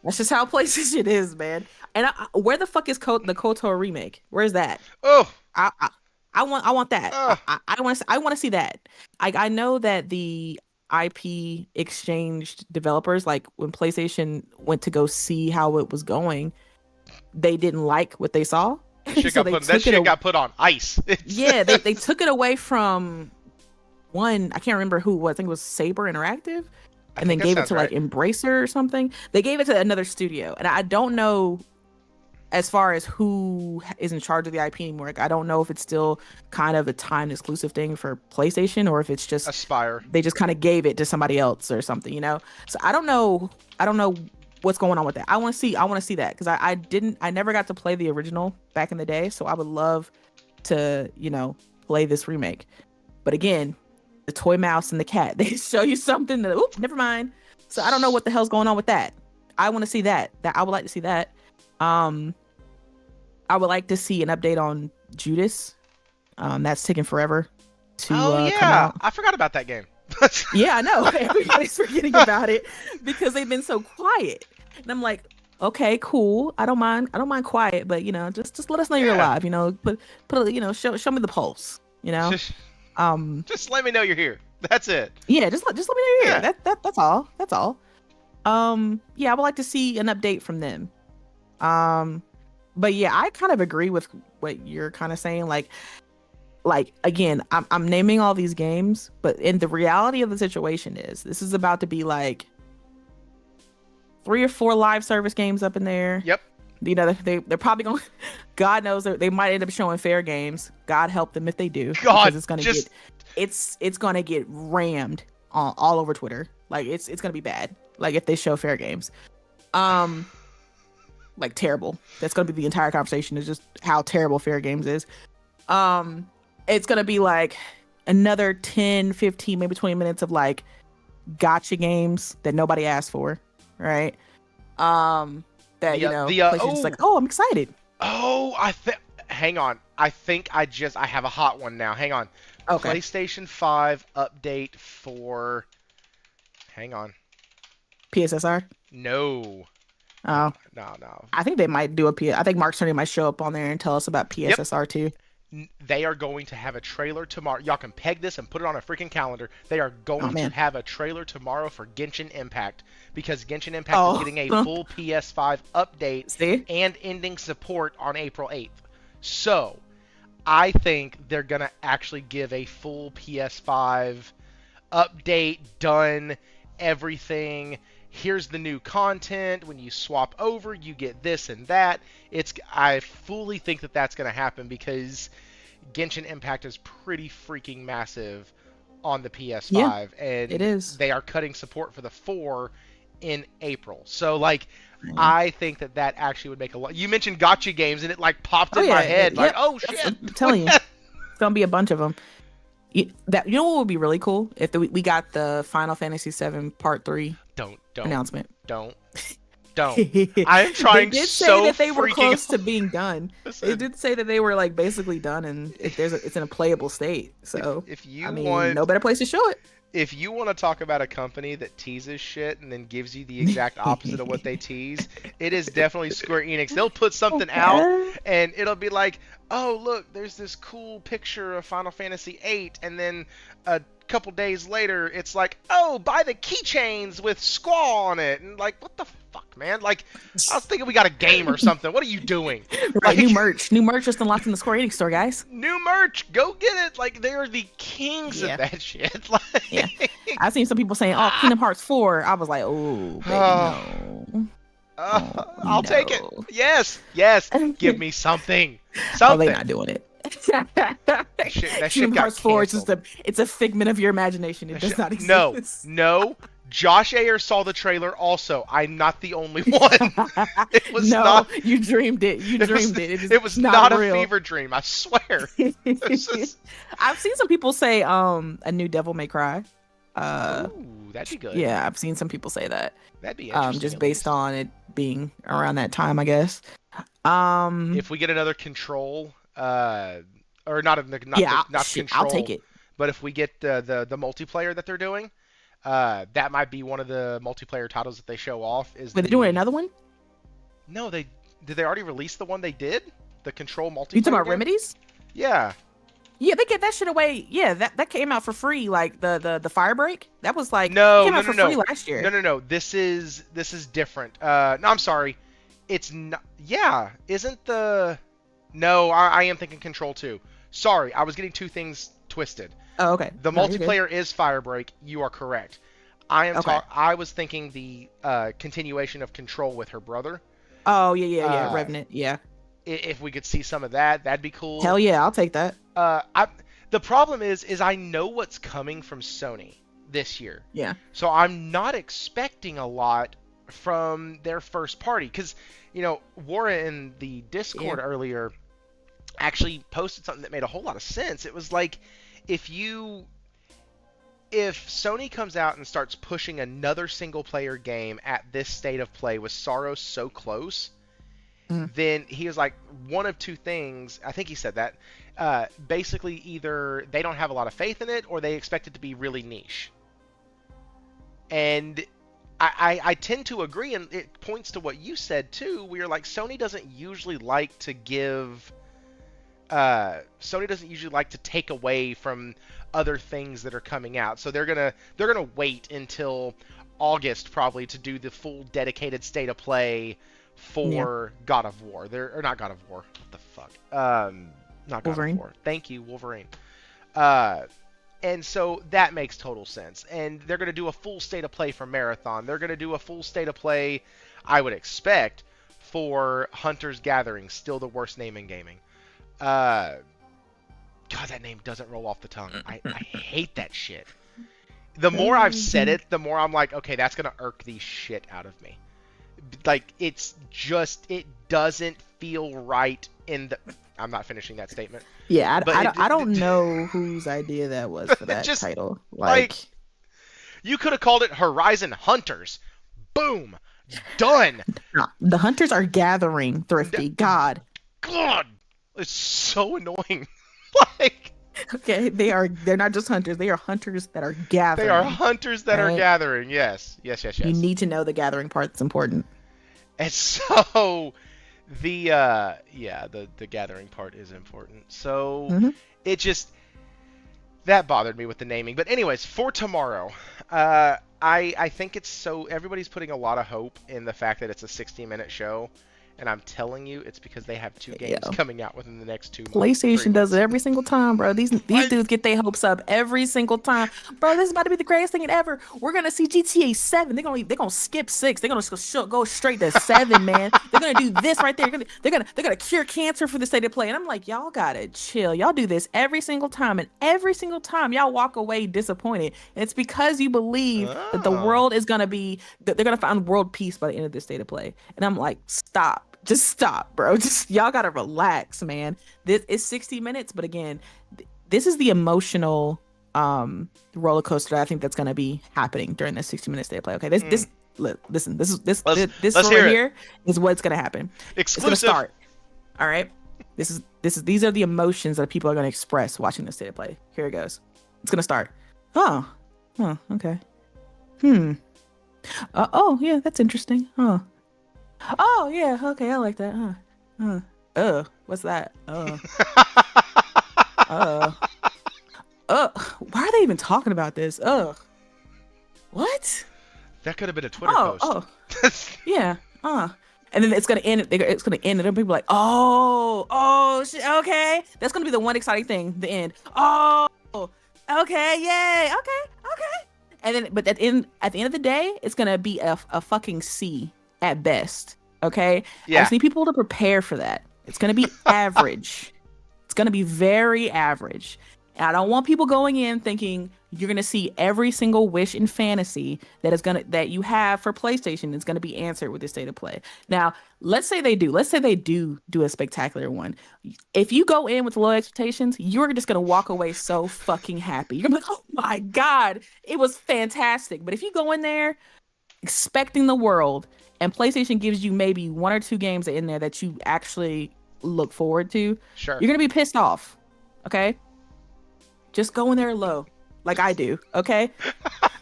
That's just how PlayStation is, man. And where the fuck is the KOTOR remake? Where's that? Oh, I want that. oh. I want to see that. I know that the IP exchanged developers, like when PlayStation went to go see how it was going, they didn't like what they saw. That shit got put on ice. Yeah, they took it away from one. I can't remember who it was. I think it was Saber Interactive, and then gave it to like Embracer or something. They gave it to another studio, and I don't know as far as who is in charge of the IP anymore. Like, I don't know if it's still kind of a timed exclusive thing for PlayStation or if it's just Aspire. They just kind of gave it to somebody else or something, So I don't know what's going on with that. I want to see that because I never got to play the original back in the day, so I would love to play this remake. But again, the toy mouse and the cat, they show you something that never mind. So I don't know what the hell's going on with that. I want to see that I would like to see that. I would like to see an update on Judas. That's taking forever to come out. I forgot about that game. Yeah, I know. Everybody's forgetting about it because they've been so quiet. And I'm like, okay, cool. I don't mind quiet, but just let us know you're alive. Put show me the pulse. Just let me know you're here. That's it. Yeah, just let me know you're here. That's all. That's all. Yeah, I would like to see an update from them. But yeah, I kind of agree with what you're kind of saying. Like, like again, I'm naming all these games, but in the reality of the situation is this is about to be like 3 or 4 live service games up in there. Yep. You know, they're probably going. God knows they might end up showing fair games. God help them if they do, God, because it's gonna get rammed all over Twitter. Like it's gonna be bad. Like if they show fair games, like terrible. That's gonna be the entire conversation, is just how terrible fair games is. It's gonna be like another 10, 15, maybe 20 minutes of like gotcha games that nobody asked for, right? That PlayStation's like, oh, I'm excited. Oh, hang on. I think I have a hot one now. Hang on. Okay. PlayStation 5 update for. Hang on. PSSR? No. Oh. No. I think they might do I think Mark Cerny might show up on there and tell us about PSSR too. They are going to have a trailer tomorrow. Y'all can peg this and put it on a freaking calendar. They are going to have a trailer tomorrow for Genshin Impact, because Genshin Impact is getting a full PS5 update and ending support on April 8th. So, I think they're going to actually give a full PS5 update, done, everything. Here's the new content. When you swap over, you get this and that. I fully think that that's going to happen, because Genshin Impact is pretty freaking massive on the PS5, and it is. They are cutting support for the 4 in April. So, like, I think that actually would make a lot. You mentioned gotcha games, and it like popped in my head, like, oh shit! I'm telling you, it's gonna be a bunch of them. You know what would be really cool if we got the Final Fantasy VII Part 3 announcement. Don't. I am trying. They did say that they were close to being done. They did say that they were like basically done, and it's in a playable state. So if you want, no better place to show it. If you want to talk about a company that teases shit and then gives you the exact opposite of what they tease, it is definitely Square Enix. They'll put something out, and it'll be like, oh, look, there's this cool picture of Final Fantasy VIII, and then a couple days later, it's like, oh, buy the keychains with Squall on it. And like, what the fuck, man? Like, I was thinking we got a game or something. What are you doing? Right, like, new merch just unlocked in the Square Enix store, guys. New merch, go get it. Like, they are the kings of that shit. Like, I've seen some people saying, oh, Kingdom Hearts 4. I was like, oh, baby, no. I'll take it. Yes. Give me something. Oh, they're not doing it. That shit Kingdom got Hearts 4 is canceled. it's a figment of your imagination. It does not exist. No. Josh Ayer saw the trailer also. I'm not the only one. It was not. You dreamed it. It was not real. A fever dream. I swear. I've seen some people say a new Devil May Cry. Ooh, that'd be good. Yeah, I've seen some people say that. That'd be interesting. Just based on it being around that time, I guess. If we get another Control, or not Control, I'll take it. But if we get the multiplayer that they're doing, that might be one of the multiplayer titles that they show off. Were they doing another one? No, did they already release the one they did? The Control multiplayer. You talking about game? Remedies? Yeah. Yeah, they get that shit away. Yeah, that came out for free. Like the Firebreak. That was like free last year. No. This is different. No, I'm sorry. It's not. Yeah, isn't the? No, I am thinking Control 2. Sorry, I was getting two things twisted. Oh, okay. The multiplayer is Firebreak. You are correct. I was thinking the continuation of Control with her brother. Oh yeah. Revenant. Yeah. If we could see some of that, that'd be cool. Hell yeah, I'll take that. The problem is I know what's coming from Sony this year. Yeah. So I'm not expecting a lot from their first party, because Wara in the Discord earlier actually posted something that made a whole lot of sense. It was like, if Sony comes out and starts pushing another single player game at this state of play with Sorrow so close, then he was like, one of two things, I think he said that, basically either they don't have a lot of faith in it or they expect it to be really niche. And I tend to agree, and it points to what you said too, where you're like, Sony doesn't usually like to take away from other things that are coming out. So they're gonna wait until August probably to do the full dedicated state of play for God of War. Or not God of War. What the fuck? Not God Wolverine. of War. Thank you, Wolverine. And so that makes total sense. And they're going to do a full state of play for Marathon. They're going to do a full state of play, I would expect, for Hunter's Gathering. Still the worst name in gaming. God, that name doesn't roll off the tongue. I hate that shit. The more I've said it, the more I'm like, okay, that's going to irk the shit out of me. Like, it's just, it doesn't feel right in the... I'm not finishing that statement. Yeah, I don't know whose idea that was for that just, title. Like, you could have called it Horizon Hunters. Boom. Done. The hunters are gathering, Thrifty. God. It's so annoying. Like... Okay, they're not just hunters. They are hunters that are gathering. They are hunters that are gathering. Yes. You need to know the gathering part. That's important. And so the gathering part is important. So it just, that bothered me with the naming. But anyways, for tomorrow, I think it's so, everybody's putting a lot of hope in the fact that it's a 60-minute show. And I'm telling you, it's because they have 2 games coming out within the next 2 months. PlayStation does it every single time, bro. These dudes get their hopes up every single time. Bro, this is about to be the greatest thing ever. We're gonna see GTA 7. They're gonna skip 6. They're gonna go straight to 7, man. They're gonna do this right there. They're gonna cure cancer for the state of play. And I'm like, y'all gotta chill. Y'all do this every single time, and every single time y'all walk away disappointed. And it's because you believe that the world is gonna be, that they're gonna find world peace by the end of this state of play. And I'm like, stop. Just stop, bro. Just, y'all gotta relax, man. This is 60 minutes, but again, this is the emotional roller coaster that I think that's gonna be happening during this 60 minute state of play. Okay, listen, this right here is what's gonna happen. Exclusive. It's gonna start. All right. These are the emotions that people are gonna express watching this state of play. Here it goes. It's gonna start. Oh, okay. Oh yeah, that's interesting. Oh yeah, okay, I like that. What's that? Why are they even talking about this? What? That could have been a Twitter post. Yeah. And then it's gonna end. It's gonna end, and people are like, oh, shit, okay. That's gonna be the one exciting thing. The end. Oh, okay, yay, okay. And then, but at the end of the day, it's gonna be a fucking C at best. Okay. Yeah. I just need people to prepare for that. It's gonna be average. It's gonna be very average. And I don't want people going in thinking you're gonna see every single wish and fantasy that you have for PlayStation is gonna be answered with this state of play. Now, let's say they do. Let's say they do a spectacular one. If you go in with low expectations, you're just gonna walk away so fucking happy. You're gonna be like, oh my God, it was fantastic. But if you go in there expecting the world, and PlayStation gives you maybe 1 or 2 games in there that you actually look forward to, sure, you're gonna be pissed off. Okay, just go in there low, like I do. Okay,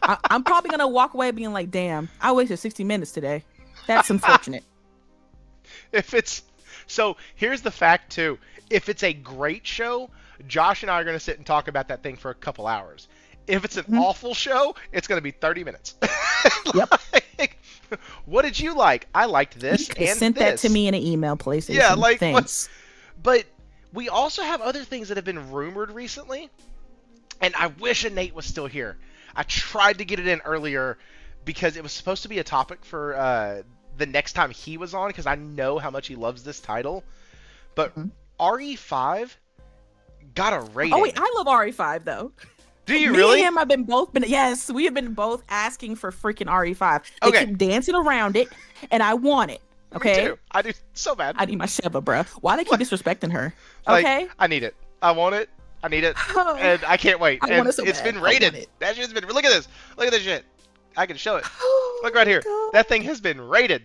I'm probably gonna walk away being like, "Damn, I wasted 60 minutes today. That's unfortunate." So here's the fact too. If it's a great show, Josh and I are gonna sit and talk about that thing for a couple hours. If it's an awful show, it's gonna be 30 minutes. Yep. What did you like? I liked this. You and sent this. that to me in an email, PlayStation. Yeah, like thanks. But we also have other things that have been rumored recently, and I wish Nate was still here. I tried to get it in earlier because it was supposed to be a topic for the next time he was on, because I know how much he loves this title. But RE5 got a rating. Oh wait, I love RE5 though. Do you Me really? and him yes, we have been both asking for freaking RE5. They keep dancing around it, and I want it. Okay. Me too. I do so bad. I need my Sheva, bro. Why they keep disrespecting her? Like, Okay. I need it. I want it. I need it. And I can't wait. I and want it so it's bad. been rated. That shit's been. Look at this. Look at this shit. I can show it. Look right here. God. That thing has been rated.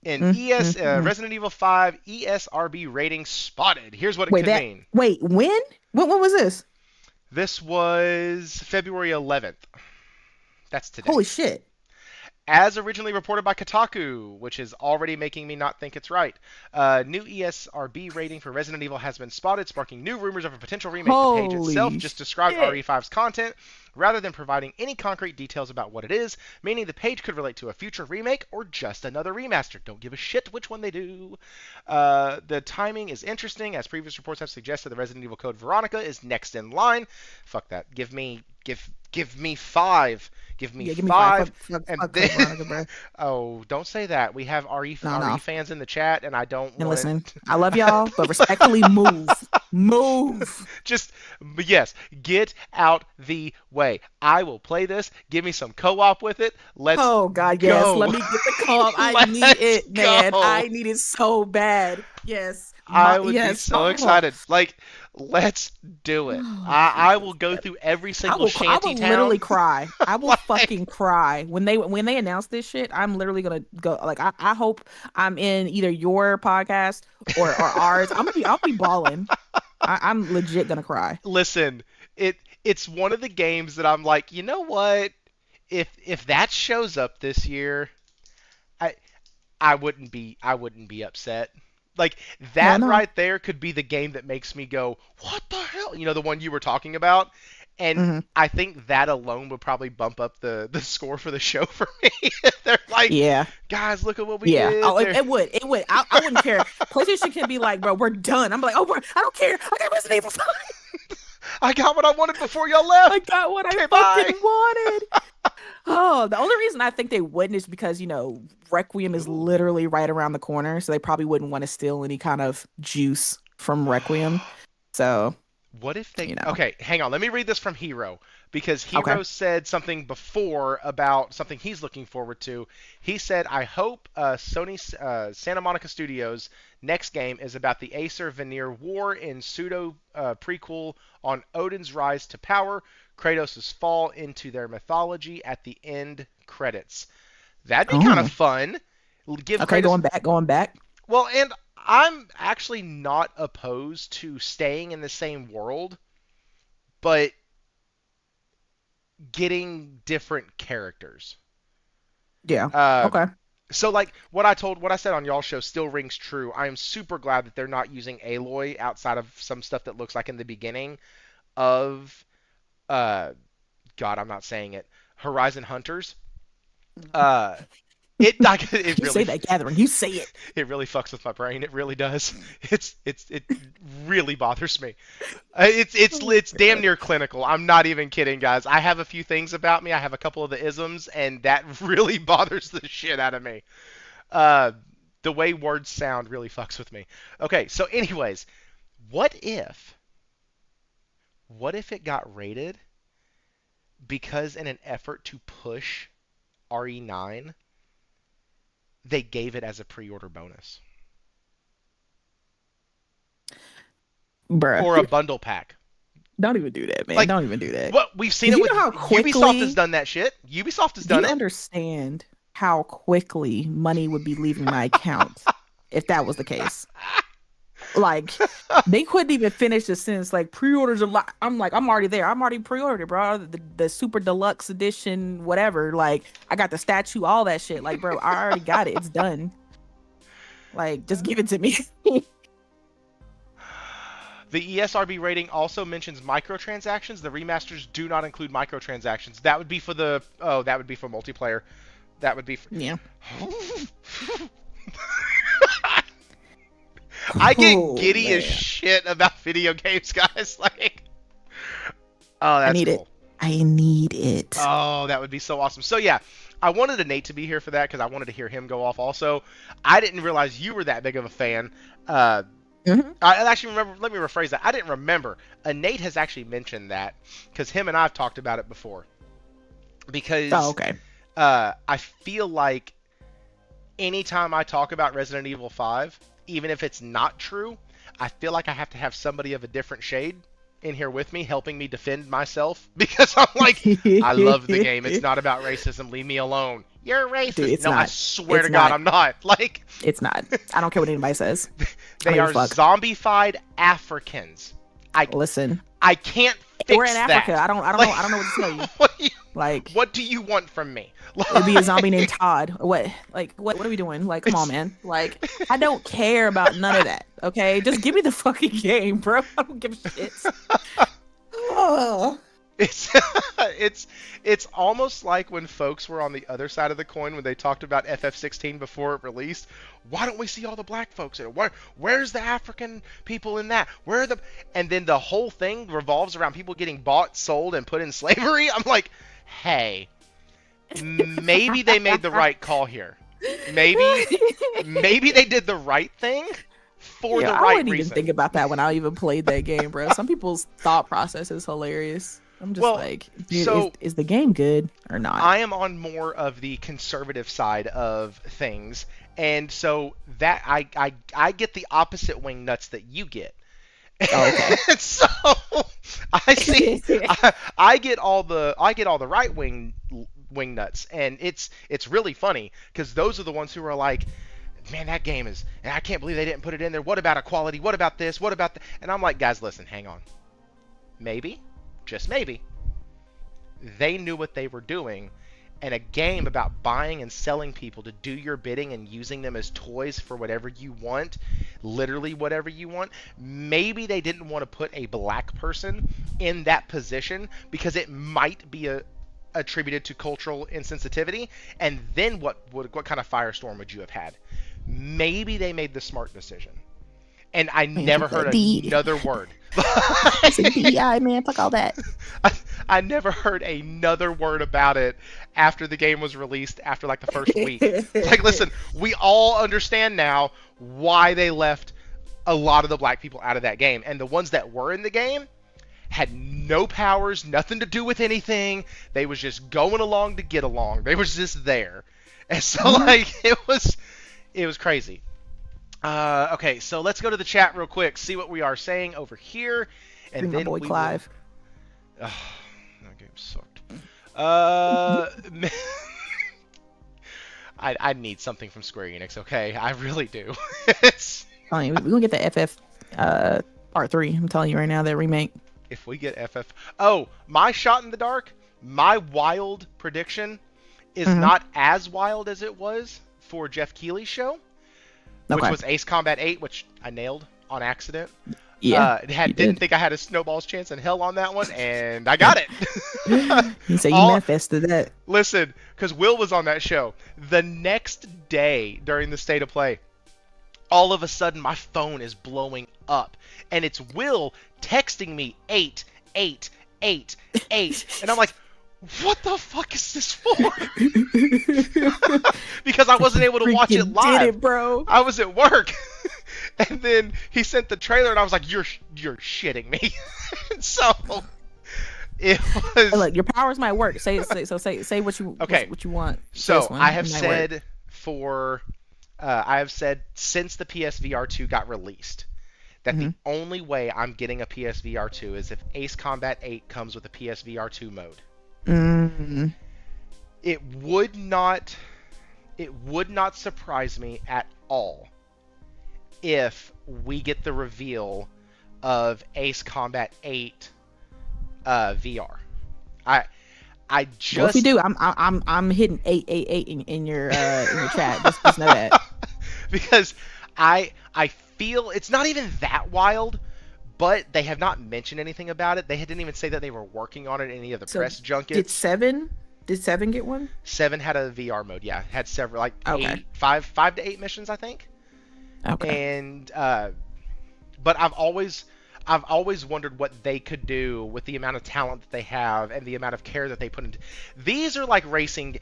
In Resident Evil 5 ESRB rating spotted. Here's what it could mean. Wait, when? When was this? This was February 11th. That's today. Holy shit. As originally reported by Kotaku, which is already making me not think it's right. New ESRB rating for Resident Evil has been spotted, sparking new rumors of a potential remake. The page itself just described RE5's content, rather than providing any concrete details about what it is, meaning the page could relate to a future remake or just another remaster. Don't give a shit which one they do. The timing is interesting, as previous reports have suggested the Resident Evil Code Veronica is next in line. Fuck that. Give me 5. Give me 5. And Fuck then, Veronica, bro. oh, don't say that. We have RE No. fans in the chat, and I don't And want listen, I love y'all, but respectfully move. Just, yes, get out the way. I will play this. Give me some co-op with it. Let's Oh God, yes. go. Let me get the co-op. I Let's need it, man. go. I need it so bad. Yes. I would be yes. so excited. Like, let's do it. Oh, I will go through every single I shanty will town. literally cry. I will Like- fucking cry when they announce this shit. I'm literally gonna go. Like I hope I'm in either your podcast or ours. I'll be balling. I'm legit gonna cry. Listen, it's one of the games that I'm like, you know what? If that shows up this year, I wouldn't be upset. Like, that No. right there could be the game that makes me go, what the hell? You know, the one you were talking about. And Mhm. I think that alone would probably bump up the score for the show for me. If they're like, Yeah. guys, look at what we Yeah. did. Oh, They're- it would. I wouldn't care. PlayStation can be like, bro, we're done. I'm like, oh, bro, I don't care. I got Resident Evil 5. I got what I wanted before y'all left. I got what Okay, I bye. fucking wanted. Oh, the only reason I think they wouldn't is because, Requiem is literally right around the corner. So they probably wouldn't want to steal any kind of juice from Requiem. So, What if they... You know. Okay, hang on. Let me read this from Hero. Because Hero said something before about something he's looking forward to. He said, I hope Sony's Santa Monica Studios' next game is about the Acer Veneer War in pseudo prequel on Odin's rise to power, Kratos' fall into their mythology at the end credits. That'd be kind of fun. Give okay, Kratos... going back. Well, and I'm actually not opposed to staying in the same world, but getting different characters. Yeah. Okay. So, like, what I said on y'all's show still rings true. I am super glad that they're not using Aloy outside of some stuff that looks like in the beginning of, God, I'm not saying it, Horizon Hunters. It You really say that, Gathering. You say it. It really fucks with my brain. It really does. It really bothers me. It's damn near clinical. I'm not even kidding, guys. I have a few things about me. I have a couple of the isms, and that really bothers the shit out of me. The way words sound really fucks with me. Okay, so anyways, what if it got rated because in an effort to push RE9, they gave it as a pre-order bonus? Bruh. Or a bundle pack. Don't even do that, man. Like, Don't even do that. Well, we've seen it You with know how quickly- Ubisoft has done that shit. Ubisoft has Do done you it. understand how quickly money would be leaving my account if that was the case? Like, they couldn't even finish the sentence. Like, pre-orders a lot. I'm already there. I'm already pre-ordered, bro. The super deluxe edition, whatever. Like, I got the statue, all that shit. Like, bro, I already got it. It's done. Like, just give it to me. The ESRB rating also mentions microtransactions. The remasters do not include microtransactions. That would be for multiplayer. That would be for... Yeah. I get Oh, giddy as man. shit about video games, guys. Like, oh, that's I need cool. it. I need it. Oh, that would be so awesome. So yeah, I wanted Nate to be here for that because I wanted to hear him go off also. I didn't realize you were that big of a fan. Mhm. I actually remember, let me rephrase that. I didn't remember. Nate has actually mentioned that because him and I have talked about it before. Because Oh, okay. I feel like anytime I talk about Resident Evil 5, even if it's not true, I feel like I have to have somebody of a different shade in here with me helping me defend myself because I'm like, I love the game. It's not about racism. Leave me alone. You're racist. Dude, it's no, I not. swear It's to God, not. I'm not. Like, It's not. I don't care what anybody says. they I are don't give a fuck. zombified Africans. Listen, I can't fix we're in Africa. that. I don't know what to tell you. Like, What do you want from me? it'd be a zombie named Todd. What? Like, what are we doing? Like, come on, man. Like, I don't care about none of that. Okay, just give me the fucking game, bro. I don't give a shit. Oh. It's it's almost like when folks were on the other side of the coin when they talked about FF16 before it released. Why don't we see all the black folks in it? Where's the African people in that? Where are the And then the whole thing revolves around people getting bought, sold, and put in slavery. I'm like, hey, maybe they made the right call here. Maybe they did the right thing for the right reason. I wouldn't even think about that when I even played that game, bro. Some people's thought process is hilarious. I'm just like, dude, so is the game good or not? I am on more of the conservative side of things, and so that I get the opposite wing nuts that you get. Oh, okay. So I see. I get all the right wing nuts, and it's really funny because those are the ones who are like, man, that game is, and I can't believe they didn't put it in there. What about equality? What about this? What about that? And I'm like, guys, listen, hang on. Maybe, just maybe, they knew what they were doing, and a game about buying and selling people to do your bidding and using them as toys for whatever you want, literally whatever you want, maybe they didn't want to put a black person in that position because it might be attributed to cultural insensitivity, and then what kind of firestorm would you have had? Maybe they made the smart decision. And I never heard another word. It's a DEI, man. Fuck all that. I never heard another word about it after the game was released, after like the first week. Like, listen, we all understand now why they left a lot of the black people out of that game. And the ones that were in the game had no powers, nothing to do with anything. They was just going along to get along. They was just there. And so, like, it was crazy. Okay, so let's go to the chat real quick, see what we are saying over here, and then my boy Clive. That game sucked. I need something from Square Enix. Okay, I really do. We're gonna get the FF Part 3. I'm telling you right now, that remake. If we get FF, my shot in the dark, my wild prediction is not as wild as it was for Jeff Keighley's show. Which was Ace Combat 8, which I nailed on accident. Yeah, didn't think I had a snowball's chance in hell on that one, and I got it. You say you manifested that. Listen, because Will was on that show. The next day during the State of Play, all of a sudden my phone is blowing up, and it's Will texting me 8, 8, 8, 8, and I'm like, what the fuck is this for? Because I wasn't able to watch it live. Did it, bro. I was at work. And then he sent the trailer, and I was like, you're shitting me. So it was. Look, your powers might work. Say what you what you want. So I have said since the PSVR 2 got released that the only way I'm getting a PSVR 2 is if Ace Combat 8 comes with a PSVR 2 mode. It would not surprise me at all if we get the reveal of Ace Combat 8 VR. I just well, if you do, I'm hitting 888 in your chat. Just know that. Because I feel it's not even that wild. But they have not mentioned anything about it. They didn't even say that they were working on it in any of the press junkets. Did 7 get one? 7 had a VR mode, yeah. Had several, like okay. 5 to 8 missions, I think. Okay. And but I've always wondered what they could do with the amount of talent that they have and the amount of care that they put into. These are like racing.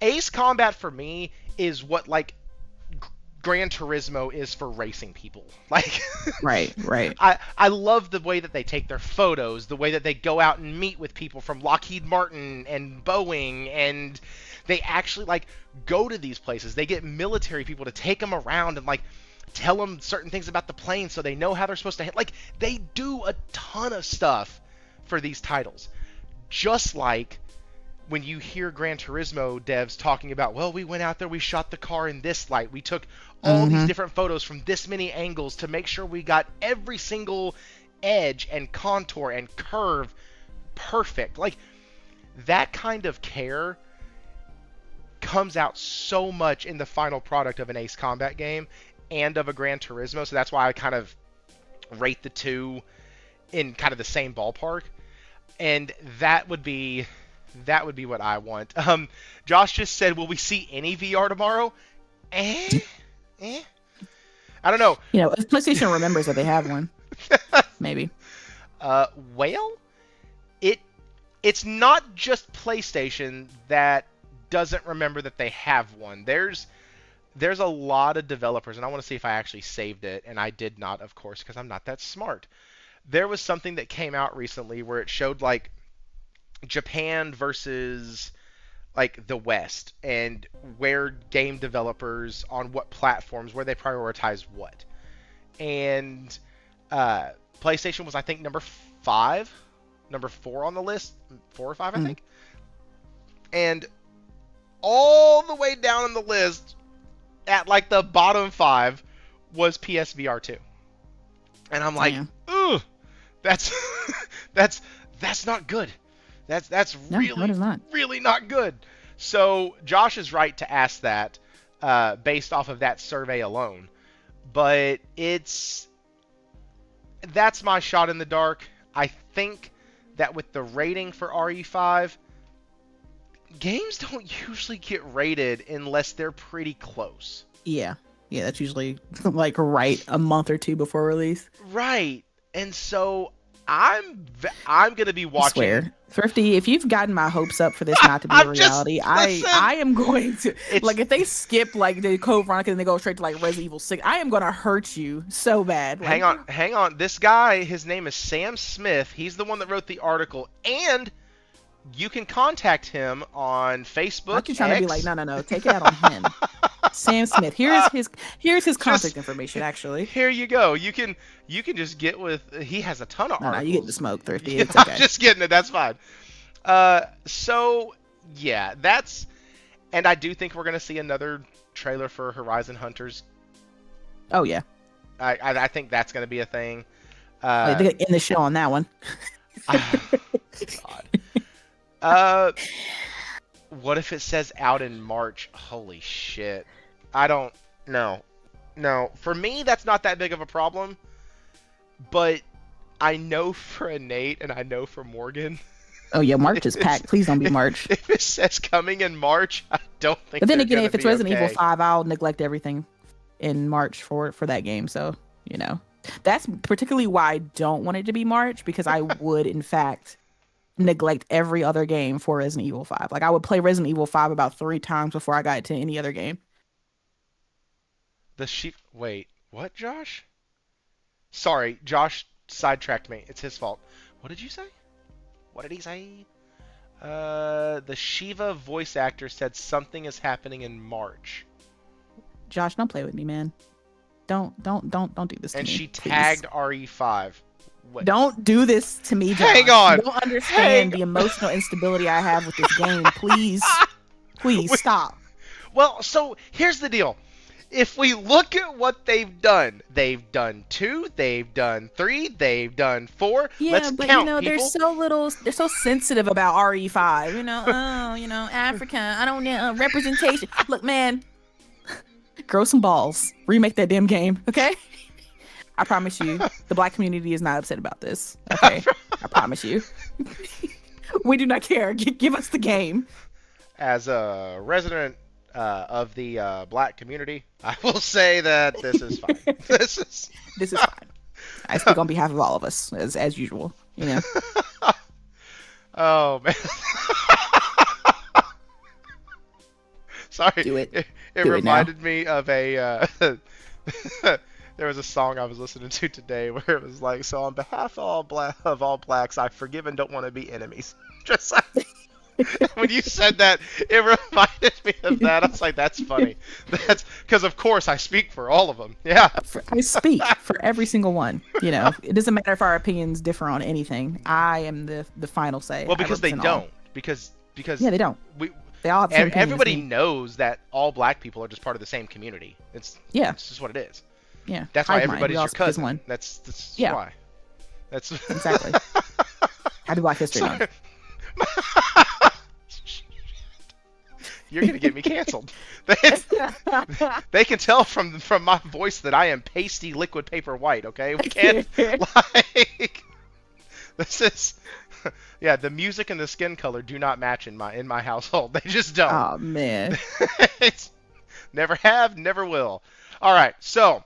Ace Combat for me is what like Gran Turismo is for racing people. Like, right. I love the way that they take their photos, the way that they go out and meet with people from Lockheed Martin and Boeing, and they actually like go to these places. They get military people to take them around and like tell them certain things about the plane so they know how they're supposed to hit. Like, they do a ton of stuff for these titles. Just like when you hear Gran Turismo devs talking about, well, we went out there, we shot the car in this light, we took all these different photos from this many angles to make sure we got every single edge and contour and curve perfect. Like, that kind of care comes out so much in the final product of an Ace Combat game and of a Gran Turismo, so that's why I kind of rate the two in kind of the same ballpark. And that would be what I want. Josh just said, will we see any VR tomorrow? Eh? I don't know. You know, if PlayStation remembers that they have one, maybe. Well, it's not just PlayStation that doesn't remember that they have one. There's a lot of developers, and I want to see if I actually saved it, and I did not, of course, because I'm not that smart. There was something that came out recently where it showed like Japan versus like the West, and where game developers on what platforms, where they prioritize what. And PlayStation was, I think, number 4 on the list, 4 or 5, I think. And all the way down on the list, at like the bottom 5, was PSVR 2. And I'm like, ooh, that's not good. That's really not good. So Josh is right to ask that based off of that survey alone. But that's my shot in the dark. I think that with the rating for RE5, games don't usually get rated unless they're pretty close. Yeah, that's usually like right a month or two before release. Right. And so I'm gonna be watching. I swear, Thrifty, if you've gotten my hopes up for this not to be a reality, I am going to like if they skip like the Code Veronica and they go straight to like Resident Evil 6, I am gonna hurt you so bad. Like, hang on. This guy, his name is Sam Smith. He's the one that wrote the article, and you can contact him on Facebook. I keep trying to be like, no, take it out on him. Sam Smith. Here's his contact information. Actually, here you go. You can just get with. He has a ton of articles. No, you get the smoke, Thrifty. It's okay. I'm just getting it. That's fine. So yeah, and I do think we're gonna see another trailer for Horizon Hunters. Oh yeah. I think that's gonna be a thing. In the show on that one. God. What if it says out in March? Holy shit. I don't know. No. For me, that's not that big of a problem. But I know for Nate and I know for Morgan. Oh yeah, March is packed. Please don't be March. If it says coming in March, I don't think. But then again, if it's Resident Evil 5, I'll neglect everything in March for that game. So, you know. That's particularly why I don't want it to be March, because I would, in fact, neglect every other game for Resident Evil 5. Like, I would play Resident Evil 5 about 3 times before I got to any other game. Wait, what, Josh? Sorry, Josh sidetracked me. It's his fault. What did you say? What did he say? The Shiva voice actor said something is happening in March. Josh, don't play with me, man. Don't do this to me. And she please. tagged RE5. What? Don't do this to me, Josh. Hang on. You don't understand the emotional instability I have with this game. Please stop. Well, so here's the deal. If we look at what they've done 2, they've done 3, they've done 4. Yeah, Let's but count, you know, people. they're so sensitive about RE5. You know, Africa. I don't know representation. Look, man, grow some balls. Remake that damn game, okay? I promise you, the Black community is not upset about this. Okay, I promise you. We do not care. Give us the game. As a resident of the Black community, I will say that this is fine. This is fine. I speak on behalf of all of us, as usual. You know. Oh man. Sorry. Do it. It reminded me of a. There was a song I was listening to today where it was like, so on behalf of all blacks, I forgive and don't want to be enemies. Just like, when you said that, it reminded me of that. I was like, that's funny. That's because, of course, I speak for all of them. Yeah. I speak for every single one. You know, it doesn't matter if our opinions differ on anything. I am the final say. Well, because they don't. Because yeah, they don't. They all have the same everybody knows that all black people are just part of the same community. It's just what it is. Yeah, that's why everybody's your cousin. One. That's yeah. why. That's exactly. Happy Black History Month. You're gonna get me canceled. They can tell from my voice that I am pasty liquid paper white. Okay, we can't like this is. Yeah, the music and the skin color do not match in my household. They just don't. Oh man. It's never have, never will. All right, so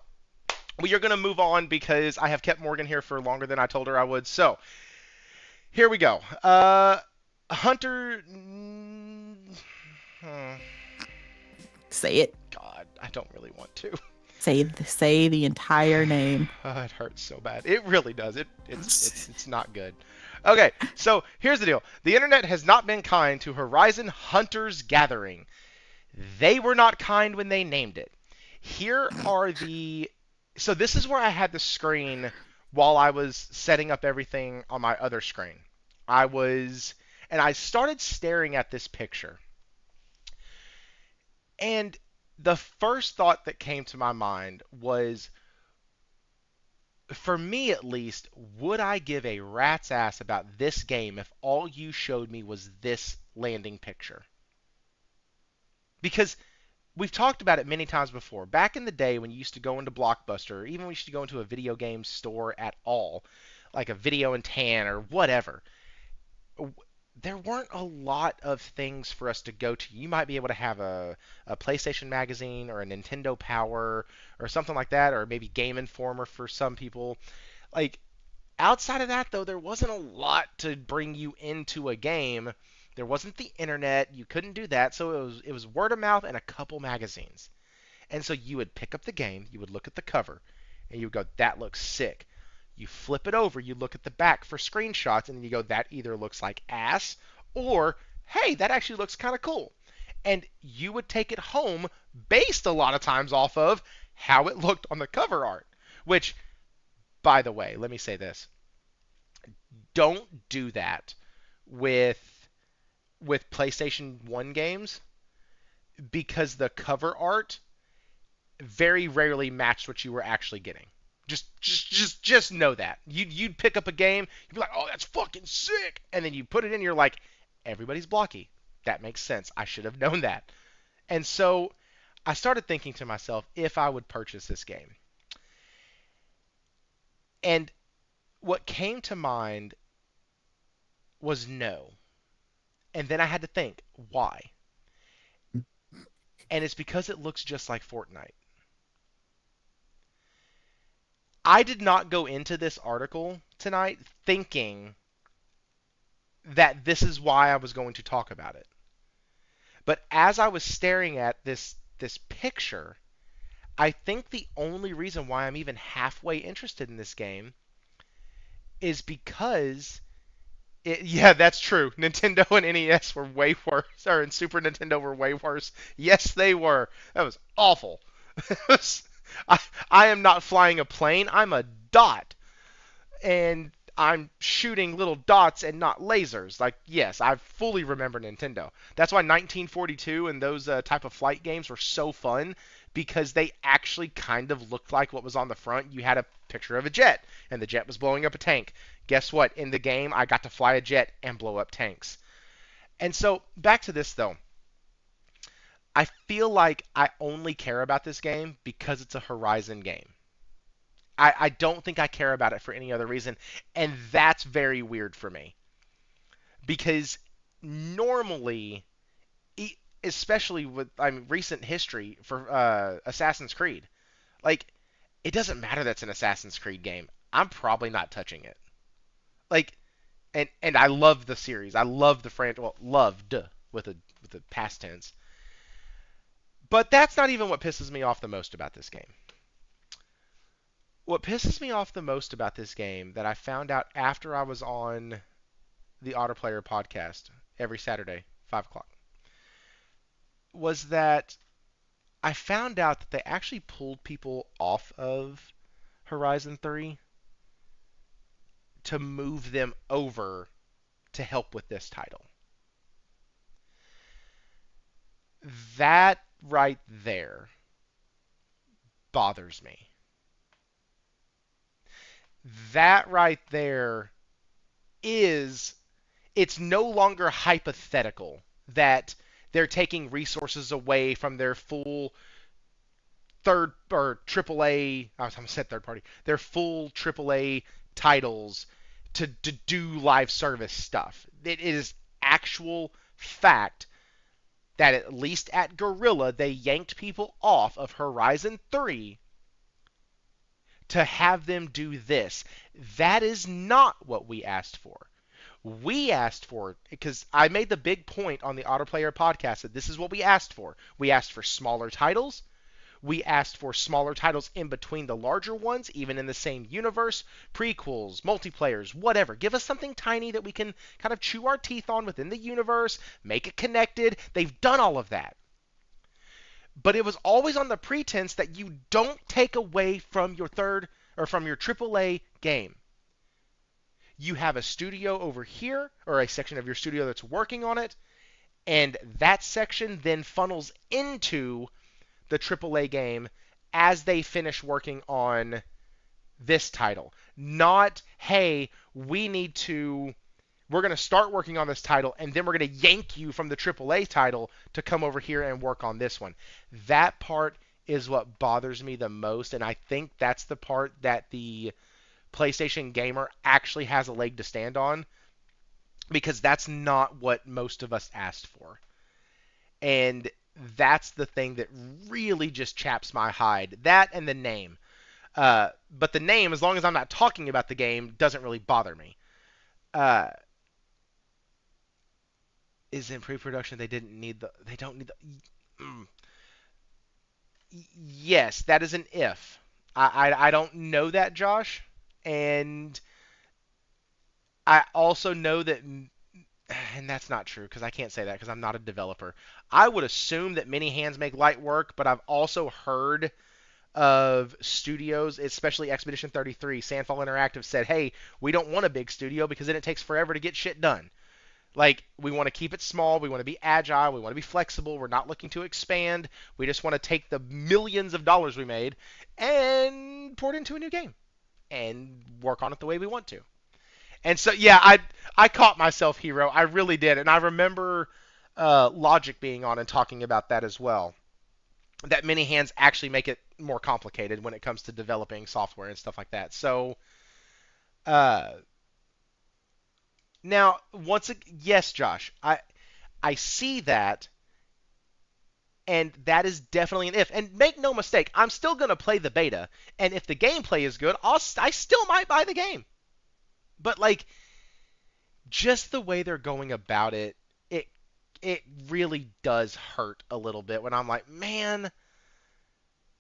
we are going to move on because I have kept Morgan here for longer than I told her I would. So here we go. Hunter. Say it. God, I don't really want to. Say the entire name. Oh, it hurts so bad. It really does. It's not good. Okay, so here's the deal. The internet has not been kind to Horizon Hunters Gathering. They were not kind when they named it. Here are the... So this is where I had the screen while I was setting up everything on my other screen. And I started staring at this picture. And the first thought that came to my mind was, for me at least, would I give a rat's ass about this game if all you showed me was this landing picture? Because we've talked about it many times before. Back in the day when you used to go into Blockbuster, or even when you used to go into a video game store at all, like a Video and Tan or whatever, there weren't a lot of things for us to go to. You might be able to have a PlayStation Magazine or a Nintendo Power or something like that, or maybe Game Informer for some people. Like, outside of that, though, there wasn't a lot to bring you into a game. There wasn't the internet. You couldn't do that. So it was word of mouth and a couple magazines. And so you would pick up the game, you would look at the cover, and you would go, that looks sick. You flip it over, you look at the back for screenshots, and then you go, that either looks like ass, or, hey, that actually looks kind of cool. And you would take it home based a lot of times off of how it looked on the cover art. Which, by the way, let me say this. Don't do that with PlayStation 1 games, because the cover art very rarely matched what you were actually getting. Just know that. You'd pick up a game, you'd be like, oh, that's fucking sick, and then you put it in, you're like, everybody's blocky. That makes sense. I should have known that. And so I started thinking to myself if I would purchase this game. And what came to mind was no. And then I had to think, why? And it's because it looks just like Fortnite. I did not go into this article tonight thinking that this is why I was going to talk about it. But as I was staring at this picture, I think the only reason why I'm even halfway interested in this game is because yeah, that's true. Nintendo and NES were way worse, and Super Nintendo were way worse. Yes, they were. That was awful. I am not flying a plane. I'm a dot. And I'm shooting little dots and not lasers. Like, yes, I fully remember Nintendo. That's why 1942 and those type of flight games were so fun, because they actually kind of looked like what was on the front. You had a picture of a jet, and the jet was blowing up a tank. Guess what? In the game, I got to fly a jet and blow up tanks. And so, back to this, though. I feel like I only care about this game because it's a Horizon game. I don't think I care about it for any other reason, and that's very weird for me. Because normally, especially with recent history for Assassin's Creed, like, it doesn't matter that's an Assassin's Creed game. I'm probably not touching it. Like, and I love the series. I love the franchise. Well, loved with the past tense. But that's not even what pisses me off the most about this game. What pisses me off the most about this game that I found out after I was on the Autoplayer podcast every Saturday, 5 o'clock, was that I found out that they actually pulled people off of Horizon 3 to move them over to help with this title. That right there bothers me. That right there it's no longer hypothetical that they're taking resources away from their full third or triple A, I said third party, their full triple A titles to do live service stuff. It is actual fact that at least at Guerrilla, they yanked people off of Horizon 3 to have them do this. That is not what we asked for. We asked for, because I made the big point on the Autoplayer podcast that this is what we asked for. We asked for smaller titles. We asked for smaller titles in between the larger ones, even in the same universe, prequels, multiplayers, whatever. Give us something tiny that we can kind of chew our teeth on within the universe, make it connected. They've done all of that. But it was always on the pretense that you don't take away from your third or from your AAA game. You have a studio over here, or a section of your studio that's working on it, and that section then funnels into the AAA game as they finish working on this title. Not, hey, we're going to start working on this title, and then we're going to yank you from the AAA title to come over here and work on this one. That part is what bothers me the most, and I think that's the part that the PlayStation gamer actually has a leg to stand on, because that's not what most of us asked for. And that's the thing that really just chaps my hide. That and the name. But the name, as long as I'm not talking about the game, doesn't really bother me. Is in pre-production. They don't need the. Yes, that is an if. I don't know that, Josh, and I also know that, and that's not true because I can't say that because I'm not a developer. I would assume that many hands make light work, but I've also heard of studios, especially Expedition 33, Sandfall Interactive said, hey, we don't want a big studio because then it takes forever to get shit done. Like, we want to keep it small, we want to be agile, we want to be flexible, we're not looking to expand, we just want to take the millions of dollars we made and pour it into a new game and work on it the way we want to. And so, yeah, I caught myself, Hero. I really did. And I remember Logic being on and talking about that as well. That many hands actually make it more complicated when it comes to developing software and stuff like that. So, now, yes, Josh, I see that, and that is definitely an if. And make no mistake, I'm still going to play the beta, and if the gameplay is good, I still might buy the game. But, like, just the way they're going about it, it really does hurt a little bit when I'm like, man,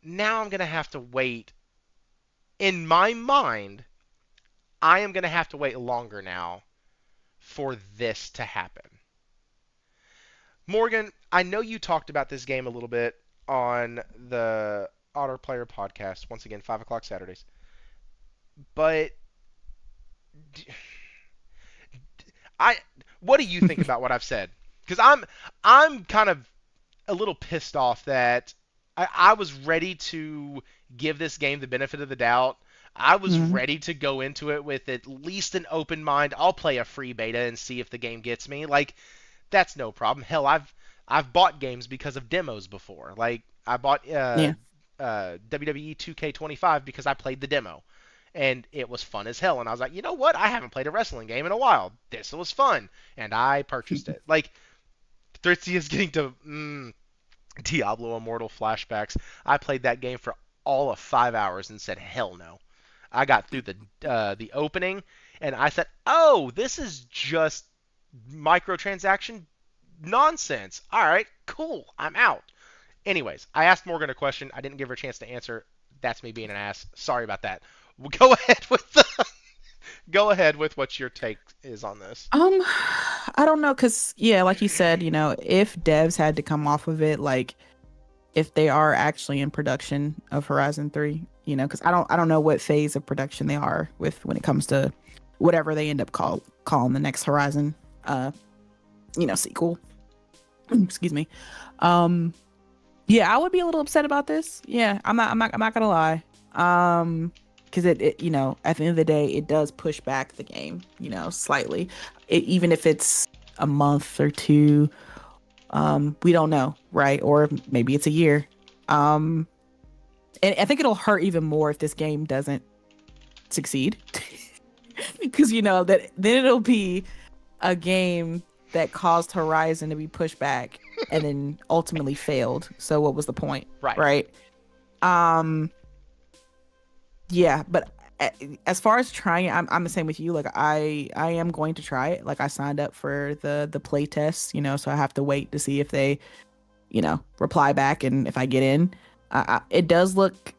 now I'm going to have to wait. In my mind, I am going to have to wait longer now for this to happen. Morgan, I know you talked about this game a little bit on the Autoplayer podcast. Once again, 5 o'clock Saturdays. But what do you think about what I've said? Because I'm kind of a little pissed off that I was ready to give this game the benefit of the doubt. I was ready to go into it with at least an open mind. I'll play a free beta and see if the game gets me. Like, that's no problem. Hell, I've bought games because of demos before. Like, I bought WWE 2K25 because I played the demo. And it was fun as hell. And I was like, you know what? I haven't played a wrestling game in a while. This was fun. And I purchased it. Like, Thritsy is getting to Diablo Immortal flashbacks. I played that game for all of 5 hours and said, hell no. I got through the opening, and I said, oh, this is just microtransaction nonsense. All right, cool. I'm out. Anyways, I asked Morgan a question. I didn't give her a chance to answer. That's me being an ass. Sorry about that. Go ahead with what your take is on this. I don't know, cause yeah, like you said, if devs had to come off of it, like if they are actually in production of Horizon 3, cause I don't know what phase of production they are with when it comes to whatever they end up calling the next Horizon, sequel. Excuse me. Yeah, I would be a little upset about this. Yeah, I'm not gonna lie. Because it at the end of the day, it does push back the game, slightly. Even if it's a month or two, we don't know, right? Or maybe it's a year. And I think it'll hurt even more if this game doesn't succeed. because that then it'll be a game that caused Horizon to be pushed back and then ultimately failed. So what was the point? Right. Right. Yeah, but as far as trying it, I'm the same with you. Like I am going to try it. Like I signed up for the play test, so I have to wait to see if they, reply back and if I get in. It does look,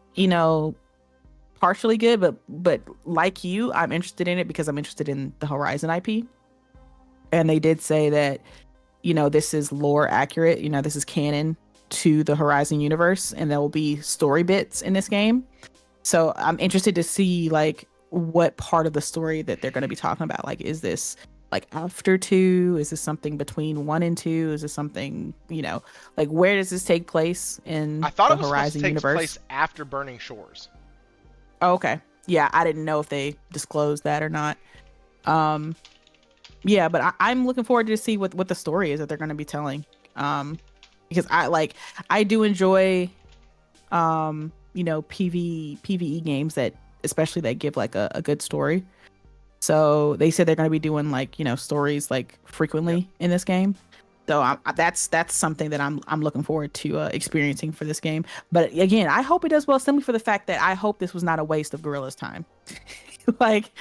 partially good, but like you, I'm interested in it because I'm interested in the Horizon IP. And they did say that, this is lore accurate. This is canon to the Horizon universe, and there will be story bits in this game. So I'm interested to see like what part of the story that they're going to be talking about. Like, is this like after 2? Is this something between 1 and 2? Is this something, like where does this take place in I thought the it was Horizon supposed to take universe? place after Burning Shores. Oh, okay. Yeah, I didn't know if they disclosed that or not. Yeah, but I'm looking forward to see what the story is that they're going to be telling. Because I do enjoy, PvE games that especially that give like a good story. So they said they're going to be doing like, stories like frequently in this game. So that's something that I'm looking forward to experiencing for this game. But again, I hope it does well simply for the fact that I hope this was not a waste of Gorilla's time. Like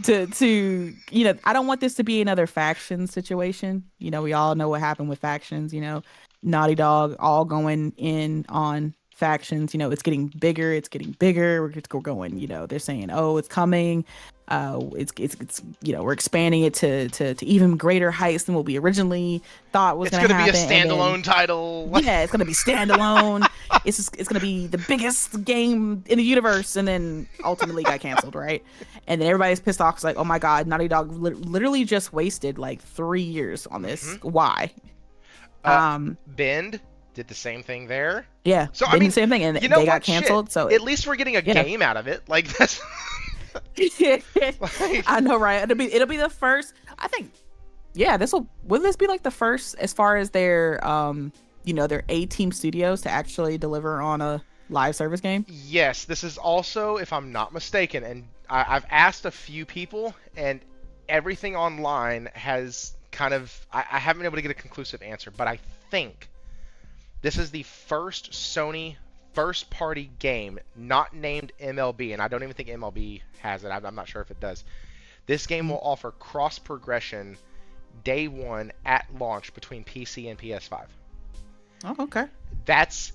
to I don't want this to be another faction situation. We all know what happened with factions, Naughty Dog all going in on factions. It's getting bigger, we're going, they're saying, oh, it's coming, it's we're expanding it to even greater heights than what we originally thought was going to happen. It's going to be a standalone title. Yeah, it's going to be standalone. it's going to be the biggest game in the universe, and then ultimately got canceled, right? And then everybody's pissed off. It's like, oh my god, Naughty Dog literally just wasted like 3 years on this. Mm-hmm. Why? Bend did the same thing there. Yeah, so I mean, the same thing, and they got canceled. Shit. So at least we're getting a game out of it. Like that's. I know, right? It'll be the first. I think. Yeah, will this be like the first as far as their their A-team studios to actually deliver on a live service game? Yes, this is also, if I'm not mistaken, and I've asked a few people, and everything online has kind of I haven't been able to get a conclusive answer, but I think this is the first Sony first-party game not named MLB, and I don't even think MLB has it. I'm not sure if it does. This game will offer cross-progression day one at launch between PC and PS5. Oh, okay. That's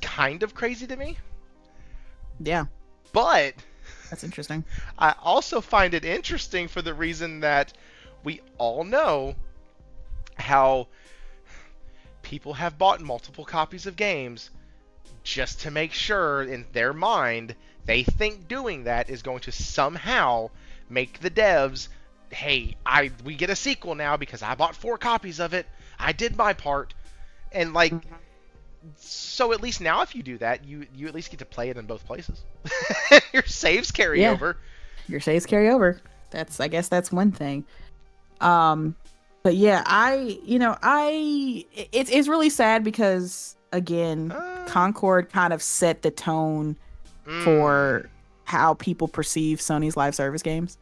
kind of crazy to me. Yeah. But that's interesting. I also find it interesting for the reason that we all know how people have bought multiple copies of games just to make sure in their mind they think doing that is going to somehow make the devs, hey, we get a sequel now because I bought 4 copies of it. I did my part. And like, so at least now if you do that, you at least get to play it in both places. Your saves carry over. Your saves carry over. I guess that's one thing. But yeah, it's really sad because again, Concord kind of set the tone for how people perceive Sony's live service games.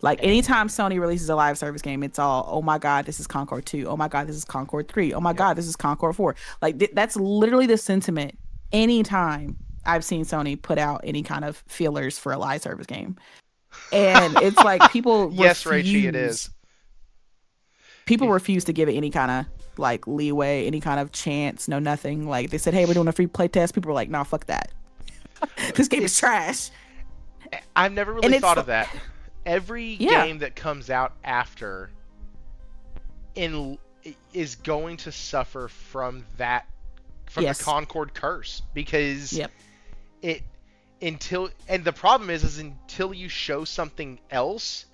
Like anytime Sony releases a live service game, it's all, oh my god, this is Concord 2. Oh my god, this is Concord 3. Oh my god, this is Concord 4. Like that's literally the sentiment anytime I've seen Sony put out any kind of feelers for a live service game. And it's like people yes, Rachie, it is. People refuse to give it any kind of like leeway, any kind of chance, no nothing. Like they said, hey, we're doing a free play test. People were like, nah, fuck that. This game is trash. I've never really thought of that. Every game that comes out after is going to suffer from the Concord curse because the problem is until you show something else,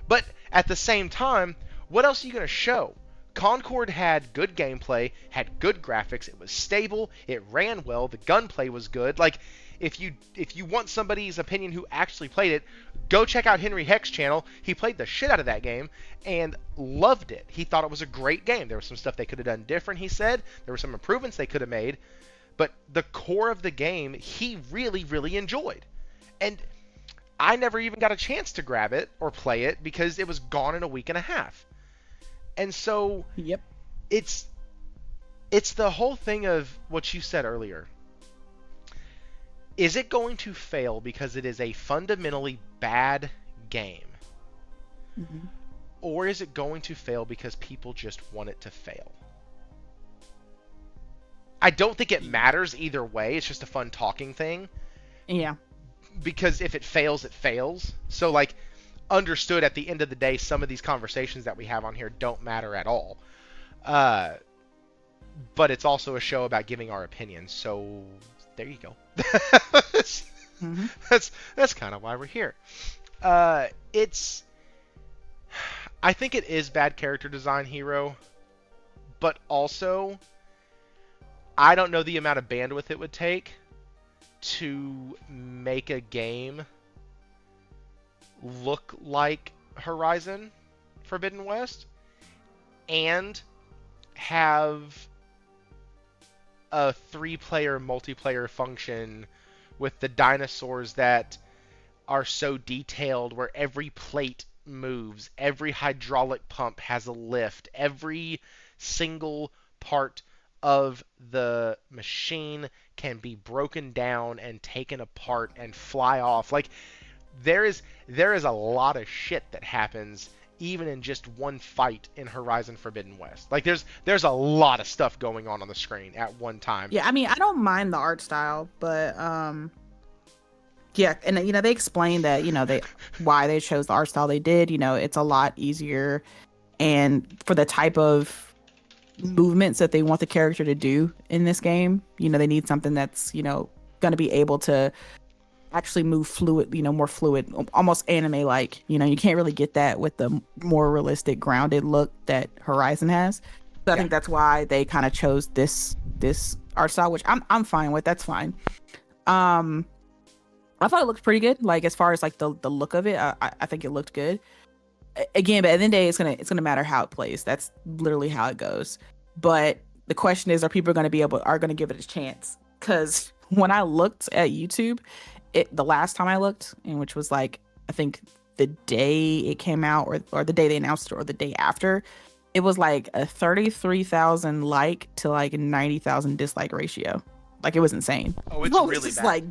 but at the same time, what else are you going to show? Concord had good gameplay, had good graphics, it was stable, it ran well, the gunplay was good. Like, if you want somebody's opinion who actually played it, go check out Henry Heck's channel. He played the shit out of that game and loved it. He thought it was a great game. There was some stuff they could have done different, he said. There were some improvements they could have made. But the core of the game, he really, really enjoyed. And I never even got a chance to grab it or play it because it was gone in a week and a half. And so Yep. it's the whole thing of what you said earlier. Is it going to fail because it is a fundamentally bad game? Mm-hmm. Or is it going to fail because people just want it to fail? I don't think it matters either way. It's just a fun talking thing. Yeah. Because if it fails, it fails. So, like, understood at the end of the day, some of these conversations that we have on here don't matter at all. But it's also a show about giving our opinions. So, there you go. Mm-hmm. That's kind of why we're here. I think it is bad character design, Hero, but also I don't know the amount of bandwidth it would take to make a game look like Horizon Forbidden West and have a 3-player multiplayer function with the dinosaurs that are so detailed, where every plate moves, every hydraulic pump has a lift, every single part of the machine can be broken down and taken apart and fly off. Like, there is a lot of shit that happens even in just one fight in Horizon Forbidden West. Like, there's a lot of stuff going on the screen at one time. Yeah, I mean, I don't mind the art style, but yeah, and you know, they explained that, you know, why they chose the art style they did. You know, it's a lot easier, and for the type of movements that they want the character to do in this game, you know, they need something that's, you know, going to be able to actually move fluid, you know, more fluid, almost anime like. You know, you can't really get that with the more realistic, grounded look that Horizon has. So I think that's why they kind of chose this art style, which I'm fine with. That's fine. I thought it looked pretty good. Like, as far as like the look of it, I think it looked good. Again, but at the end of the day, it's gonna matter how it plays. That's literally how it goes. But the question is, are people gonna give it a chance? Because when I looked at YouTube, the last time I looked, and which was like, I think the day it came out, or the day they announced it, or the day after, it was like a 33,000 like to like 90,000 dislike ratio. Like, it was insane. Oh, it's really bad. Like,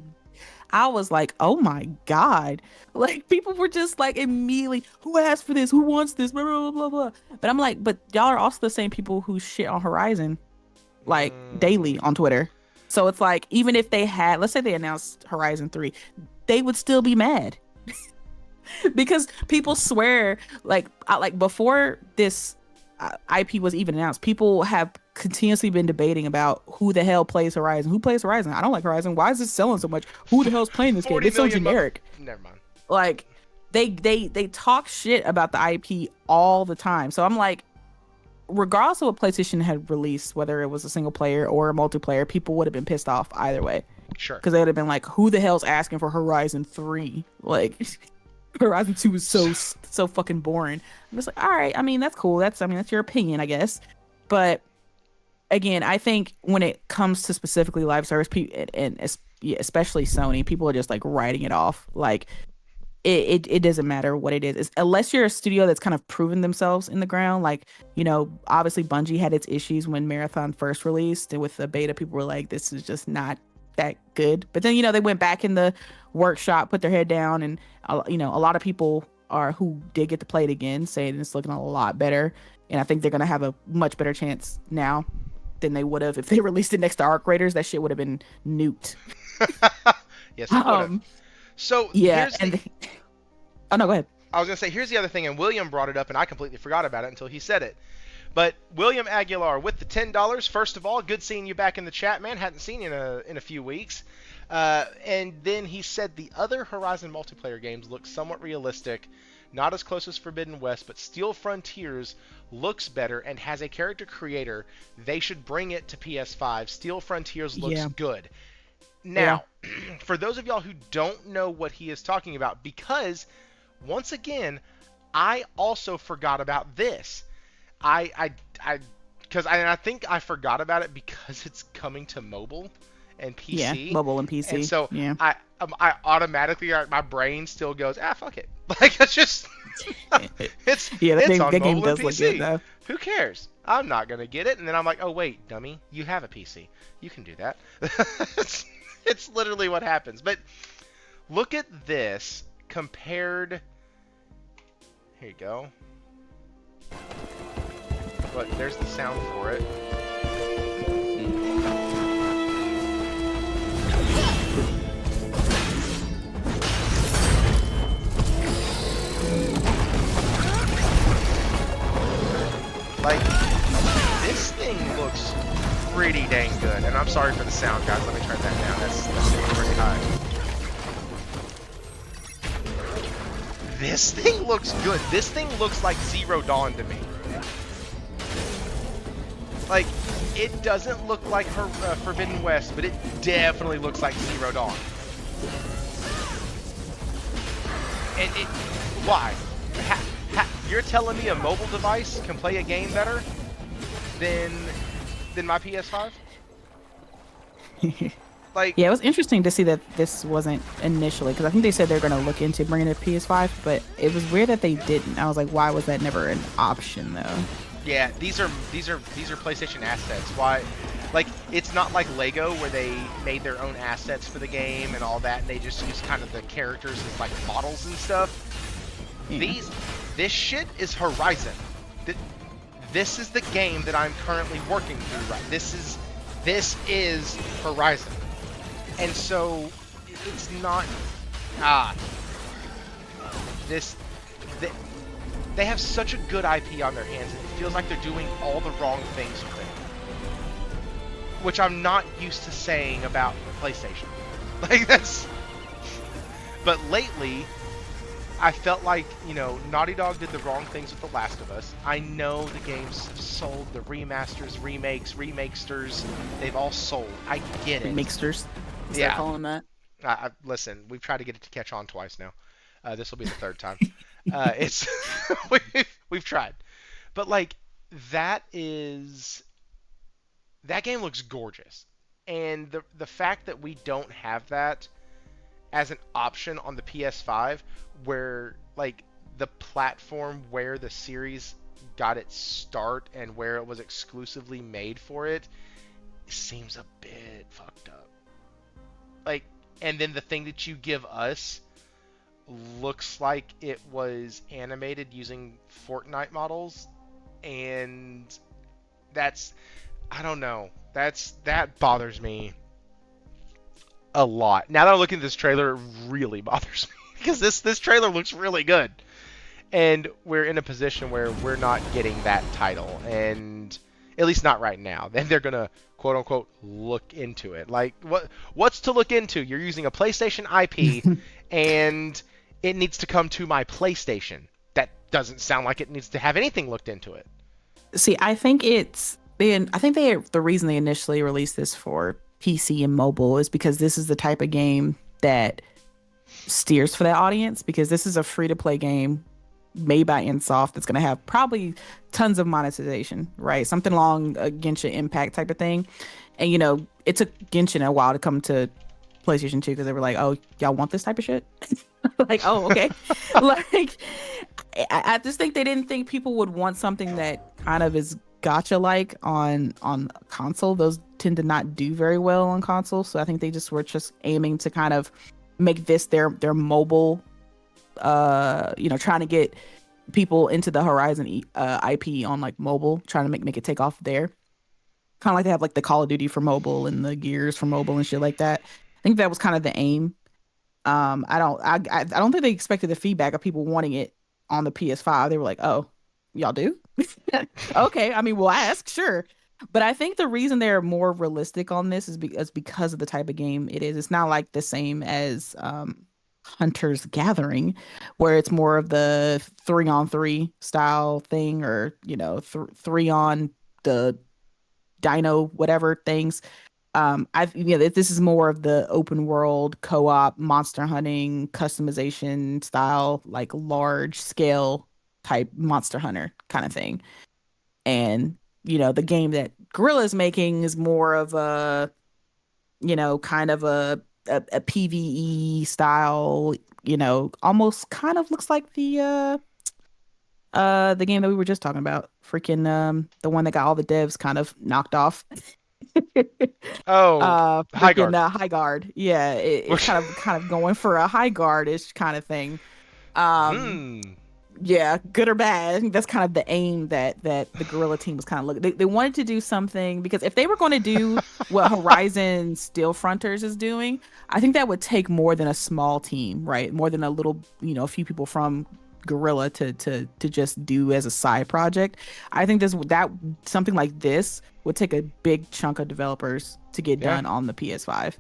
I was like, oh my God. Like, people were just like immediately, who asked for this? Who wants this? Blah, blah, blah, blah. But I'm like, but y'all are also the same people who shit on Horizon, like, daily on Twitter. So it's like, even if they had, let's say they announced Horizon 3, they would still be mad. Because people swear, like before this IP was even announced, people have continuously been debating about who the hell plays Horizon. Who plays Horizon? I don't like Horizon. Why is it selling so much? Who the hell's playing this game? It's so generic. Never mind. Like, they talk shit about the IP all the time. So I'm like, regardless of what PlayStation had released, whether it was a single player or a multiplayer, people would have been pissed off either way. Sure. Because they would have been like, who the hell's asking for Horizon 3? Like, Horizon 2 is so fucking boring. I'm just like, all right, I mean, that's cool. That's your opinion, I guess. But again, I think when it comes to specifically live service, and especially Sony, people are just like writing it off. Like, it doesn't matter what it is. Unless you're a studio that's kind of proven themselves in the ground. Like, you know, obviously Bungie had its issues when Marathon first released, and with the beta, people were like, this is just not that good. But then, you know, they went back in the workshop, put their head down, and you know, a lot of people who did get to play it again saying it's looking a lot better, and I think they're gonna have a much better chance now than they would have if they released it next to Arc Raiders. That shit would have been nuked. Yes, it would have. So yeah, oh no, go ahead. I was gonna say, here's the other thing, and William brought it up, and I completely forgot about it until he said it. But William Aguilar with the $10. First of all, good seeing you back in the chat, man. Hadn't seen you in a few weeks. And then he said the other Horizon multiplayer games look somewhat realistic, not as close as Forbidden West, but Steel Frontiers looks better and has a character creator. They should bring it to PS5. Steel Frontiers looks good. Now, for those of y'all who don't know what he is talking about, because once again, I also forgot about this. I think I forgot about it because it's coming to mobile, and Yeah, PC, mobile and and PC. so Yeah. I automatically my brain still goes fuck it, like it's just it's Yeah, it's on that game mobile and does look good PC. though. Who cares? I'm not gonna get it, and then I'm like, oh wait, dummy, you have a PC, you can do that. It's literally what happens. But look at this compared. Here you go. But there's the sound for it. Like, this thing looks pretty dang good. And I'm sorry for the sound, guys. Let me turn that down. That's pretty high. This thing looks good. This thing looks like Zero Dawn to me. Like, it doesn't look like her Forbidden West, but it definitely looks like Zero Dawn. And it, why? You're telling me a mobile device can play a game better than my PS5? Like, Yeah, it was interesting to see that this wasn't initially, because I think they said they're going to look into bringing it to PS5, but it was weird that they didn't. I was like, why was that never an option though? yeah, these are PlayStation assets. Why? Like, it's not like Lego where they made their own assets for the game and all that, and they just use kind of the characters as like models and stuff. Yeah. This shit is Horizon. This is the game that I'm currently working through right. This is Horizon. And so it's not this they have such a good IP on their hands, and it feels like they're doing all the wrong things with it. Which I'm not used to saying about PlayStation. Like, that's... But lately, I felt like, Naughty Dog did the wrong things with The Last of Us. I know the games have sold, the remasters, remakes, remakesters, they've all sold. I get it. Mixters. Is Yeah. that calling that? Listen, we've tried to get it to catch on twice now. This will be the third time. It's we've tried, but like that game looks gorgeous, and the fact that we don't have that as an option on the PS5, where like the platform where the series got its start and where it was exclusively made for it, seems a bit fucked up. Like, and then the thing that you give us looks like it was animated using Fortnite models, and that's, I don't know, that bothers me a lot. Now that I'm looking at this trailer, it really bothers me because this trailer looks really good, and we're in a position where we're not getting that title, and at least not right now. Then they're gonna quote unquote look into it. Like, what's to look into? You're using a PlayStation IP and it needs to come to my PlayStation. That doesn't sound like it needs to have anything looked into it. See, I think the reason they initially released this for PC and mobile is because this is the type of game that steers for that audience, because this is a free to play game made by Insoft that's going to have probably tons of monetization, right? Something along a Genshin Impact type of thing. And it took Genshin a while to come to PlayStation 2 because they were like, oh, y'all want this type of shit? Like, oh, okay. Like, I just think they didn't think people would want something that kind of is gacha like on console. Those tend to not do very well on console, so I think they just were just aiming to kind of make this their mobile, trying to get people into the Horizon IP on like mobile, trying to make it take off there. Kind of like they have like the Call of Duty for mobile and the Gears for mobile and shit like that. I think that was kind of the aim. I don't think they expected the feedback of people wanting it on the PS5. They were like, oh, y'all do? Okay, I mean, we'll ask, sure. But I think the reason they're more realistic on this is because of the type of game it is. It's not like the same as Hunter's Gathering, where it's more of the 3-on-3 style thing, or three on the dino whatever things. This is more of the open world co-op monster hunting customization style, like large scale type Monster Hunter kind of thing. And the game that Guerrilla's making is more of a kind of a PvE style, almost kind of looks like the game that we were just talking about, freaking the one that got all the devs kind of knocked off. Oh, High Freaking Guard. high guard. Yeah, it's kind of going for a high guard-ish kind of thing. Um, Hmm. yeah, good or bad. I think that's kind of the aim that the Gorilla team was kind of looking. They wanted to do something because if they were going to do what Horizon Steel Fronters is doing, I think that would take more than a small team, right? More than a little, a few people from Gorilla to just do as a side project. I think that something like this would take a big chunk of developers to get Yeah. done on the PS5.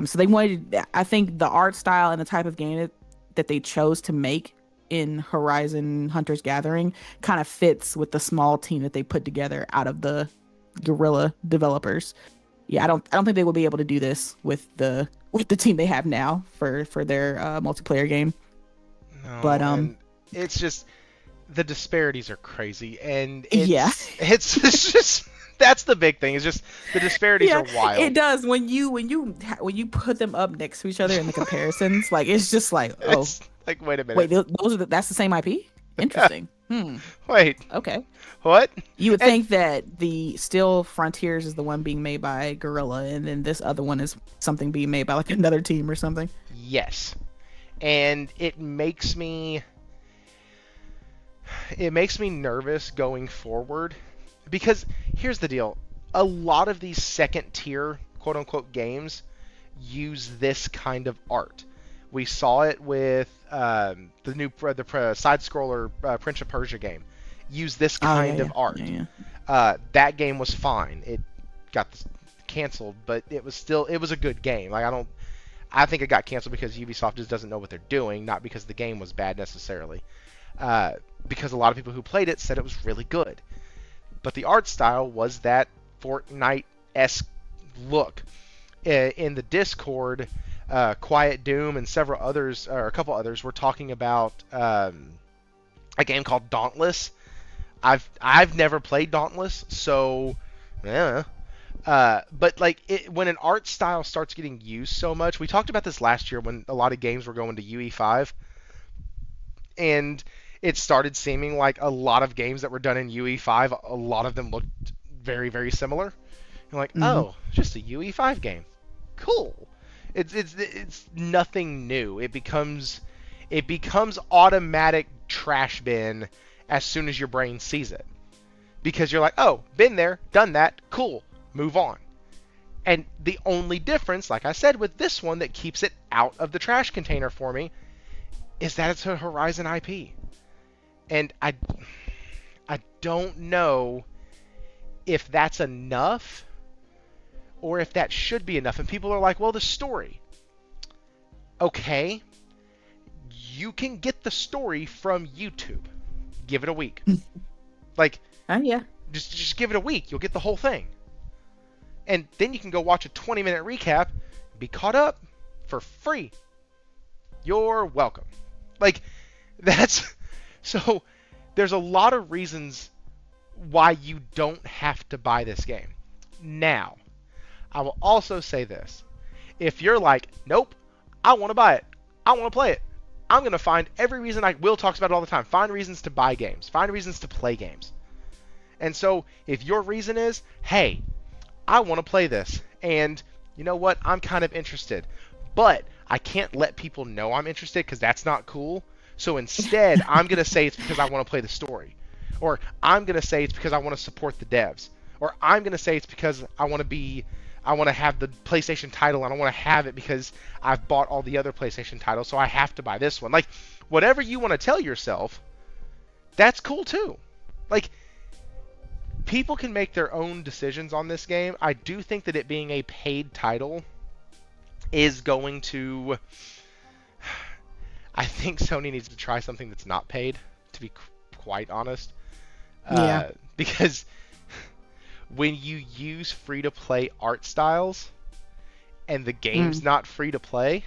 So they wanted, I think the art style and the type of game that they chose to make in Horizon Hunters Gathering kind of fits with the small team that they put together out of the Guerrilla developers. Yeah, I don't think they will be able to do this with the team they have now for their multiplayer game. No, But and it's just the disparities are crazy, and yeah. it's just that's the big thing. Is just the disparities Yeah, are wild. it does when you put them up next to each other in the comparisons, like it's just like, oh, It's like, wait a wait, minute. that's the same IP? Yeah. Interesting. Wait, Okay. what? You would And think that the Still Frontiers is the one being made by Gorilla, and then this other one is something being made by like another team or something. yes, and it makes me nervous going forward because here's the deal: a lot of these second tier quote unquote games use this kind of art. We saw it with the side scroller Prince of Persia game. Use this Oh yeah, kind yeah, of art. yeah, yeah. That game was fine. It got canceled, but it was a good game. I think it got canceled because Ubisoft just doesn't know what they're doing, not because the game was bad necessarily. Uh, because a lot of people who played it said it was really good, but the art style was that Fortnite-esque look. In the Discord, Quiet Doom and several others, or a couple others, were talking about a game called Dauntless. I've never played Dauntless, so yeah. But like when an art style starts getting used so much, we talked about this last year when a lot of games were going to UE5, and it started seeming like a lot of games that were done in UE5, a lot of them looked very, very similar. You're like, Hmm. oh, just a UE5 game. Cool. It's nothing new. It becomes automatic trash bin as soon as your brain sees it. Because you're like, oh, been there, done that, cool, move on. And the only difference, like I said, with this one that keeps it out of the trash container for me is that it's a Horizon IP. And I don't know if that's enough or if that should be enough. And people are like, well, the story. Okay, you can get the story from YouTube. Give it a week. Like, Yeah. just give it a week. You'll get the whole thing. And then you can go watch a 20-minute recap, be caught up for free. You're welcome. Like, that's... So, there's a lot of reasons why you don't have to buy this game. Now, I will also say this. If you're like, nope, I want to buy it. I want to play it. I'm going to find every reason. Will talks about it all the time. Find reasons to buy games. Find reasons to play games. And so, if your reason is, hey, I want to play this, and you know what, I'm kind of interested, but I can't let people know I'm interested because that's not cool. So instead, I'm going to say it's because I want to play the story. Or I'm going to say it's because I want to support the devs. Or I'm going to say it's because I want to have the PlayStation title and I want to have it because I've bought all the other PlayStation titles, so I have to buy this one. Like, whatever you want to tell yourself, that's cool too. Like, people can make their own decisions on this game. I do think that it being a paid title is going to... I think Sony needs to try something that's not paid, to be quite honest. Yeah. Because when you use free-to-play art styles and the game's not free-to-play,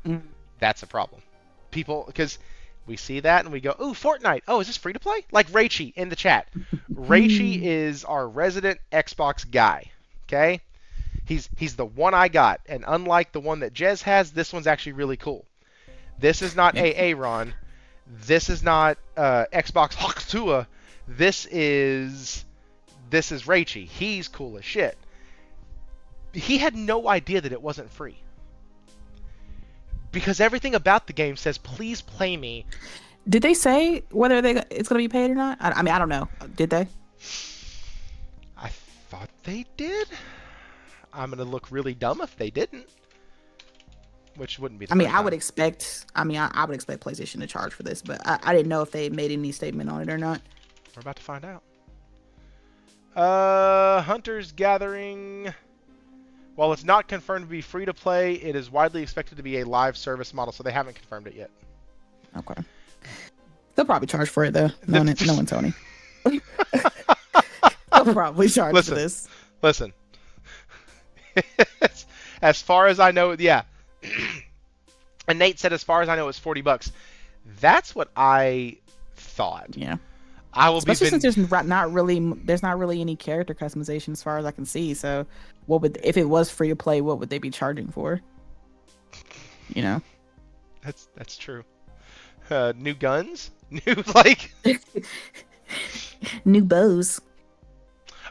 Mm. that's a problem. People, because we see that and we go, ooh, Fortnite. Oh, is this free-to-play? Like Raichi in the chat. Raichi is our resident Xbox guy, okay? He's the one I got, and unlike the one that Jez has, this one's actually really cool. This is not AA Ron. This is not Xbox Hakutua. This is Raichi. He's cool as shit. He had no idea that it wasn't free. Because everything about the game says, please play me. Did they say whether it's going to be paid or not? I mean, I don't know. Did they? I thought they did. I'm going to look really dumb if they didn't. Which wouldn't be the I mean, first I time. would expect PlayStation to charge for this, but I didn't know if they made any statement on it or not. We're about to find out. Hunter's Gathering. While it's not confirmed to be free to play, it is widely expected to be a live service model, so they haven't confirmed it yet. Okay. They'll probably charge for it, though. No one, Tony. They'll probably charge for this. Listen. As far as I know, yeah. And Nate said, as far as I know, it's $40. That's what I thought. Yeah. I will Especially since there's not really any character customization as far as I can see. So, if it was free to play, what would they be charging for? You know. That's true. New guns, new like new bows.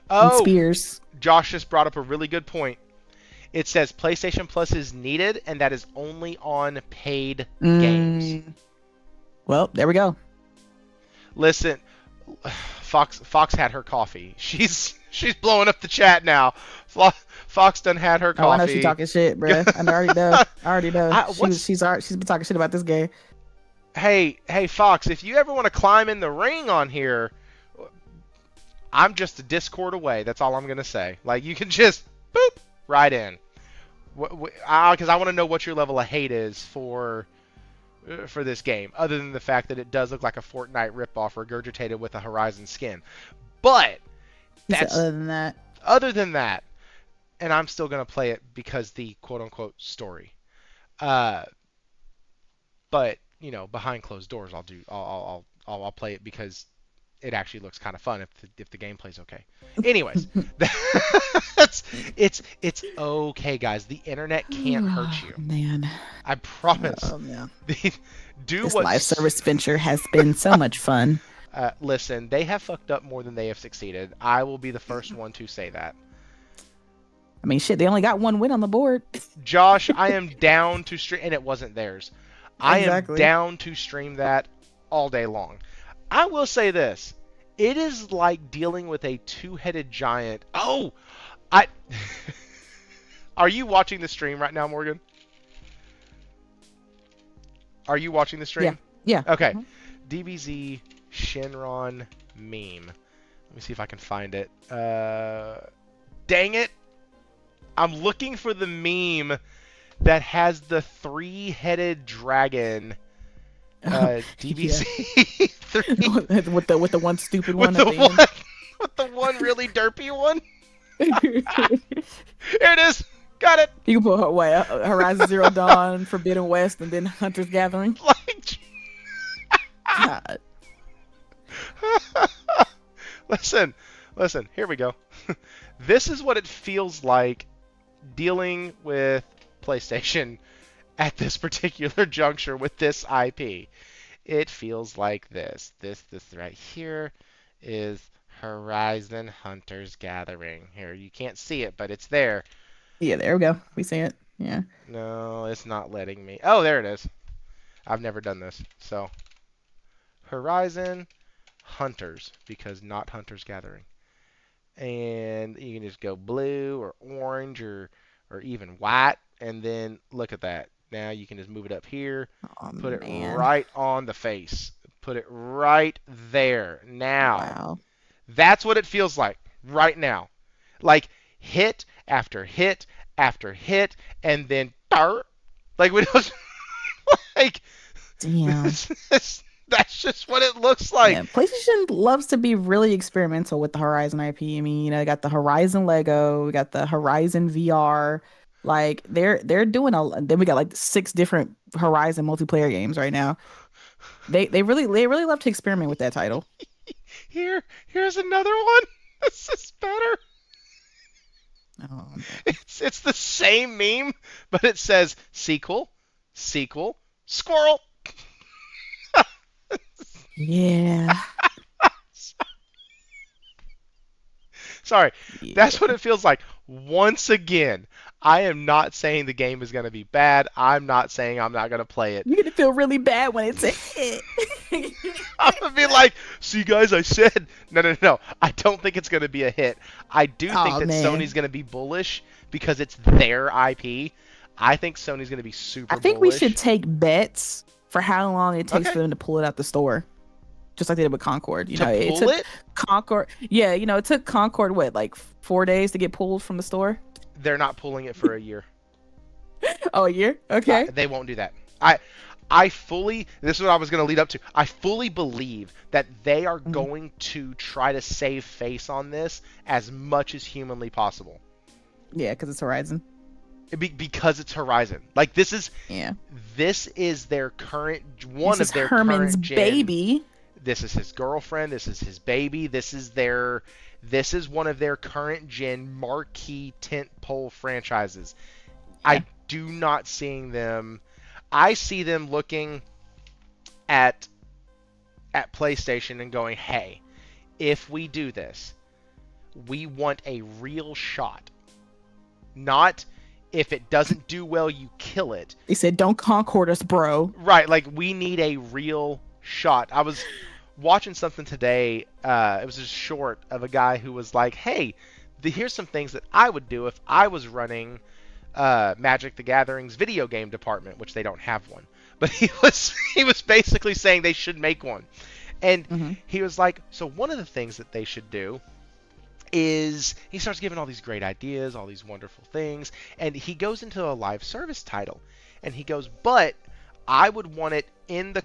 Oh, and spears. Josh just brought up a really good point. It says PlayStation Plus is needed, and that is only on paid games. Well, there we go. Listen, Fox had her coffee. She's blowing up the chat now. Fox done had her coffee. Oh, I know she's talking shit, bro. I already know. She's been talking shit about this game. Hey, Fox, if you ever want to climb in the ring on here, I'm just a Discord away. That's all I'm gonna say. Like, you can just boop right in. Because I want to know what your level of hate is for this game, other than the fact that it does look like a Fortnite ripoff regurgitated with a Horizon skin. But that's other than that, and I'm still gonna play it because the quote unquote story. But you know, behind closed doors, I'll play it because it actually looks kind of fun if the gameplay's okay. Anyways, it's okay, guys. The internet can't hurt you. Man, I promise. Oh man. This live service venture has been so much fun. Listen, they have fucked up more than they have succeeded. I will be the first one to say that. I mean, shit, they only got one win on the board. Josh, I am down to stream, and it wasn't theirs. I am down to stream that all day long. I will say this. It is like dealing with a two-headed giant. Oh! Are you watching the stream right now, Morgan? Are you watching the stream? Yeah. Okay. DBZ Shenron meme. Let me see if I can find it. Dang it! I'm looking for the meme that has the three-headed dragon. DBZ 3 with the one stupid one with at the end. With the one really derpy one. Here it is. Got it. You can put Horizon Zero Dawn, Forbidden West, and then Hunter's Gathering. Like, God. Listen. Here we go. This is what it feels like dealing with PlayStation at this particular juncture with this IP. It feels like this. This right here is Horizon Hunter's Gathering. Here, you can't see it, but it's there. Yeah, there we go. We see it. Yeah. No, it's not letting me. Oh, there it is. I've never done this. So, Horizon Hunters, because not Hunter's Gathering. And you can just go blue or orange or even white, and then look at that. Now you can just move it up here, put it right on the face. Put it right there. Now, that's what it feels like right now. Like hit after hit after hit, and then like we don't like. Damn. That's just what it looks like. Yeah, PlayStation loves to be really experimental with the Horizon IP. I mean, you know, got the Horizon Lego, we got the Horizon VR. Like they're doing then we got like 6 different Horizon multiplayer games right now. They really love to experiment with that title. Here's another one. This is better. Oh man. It's the same meme, but it says sequel, sequel, squirrel. Yeah. Sorry, that's what Yeah. it feels like. Once again, I am not saying the game is going to be bad. I'm not saying I'm not going to play it. You're gonna feel really bad when it's a hit. I'm going to be like, see, guys, I said. No, no, no. I don't think it's going to be a hit. I do think Oh that man. Sony's going to be bullish because it's their IP. I think Sony's going to be I super think we should bullish. take bets for how long it takes Okay. for them to pull it out the store. Just like they did with Concord. To It pull took it, Concord. Yeah, it took Concord what, like 4 days to get pulled from the store? they're not pulling it for a year. Oh, a year? Okay. They won't do that. I fully, this is what I was going to lead up to. I fully believe that they are Mhm. going to try to save face on this as much as humanly possible. Yeah, because it's Horizon. Because it's Horizon. Like Yeah. this is their current one This of is their Herman's current gen. baby. This is his girlfriend. This is his baby. This is one of their current gen marquee tentpole franchises. Yeah. I do not seeing them. I see them looking at PlayStation and going, "Hey, if we do this, we want a real shot. Not if it doesn't do well, you kill it. They said, "Don't Concord us, bro." Right, like we need a real shot." I was watching something today. It was a short of a guy who was like, "Hey, here's some things that I would do if I was running Magic the Gathering's video game department," which they don't have one. But he was basically saying they should make one. And Hmm. he was like, so one of the things that they should do is he starts giving all these great ideas, all these wonderful things, and he goes into a live service title. And he goes, but I would want it in the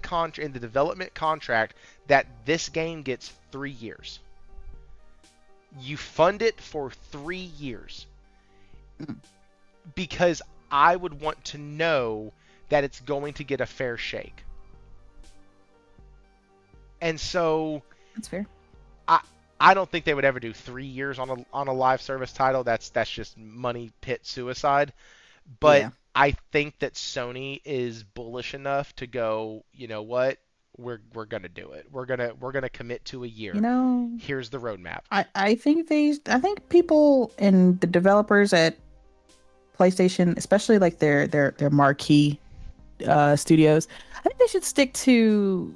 development contract that this game gets 3 years. You fund it for 3 years. Mm. Because I would want to know that it's going to get a fair shake. And so That's fair. I don't think they would ever do 3 years on a live service title. That's just money pit suicide. But Yeah. I think that Sony is bullish enough to go, you know what? We're gonna do it. We're gonna commit to a year. Here's the roadmap. I think people and the developers at PlayStation, especially like their marquee studios, I think they should stick to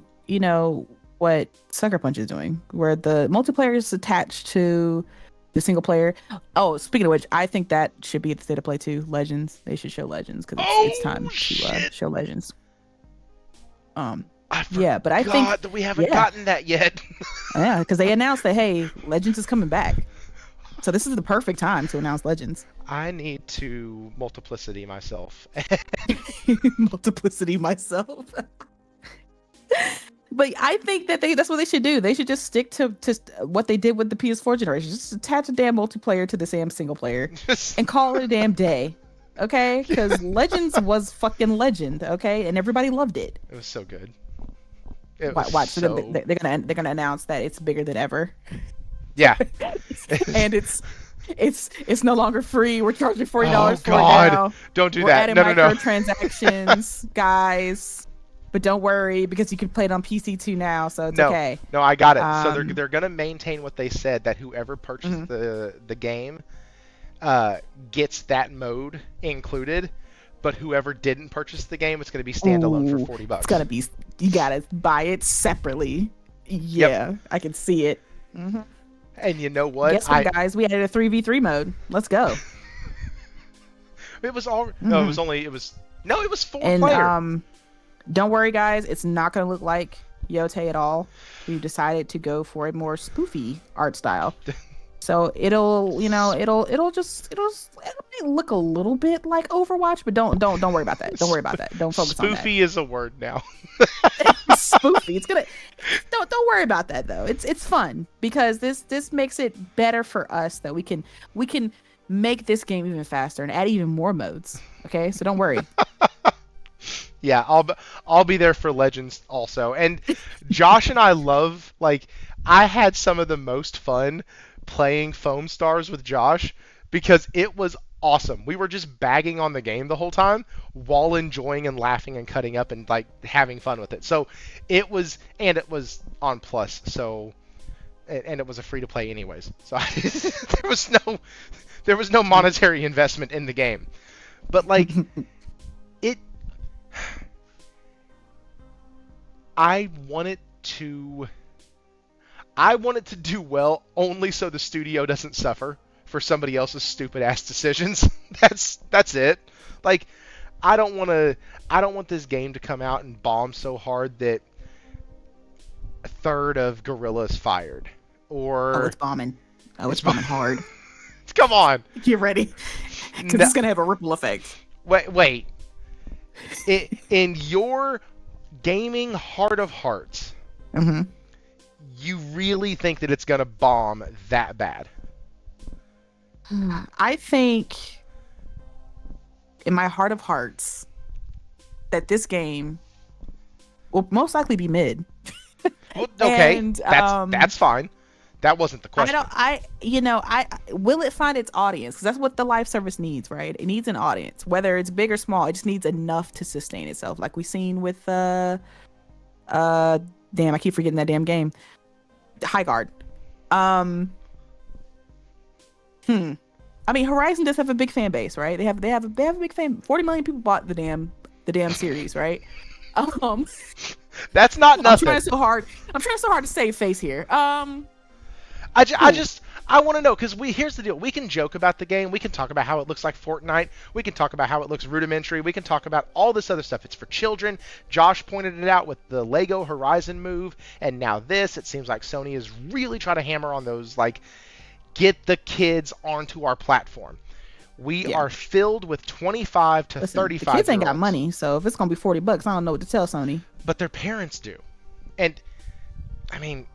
what Sucker Punch is doing, where the multiplayer is attached to the single player. Oh, speaking of which, I think that should be at the state of play too. Legends, they should show Legends because it's time to shit. show Legends. I Yeah, but I think that we haven't yeah. gotten that yet. Yeah, because they announced that, hey, Legends is coming back. So this is the perfect time to announce Legends. I need to multiplicity myself. Multiplicity myself. But I think that that's what they should do. They should just stick to what they did with the PS4 generation. Just attach a damn multiplayer to the damn single player and call it a damn day. Okay? Because Legends was fucking legend, okay? And everybody loved it. It was so good. Watch, so they're gonna announce that it's bigger than ever. Yeah. And it's no longer free. We're charging $40 Oh, for God. it now. Don't do We're that. adding No. microtransactions, guys. But don't worry, because you can play it on PC too now, so it's No. okay. No, I got it. So Um, they're gonna maintain what they said, that whoever purchased the game gets that mode included, but whoever didn't purchase the game, it's gonna be standalone Ooh, for $40. It's gonna be. You gotta buy it separately. Yeah, I can see it. Mm-hmm. And you know what? Guess what, guys? We added a 3v3 mode. Let's go. It was all. No, it was only. It was. No, it was 4 And player. don't worry, guys. It's not gonna look like Yote at all. We've decided to go for a more spoofy art style. So it'll look a little bit like Overwatch, but don't worry about that. Don't worry about that. Don't focus on that. Spoofy is a word now. Spoofy. It's gonna. Don't worry about that though. It's fun because this makes it better for us that we can make this game even faster and add even more modes. Okay, so don't worry. Yeah, I'll be there for Legends also. And Josh and I I had some of the most fun playing Foam Stars with Josh because it was awesome. We were just bagging on the game the whole time while enjoying and laughing and cutting up and like having fun with it. So it was on Plus. So and it was a free to play anyways. So there was no monetary investment in the game. But like it I want it to do well only so the studio doesn't suffer for somebody else's stupid ass decisions. That's it. Like I don't want this game to come out and bomb so hard that a third of Guerrilla is fired. Or it's bombing. It's bombing hard. Come on. Get ready. Because it's going to have a ripple effect. Wait. In your gaming heart of hearts, you really think that it's going to bomb that bad? I think, in my heart of hearts, that this game will most likely be mid. Well, okay, and, that's fine. That wasn't the question. Will it find its audience? Because that's what the live service needs, right? It needs an audience, whether it's big or small. It just needs enough to sustain itself, like we've seen with damn, I keep forgetting that damn game, High Guard. I mean, Horizon does have a big fan base, right? They have a big fan. 40 million people bought the damn series, right? That's not nothing. I'm trying so hard to save face here. I want to know, because here's the deal. We can joke about the game. We can talk about how it looks like Fortnite. We can talk about how it looks rudimentary. We can talk about all this other stuff. It's for children. Josh pointed it out with the Lego Horizon move, and now this. It seems like Sony is really trying to hammer on those, like, get the kids onto our platform. We are filled with 25 to 35 the kids ain't got money, so if it's going to be $40, I don't know what to tell Sony. But their parents do. And, I mean,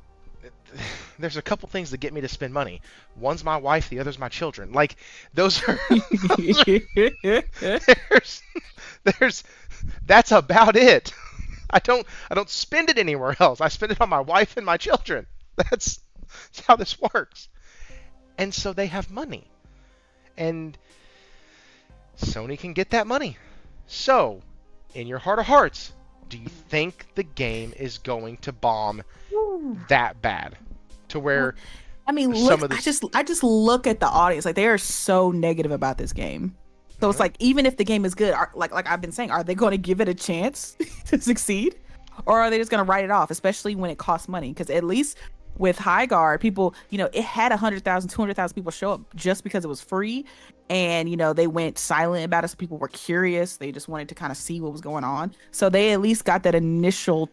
there's a couple things that get me to spend money. One's my wife, the other's my children. Like, those are... that's about it. I don't spend it anywhere else. I spend it on my wife and my children. That's how this works. And so they have money. And Sony can get that money. So, in your heart of hearts, do you think the game is going to bomb that bad? To where I just look at the audience. Like, they are so negative about this game. So it's like, even if the game is good, like I've been saying, are they going to give it a chance to succeed? Or are they just going to write it off, especially when it costs money? Because at least with High Guard, people, it had 100,000, 200,000 people show up just because it was free. And, they went silent about it. So people were curious. They just wanted to kind of see what was going on. So they at least got that initial,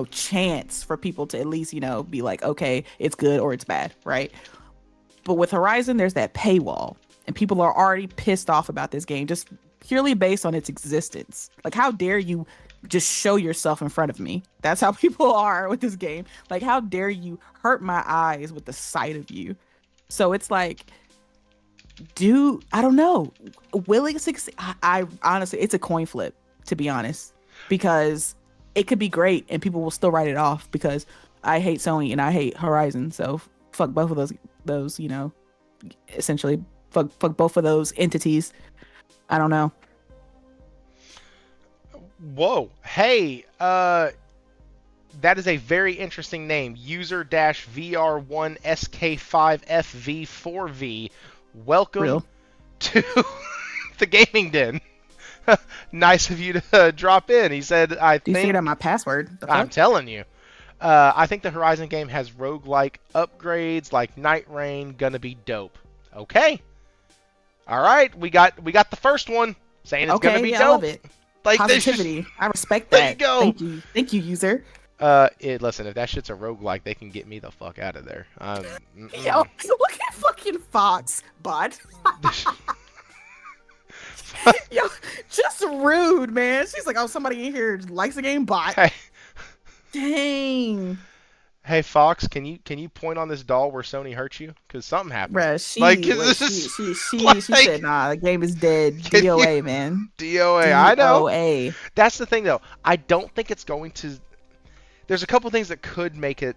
chance for people to at least, be like, okay, it's good or it's bad, right? But with Horizon, there's that paywall. And people are already pissed off about this game just purely based on its existence. Like, how dare you just show yourself in front of me? That's how people are with this game. Like, how dare you hurt my eyes with the sight of you? So it's like, I don't know. Will it succeed? I honestly, it's a coin flip, to be honest, because it could be great and people will still write it off because I hate Sony and I hate Horizon. So fuck both of those, essentially fuck both of those entities. I don't know. Whoa. Hey, that is a very interesting name. User-VR1SK5FV4V. Welcome to the Gaming Den. Nice of you to drop in. He said, you figured out my password. I'm telling you. I think the Horizon game has roguelike upgrades like Night Rain. Gonna be dope. Okay. All right. We got the first one saying it's gonna be dope. I love it. Like, positivity. I respect that. There you go. Thank you, user. Listen, if that shit's a roguelike, they can get me the fuck out of there. Yo, look at fucking Fox, bud. Yo, just rude, man. She's like, oh, somebody in here likes the game, bot. Hey. Dang. Hey, Fox, can you point on this doll where Sony hurt you? Because something happened. Bruh, she said, nah, the game is dead. DOA, man. DOA, I know. That's the thing, though. I don't think it's going to... There's a couple things that could make it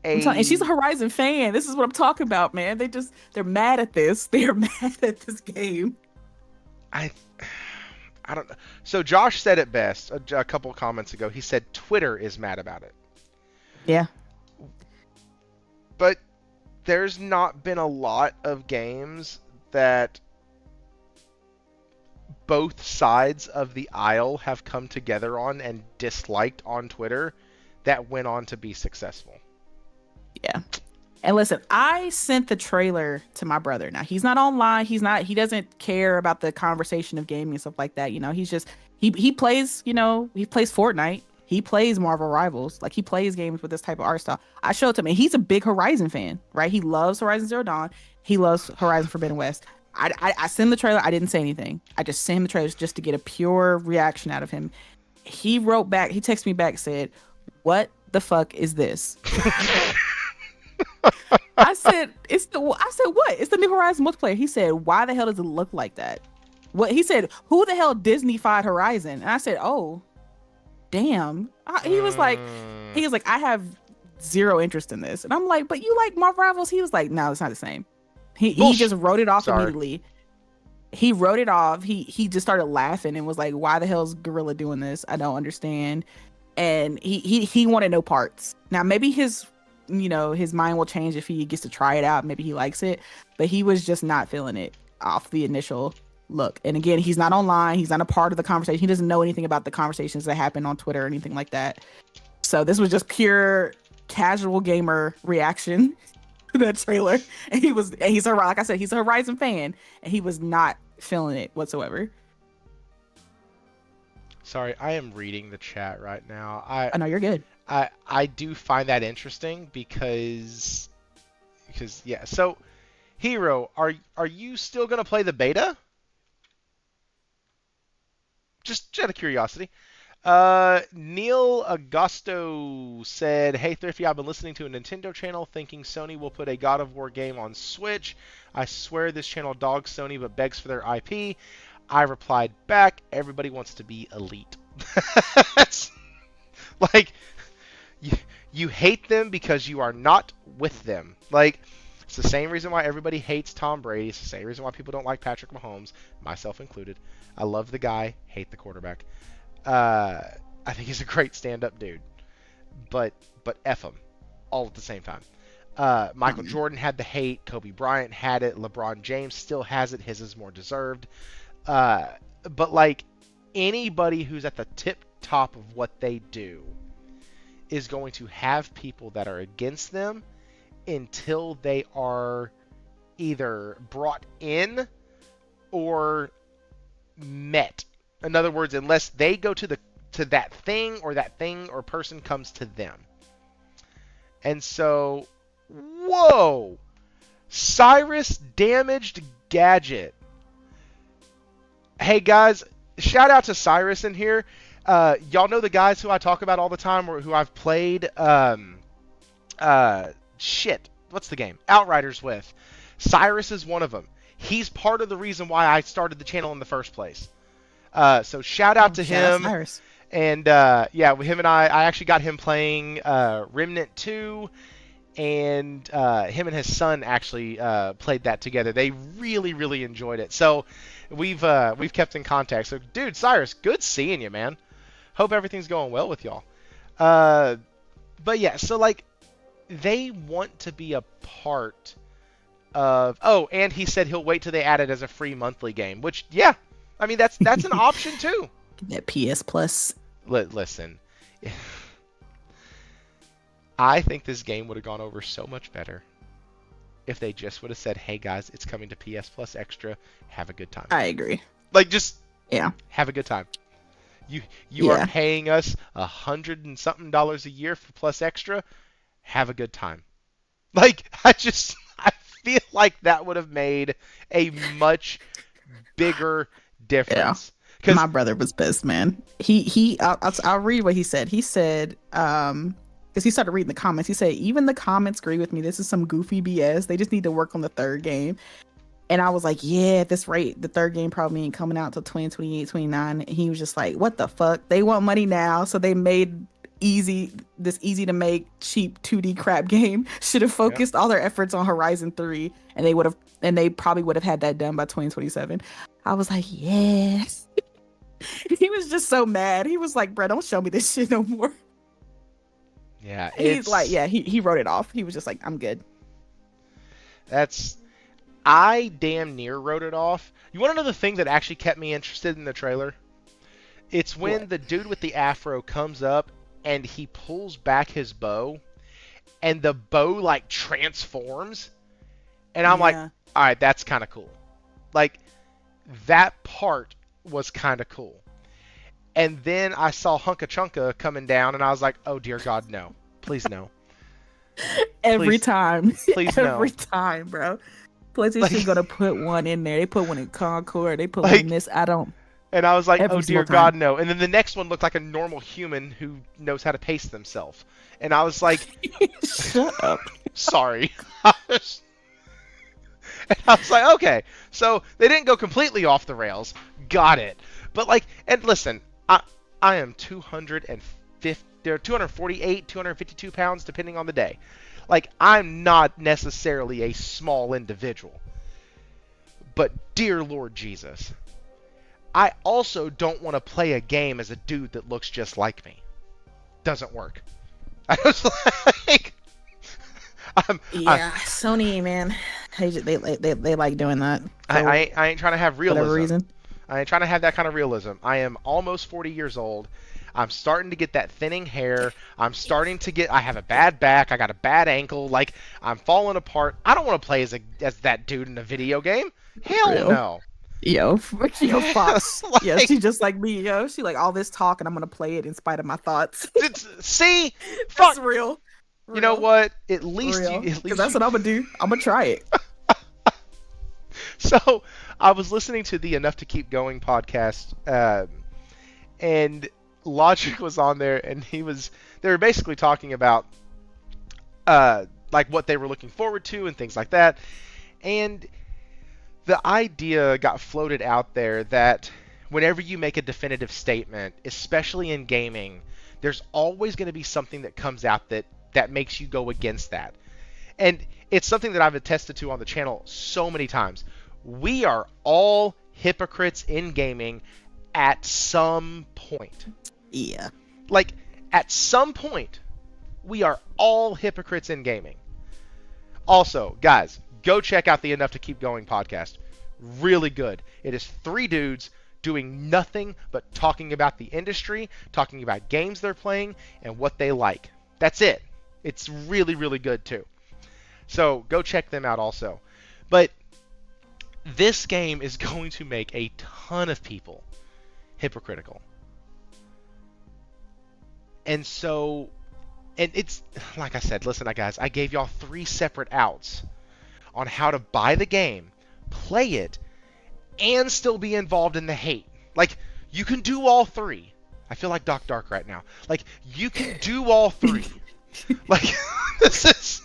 And she's a Horizon fan. This is what I'm talking about, man. They're mad at this. They are mad at this game. I don't know. So Josh said it best a couple of comments ago. He said Twitter is mad about it. Yeah. But there's not been a lot of games that both sides of the aisle have come together on and disliked on Twitter that went on to be successful. Yeah. And listen, I sent the trailer to my brother. Now, he's not online. He doesn't care about the conversation of gaming and stuff like that. You know, he's just, he plays, he plays Fortnite. He plays Marvel Rivals. Like, he plays games with this type of art style. I showed it to him, and he's a big Horizon fan, right? He loves Horizon Zero Dawn. He loves Horizon Forbidden West. I sent the trailer. I didn't say anything. I just sent him the trailers just to get a pure reaction out of him. He wrote back. He texted me back, said, "What the fuck is this?" I said, what? It's the New Horizon multiplayer. He said, "Why the hell does it look like that?" What he said, "Who the hell Disney-fied Horizon?" And I said, "Oh, damn." He was like, "I have zero interest in this." And I'm like, "But you like Marvel Rivals?" He was like, "No, it's not the same." He just wrote it off immediately. He wrote it off. He just started laughing and was like, "Why the hell is Gorilla doing this? I don't understand." And he wanted no parts. Now maybe his mind will change if he gets to try it out. Maybe he likes it, but he was just not feeling it off the initial look. And again, he's not online. He's not a part of the conversation. He doesn't know anything about the conversations that happen on Twitter or anything like that. So this was just pure casual gamer reaction to that trailer. And like I said, he's a Horizon fan, and he was not feeling it whatsoever. Sorry, I am reading the chat right now. I know you're good. I do find that interesting because yeah. So, Hero, are you still gonna play the beta? Just out of curiosity. Neil Augusto said, "Hey Thrifty, I've been listening to a Nintendo channel thinking Sony will put a God of War game on Switch. I swear this channel dogs Sony but begs for their IP. I replied back, everybody wants to be elite." Like, you hate them because you are not with them. Like, it's the same reason why everybody hates Tom Brady. It's the same reason why people don't like Patrick Mahomes, myself included. I love the guy, hate the quarterback. I think he's a great stand-up dude. But F him all at the same time. Michael Jordan had the hate. Kobe Bryant had it. LeBron James still has it. His is more deserved. But like, anybody who's at the tip top of what they do is going to have people that are against them until they are either brought in or met. In other words, unless they go to that thing or person comes to them. And so, whoa! Cyrus Damaged Gadget. Hey guys, shout out to Cyrus in here. Y'all know the guys who I talk about all the time or who I've played what's the game? Outriders with. Cyrus is one of them. He's part of the reason why I started the channel in the first place. So shout out to him. Cyrus. And yeah, with him and I actually got him playing Remnant 2, and him and his son actually played that together. They really, really enjoyed it. So we've kept in contact. So dude, Cyrus, good seeing you, man. Hope everything's going well with y'all. But yeah, so like, they want to be a part of. Oh, and he said he'll wait till they add it as a free monthly game. Which, yeah, I mean that's an option too. That PS Plus. Listen, I think this game would have gone over so much better if they just would have said, "Hey guys, it's coming to PS Plus Extra. Have a good time." I agree. Like, just have a good time. You are paying us $100 and something a year for Plus Extra. Have a good time. Like, I feel like that would have made a much bigger difference. Yeah. My brother was pissed, man. I'll read what he said. He said, because he started reading the comments. He said, "Even the comments agree with me. This is some goofy BS. They just need to work on the third game." And I was like, yeah, at this rate, the third game probably ain't coming out until 2028, 29. And he was just like, what the fuck? They want money now. So they made easy. this easy to make, cheap 2D crap game should have focused all their efforts on Horizon 3, and they probably would have had that done by 2027. I was like, yes. He was just so mad. He was like, bro, don't show me this shit no more. Yeah, he's like, yeah, he wrote it off. He was just like, I'm good. I damn near wrote it off. You want to know the thing that actually kept me interested in the trailer? It's when the dude with the afro comes up and he pulls back his bow, and the bow like transforms, and I'm like, all right, that's kind of cool. Like, that part was kind of cool. And then I saw Hunka Chunka coming down, and I was like, oh dear God, no, please no. Every time, please no. Every time, bro. PlayStation's gonna put one in there. They put one in Concord. They put one in this. And I was like, oh dear God, no. And then the next one looked like a normal human who knows how to pace themselves. And I was like, shut up. Sorry. And I was like, okay. So they didn't go completely off the rails. Got it. But like, and listen, I am 248, 252 pounds, depending on the day. Like, I'm not necessarily a small individual. But dear Lord Jesus, I also don't want to play a game as a dude that looks just like me. Doesn't work. I was like, Sony, man, they like doing that. I ain't trying to have realism. Whatever reason. I ain't trying to have that kind of realism. I am almost 40 years old. I'm starting to get that thinning hair. I have a bad back. I got a bad ankle. Like, I'm falling apart. I don't want to play as that dude in a video game. Hell no. Yo, Fox. Yeah, she's just like me, yo. She like all this talk, and I'm gonna play it in spite of my thoughts. See, fuck, that's real. You know what? At least because that's what I'm gonna do. I'm gonna try it. So I was listening to the Enough to Keep Going podcast, and Logic was on there, and they were basically talking about like what they were looking forward to and things like that, and the idea got floated out there that whenever you make a definitive statement, especially in gaming, there's always going to be something that comes out that makes you go against that. And it's something that I've attested to on the channel so many times. We are all hypocrites in gaming at some point. Yeah. Like, at some point, we are all hypocrites in gaming. Also, guys, go check out the Enough to Keep Going podcast. Really good. It is 3 dudes doing nothing but talking about the industry, talking about games they're playing, and what they like. That's it. It's really, really good, too. So, go check them out also. But this game is going to make a ton of people hypocritical. And so, and it's, like I said, listen, guys, I gave y'all 3 separate outs on how to buy the game, play it, and still be involved in the hate. Like, you can do all 3. I feel like Doc Dark right now. Like, you can do all 3. Like, this is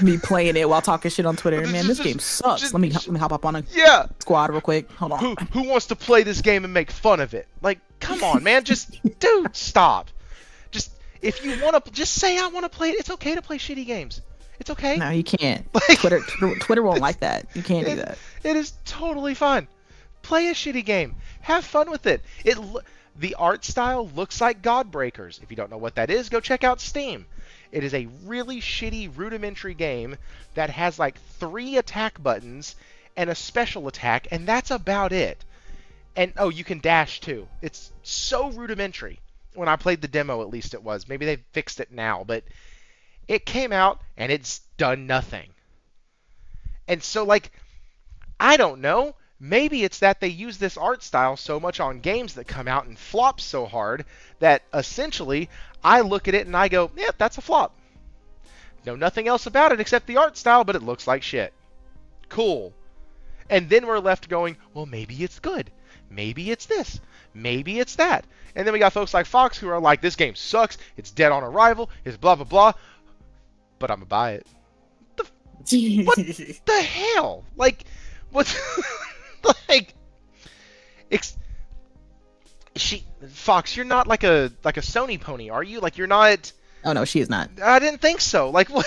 me playing it while talking shit on Twitter. Man, this game sucks. Let me hop up on a squad real quick. Hold on. Who wants to play this game and make fun of it? Like, come on, man. Just, dude, stop. Just, if you want to, just say I want to play it. It's okay to play shitty games. It's okay. No, you can't. Like, Twitter won't like that. You can't do that. It is totally fine. Play a shitty game. Have fun with it. The art style looks like Godbreakers. If you don't know what that is, go check out Steam. It is a really shitty rudimentary game that has like 3 attack buttons and a special attack, and that's about it. And oh, you can dash too. It's so rudimentary. When I played the demo, at least it was. Maybe they've fixed it now, but it came out and it's done nothing. And so, like, I don't know. Maybe it's that they use this art style so much on games that come out and flop so hard that essentially I look at it and I go, yeah, that's a flop. Know nothing else about it except the art style, but it looks like shit. Cool. And then we're left going, well, maybe it's good. Maybe it's this. Maybe it's that. And then we got folks like Fox who are like, this game sucks. It's dead on arrival. It's blah, blah, blah. But I'm going to buy it. What the hell? Like, what's... like, Fox, you're not like a Sony pony, are you? Like, you're not. Oh no, she is not. I didn't think so. Like, what?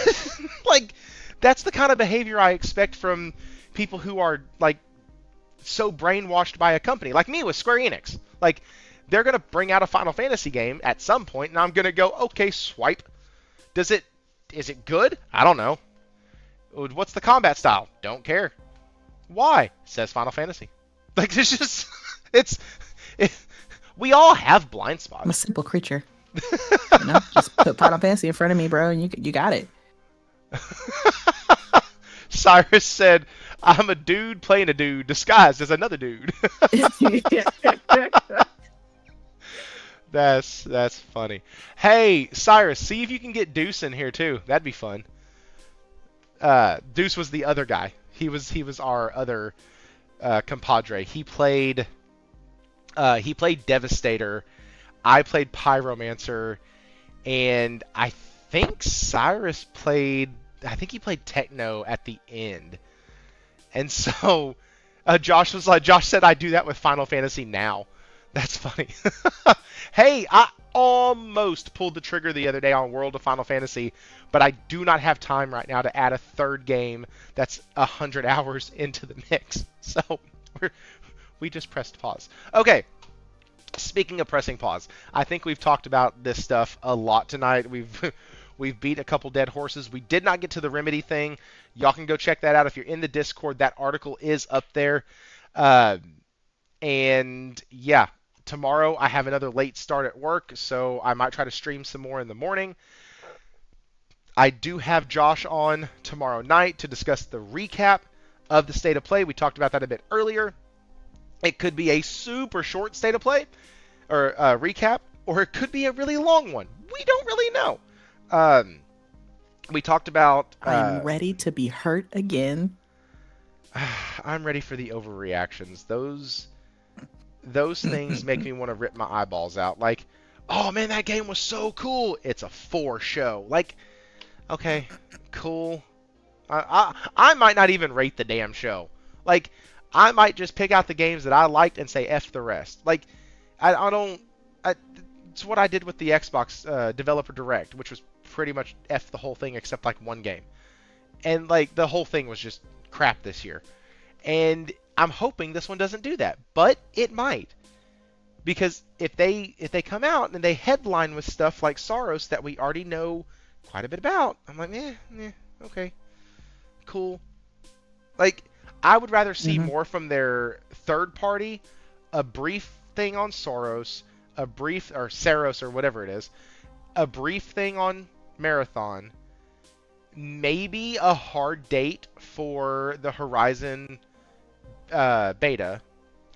Like, that's the kind of behavior I expect from people who are like so brainwashed by a company, like me with Square Enix. Like, they're gonna bring out a Final Fantasy game at some point, and I'm gonna go, okay, swipe. Is it good? I don't know. What's the combat style? Don't care. Why? It says Final Fantasy. Like, it's just, we all have blind spots. I'm a simple creature. Just put Final Fantasy in front of me, bro, and you got it. Cyrus said, I'm a dude playing a dude disguised as another dude. That's funny. Hey, Cyrus, see if you can get Deuce in here too. That'd be fun. Deuce was the other guy. He was our other compadre. He played Devastator. I played Pyromancer, and I think Cyrus played. I think he played Techno at the end. And so Josh said I do that with Final Fantasy now. That's funny. Hey, I almost pulled the trigger the other day on World of Final Fantasy, but I do not have time right now to add a third game that's 100 hours into the mix. So we just pressed pause. Okay. Speaking of pressing pause, I think we've talked about this stuff a lot tonight. We've beat a couple dead horses. We did not get to the Remedy thing. Y'all can go check that out if you're in the Discord. That article is up there. And yeah, tomorrow I have another late start at work, so I might try to stream some more in the morning. I do have Josh on tomorrow night to discuss the recap of the State of Play. We talked about that a bit earlier. It could be a super short State of Play or recap, or it could be a really long one. We don't really know. We talked about... I'm ready to be hurt again. I'm ready for the overreactions. Those things make me want to rip my eyeballs out. Like, oh man, that game was so cool. It's a 4 show. Like, okay, cool. I might not even rate the damn show. Like, I might just pick out the games that I liked and say F the rest. Like, it's what I did with the Xbox Developer Direct, which was pretty much F the whole thing except like one game. And like the whole thing was just crap this year. And I'm hoping this one doesn't do that, but it might. Because if they come out and they headline with stuff like Soros that we already know quite a bit about, I'm like, okay, cool. Like, I would rather see more from their third party, a brief thing on Soros, or Saros or whatever it is, a brief thing on Marathon, maybe a hard date for the Horizon beta.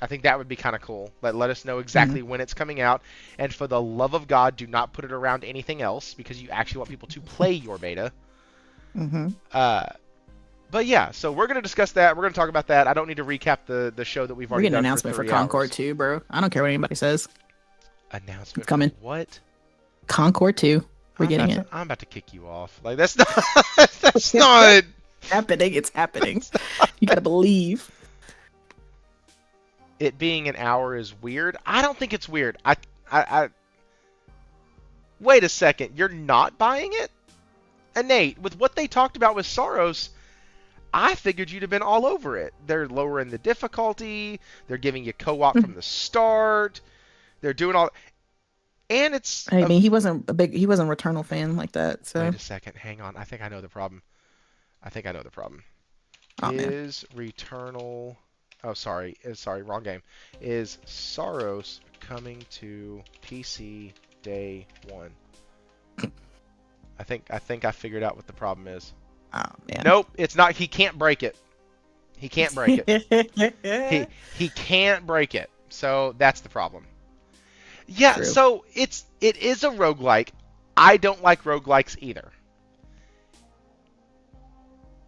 I think that would be kind of cool. Let us know exactly when it's coming out. And for the love of God, do not put it around anything else because you actually want people to play your beta. But yeah, so we're going to discuss that. We're going to talk about that. I don't need to recap the show that we've already done. We're getting an announcement for Concord 2, bro. I don't care what anybody says. Announcement? It's coming. What? Concord 2. We're getting it. I'm about to kick you off. Like, that's not... that's not... happening. It's happening. You got to believe. It being an hour is weird. I don't think it's weird. I wait a second. You're not buying it? And Nate, with what they talked about with Soros, I figured you'd have been all over it. They're lowering the difficulty. They're giving you co-op from the start. They're doing all, and it's. I mean, he wasn't a Returnal fan like that. So wait a second. Hang on. I think I know the problem. Oh, is Returnal? Oh, sorry, wrong game. Is Soros coming to PC day 1? I think I figured out what the problem is. Oh man. Nope, it's not. He can't break it. He can't break it. he can't break it. So that's the problem. Yeah, True. so it is a roguelike. I don't like roguelikes either.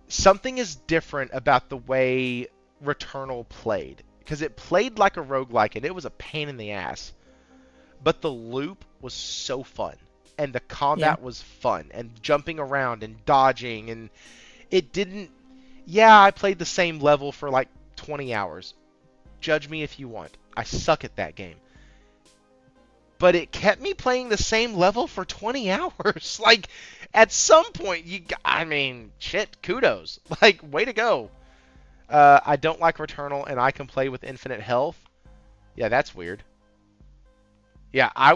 Something is different about the way Returnal played, because it played like a roguelike and it was a pain in the ass. But the loop was so fun. And the combat was fun, and jumping around and dodging, and it didn't... Yeah, I played the same level for like 20 hours. Judge me if you want. I suck at that game. but it kept me playing the same level for 20 hours. Like, at some point, I mean, shit, kudos. Like, way to go. I don't like Returnal, and I can play with infinite health. Yeah, that's weird. Yeah, I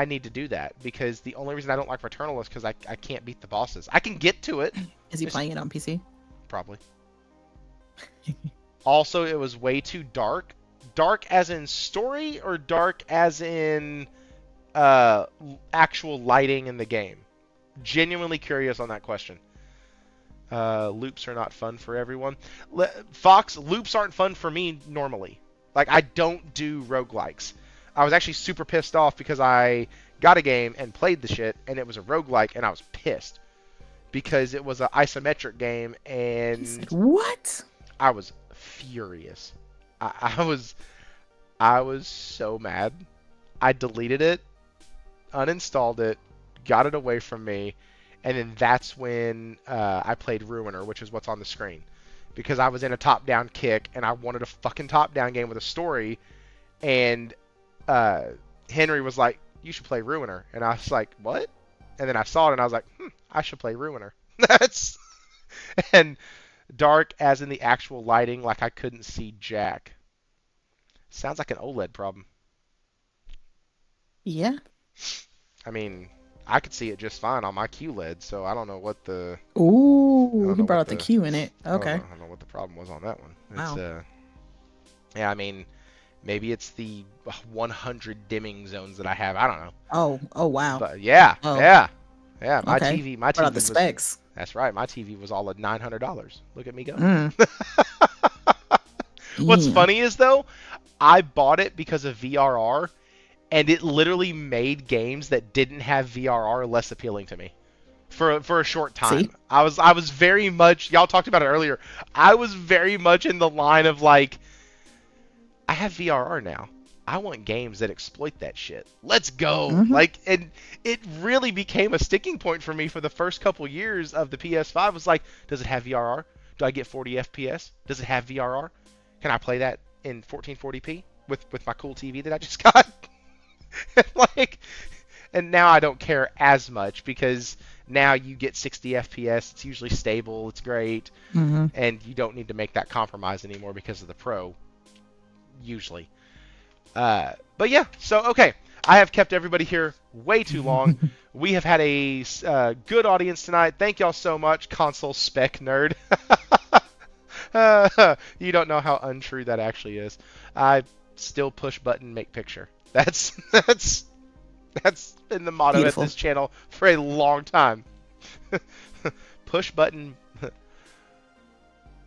need to do that, because the only reason I don't like Returnal is because I can't beat the bosses. I can get to it. Is he playing it on PC? Probably. Also, it was way too dark. Dark as in story, or dark as in actual lighting in the game? Genuinely curious on that question. Loops are not fun for everyone. Fox, loops aren't fun for me normally. Like, I don't do roguelikes. I was actually super pissed off because I got a game and played the shit, and it was a roguelike, and I was pissed. Because it was an isometric game, and... He said, what? I was furious. I was so mad. I deleted it, uninstalled it, got it away from me, and then that's when I played Ruiner, which is what's on the screen. Because I was in a top-down kick, and I wanted a fucking top-down game with a story, and Henry was like, you should play Ruiner. And I was like, what? And then I saw it, and I was like, I should play Ruiner. That's... And dark as in the actual lighting, like I couldn't see jack. Sounds like an OLED problem. Yeah. I mean, I could see it just fine on my QLED, so I don't know what the... Ooh, he brought up the Q in it. Okay. I don't know what the problem was on that one. It's, wow. Yeah, I mean, maybe it's the 100 dimming zones that I have. I don't know. Oh, wow. But yeah, yeah. My okay. TV What about the specs? That's right. My TV was all at $900. Look at me go. What's funny is, though, I bought it because of VRR, and it literally made games that didn't have VRR less appealing to me for a short time. See? I was very much, y'all talked about it earlier, I was very much in the line of like, I have VRR now. I want games that exploit that shit. Let's go. Like, and it really became a sticking point for me for the first couple years of the PS5. Was like, does it have VRR? Do I get 40 FPS? Does it have VRR? Can I play that in 1440p with my cool TV that I just got? And now I don't care as much, because now you get 60 FPS. It's usually stable. It's great. And you don't need to make that compromise anymore because of the Pro. Usually. But yeah, so okay, I have kept everybody here way too long. We have had a good audience tonight. Thank y'all so much, console spec nerd. You don't know how untrue that actually is. I still push button, make picture. That's been the motto at this channel for a long time. Push button,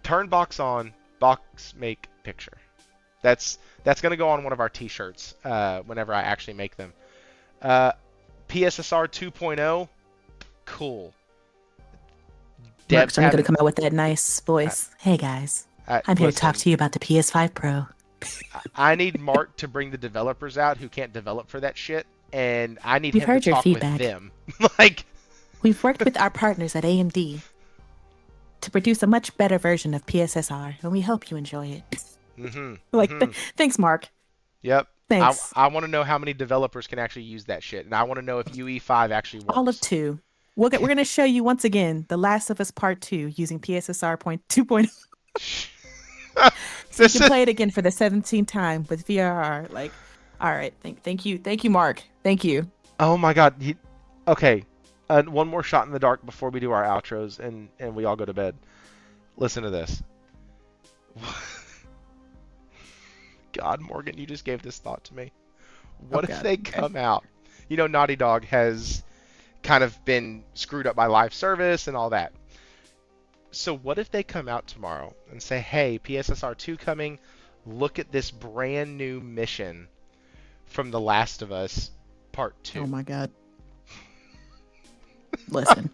turn box on, box make picture. That's going to go on one of our t-shirts whenever I actually make them. PSSR 2.0, cool. Mark's going to come out with that nice voice. Hey guys, I'm here to talk to you about the PS5 Pro. I need Mark to bring the developers out who can't develop for that shit, and I need him to talk with them. Like, we've worked with our partners at AMD to produce a much better version of PSSR, and we hope you enjoy it. Thanks, Mark. Yep. Thanks. I want to know how many developers can actually use that shit, and I want to know if UE5 actually works. All of 2. We're going to show you once again The Last of Us Part 2 using PSSR 2.0. So you can play it again for the 17th time with VRR. Like, all right. Thank you, Mark. Thank you. Oh my God. Okay. One more shot in the dark before we do our outros and we all go to bed. Listen to this. God, Morgan, you just gave this thought to me. What if they come out? You know, Naughty Dog has kind of been screwed up by live service and all that. So what if they come out tomorrow and say, hey, PSSR 2 coming, look at this brand new mission from The Last of Us Part 2. Oh my God. Listen.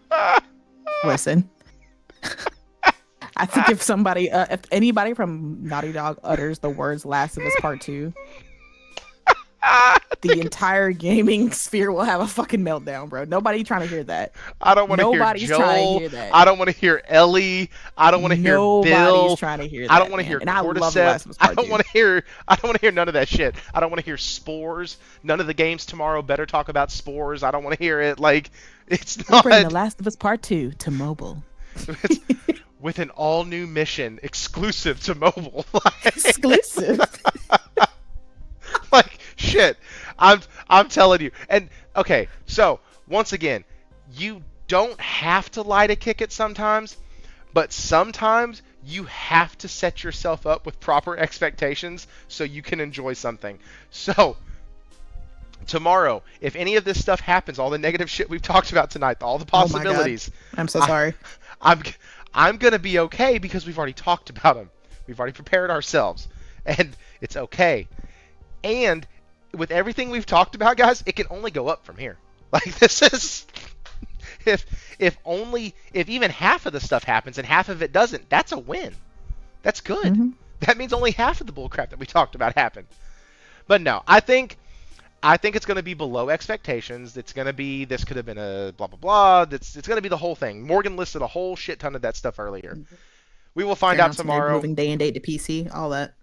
I think if anybody from Naughty Dog utters the words Last of Us Part 2, the entire gaming sphere will have a fucking meltdown, bro. Nobody trying to hear that. I don't want to hear Nobody's trying to Joel. hear that. I don't want to hear Ellie. I don't want to hear Nobody's Bill. trying to hear I that. don't want to hear And I love The Last of Cordyceps. Us I Part don't 2. want to hear. I don't want to hear none of that shit. I don't want to hear Spores. None of the games tomorrow better talk about Spores. I don't want to hear it. Like, it's We're not. bringing The Last of Us Part 2 to mobile. With an all-new mission exclusive to mobile. Like, Exclusive. like shit. I'm telling you. And okay, so once again, you don't have to lie to kick it sometimes, but sometimes you have to set yourself up with proper expectations so you can enjoy something. So tomorrow, if any of this stuff happens, all the negative shit we've talked about tonight, all the possibilities, I'm so sorry. I'm gonna be okay because we've already talked about them. We've already prepared ourselves, and it's okay. And with everything we've talked about, guys, it can only go up from here. Like, this is if even half of the stuff happens and half of it doesn't, that's a win. That's good. Mm-hmm. That means only half of the bullcrap that we talked about happened. But no, I think it's going to be below expectations. It's going to be, this could have been a blah, blah, blah. It's going to be the whole thing. Morgan listed a whole shit ton of that stuff earlier. We will find out tomorrow. Moving day and date to PC, all that.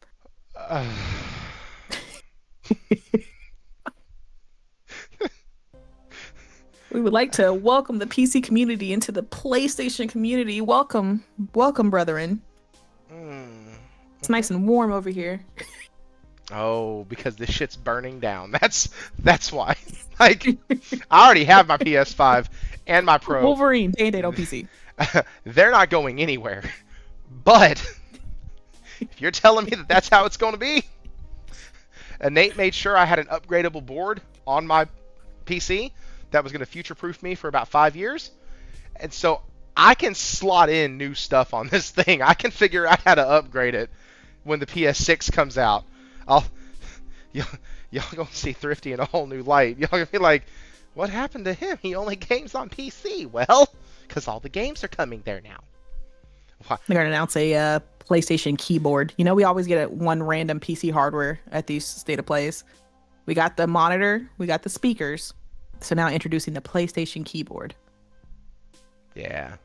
We would like to welcome the PC community into the PlayStation community. Welcome, brethren. It's nice and warm over here. Oh, because this shit's burning down. That's why. Like, I already have my PS5 and my Pro. Wolverine, day and date on PC. They're not going anywhere. But if you're telling me that that's how it's going to be, and Nate made sure I had an upgradable board on my PC that was going to future-proof me for about 5 years, and so I can slot in new stuff on this thing. I can figure out how to upgrade it when the PS6 comes out. Y'all gonna see Thrifty in a whole new light. Y'all gonna be like, what happened to him? He only games on PC. Well, because all the games are coming there now. They're gonna announce a PlayStation keyboard. You know, we always get one random PC hardware at these state of plays. We got the monitor, we got the speakers. So now introducing the PlayStation keyboard. Yeah,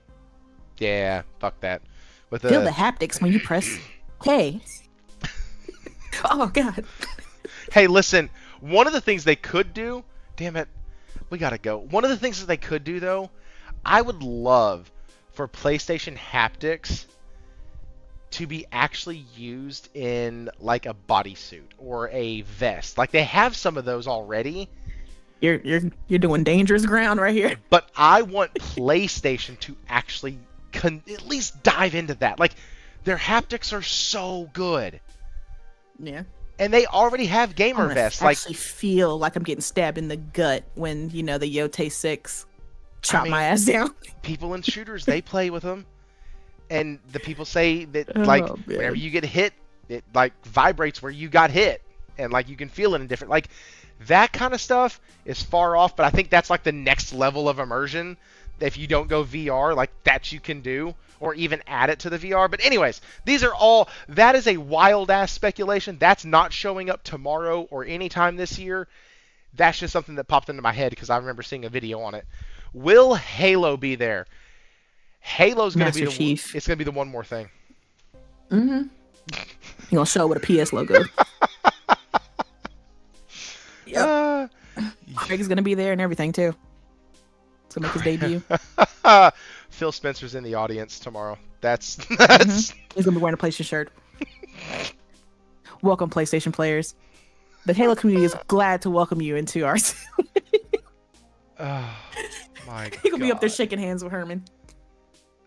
fuck that. Feel the haptics when you press Hey. Oh god. Hey, listen, one of the things they could do, damn it, we gotta go. One of the things that they could do, though, I would love for PlayStation haptics to be actually used in, like, a bodysuit or a vest. Like, they have some of those already. You're doing dangerous ground right here. But I want PlayStation to actually at least dive into that. Like, their haptics are so good. Yeah. And they already have gamer vests. I actually feel like I'm getting stabbed in the gut when, the Yote 6 chop my ass down. People in shooters, they play with them. And the people say that, whenever you get hit, it, like, vibrates where you got hit. And, like, you can feel it in different... Like, that kind of stuff is far off, but I think that's, like, the next level of immersion. If you don't go VR, like, that you can do. Or even add it to the VR. But anyways, these are all... That is a wild-ass speculation. That's not showing up tomorrow or anytime this year. That's just something that popped into my head because I remember seeing a video on it. Will Halo be there? Halo's going to be Chief. It's going to be the one more thing. Mm-hmm. You're going to show with a PS logo. Yep. Craig's going to be there and everything, too. It's going to make his debut. Phil Spencer's in the audience tomorrow. That's He's going to be wearing a PlayStation shirt. Welcome, PlayStation players. The Halo community is glad to welcome you into ours. Oh, my God. He's going to be up there shaking hands with Herman.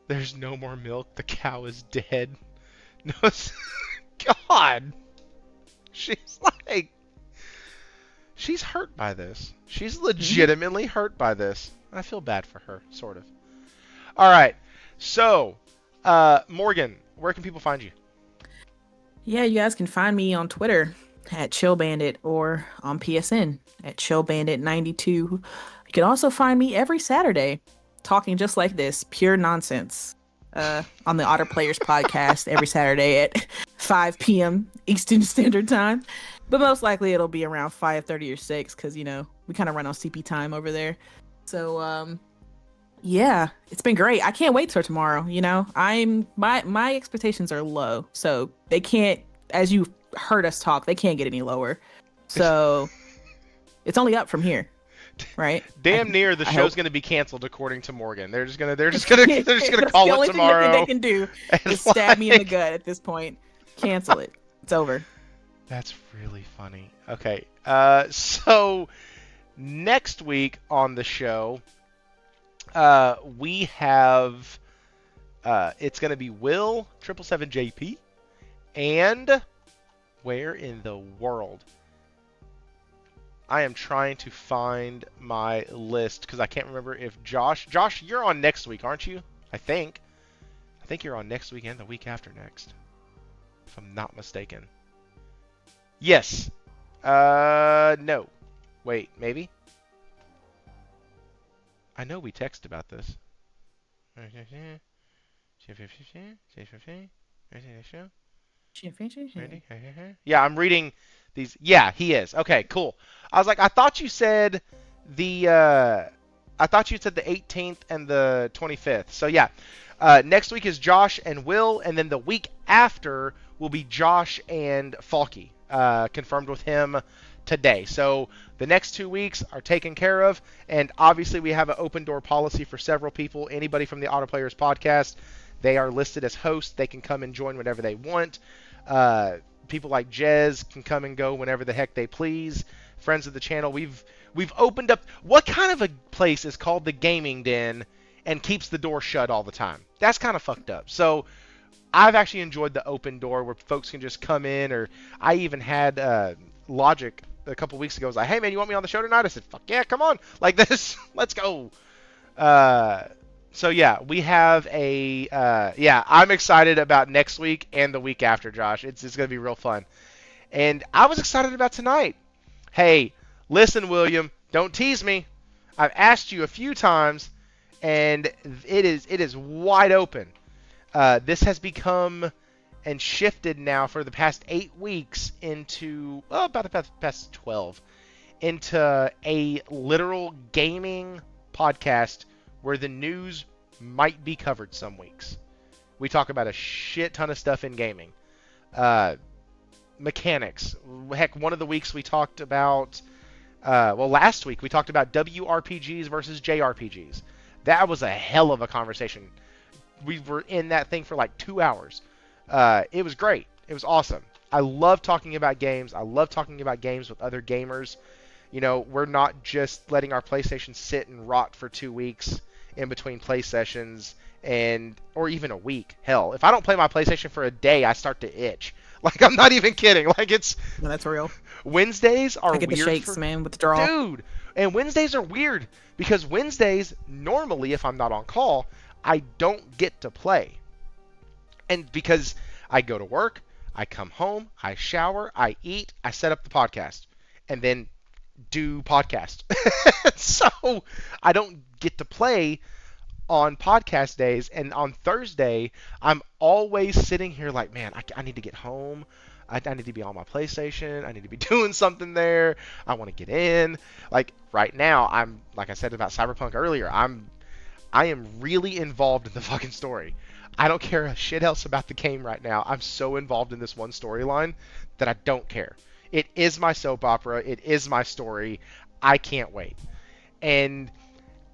There's no more milk. The cow is dead. No, God. She's like... She's hurt by this. She's legitimately hurt by this. I feel bad for her, sort of. All right. So, Morgan, where can people find you? Yeah, you guys can find me on Twitter at ChillBandit or on PSN at ChillBandit92. You can also find me every Saturday talking just like this, pure nonsense on the Otter Players podcast every Saturday at 5 p.m. Eastern Standard Time. But most likely it'll be around 5:30 or 6 because, you know, we kind of run on CP time over there. So, yeah, it's been great. I can't wait till tomorrow. You know, my expectations are low. So they can't, as you heard us talk, they can't get any lower. So it's only up from here. Right. Damn near the show's going to be canceled according to Morgan. They're just gonna call it tomorrow. The only thing they can do is stab me in the gut at this point. Cancel it. It's over. That's really funny. Okay. So next week on the show, we have it's going to be Will 777JP and where in the world? I am trying to find my list because I can't remember if Josh, you're on next week, aren't you? I think you're on next week and the week after next, if I'm not mistaken. Yes. No. Wait, maybe? I know we texted about this. Yeah, I'm reading these. Yeah, he is. Okay, cool. I was like, I thought you said the 18th and the 25th. So yeah, next week is Josh and Will, and then the week after will be Josh and Falky. Confirmed with him today. So the next 2 weeks are taken care of, and obviously we have an open door policy for several people. Anybody from the Auto Players podcast, they are listed as hosts. They can come and join whenever they want. People like Jez can come and go whenever the heck they please. Friends of the channel, we've opened up. What kind of a place is called the Gaming Den and keeps the door shut all the time? That's kind of fucked up. So I've actually enjoyed the open door where folks can just come in, or I even had Logic a couple weeks ago was like, hey man, you want me on the show tonight? I said, fuck yeah, come on, like this, let's go. So yeah, we have a yeah, I'm excited about next week and the week after, Josh. It's gonna be real fun, and I was excited about tonight. Hey, listen, William, don't tease me. I've asked you a few times, and it is wide open. This has become and shifted now for the past 8 weeks into, well, about the past 12, into a literal gaming podcast where the news might be covered some weeks. We talk about a shit ton of stuff in gaming. Mechanics. Heck, one of the weeks we talked about, last week we talked about WRPGs versus JRPGs. That was a hell of a conversation. We were in that thing for like 2 hours. It was great. It was awesome. I love talking about games. I love talking about games with other gamers. You know, we're not just letting our PlayStation sit and rot for 2 weeks in between play sessions, or even a week. Hell, if I don't play my PlayStation for a day, I start to itch. Like, I'm not even kidding. Like, it's... No, that's real. Wednesdays are weird. I get the shakes, man, withdrawal. Dude! And Wednesdays are weird because Wednesdays, normally, if I'm not on call, I don't get to play. And because I go to work, I come home, I shower, I eat, I set up the podcast, and then do podcast. So I don't get to play on podcast days. And on Thursday, I'm always sitting here like, man, I need to get home. I need to be on my PlayStation. I need to be doing something there. I want to get in. Like right now, I'm, like I said about Cyberpunk earlier, I am really involved in the fucking story. I don't care a shit else about the game right now. I'm so involved in this one storyline that I don't care. It is my soap opera. It is my story. I can't wait. And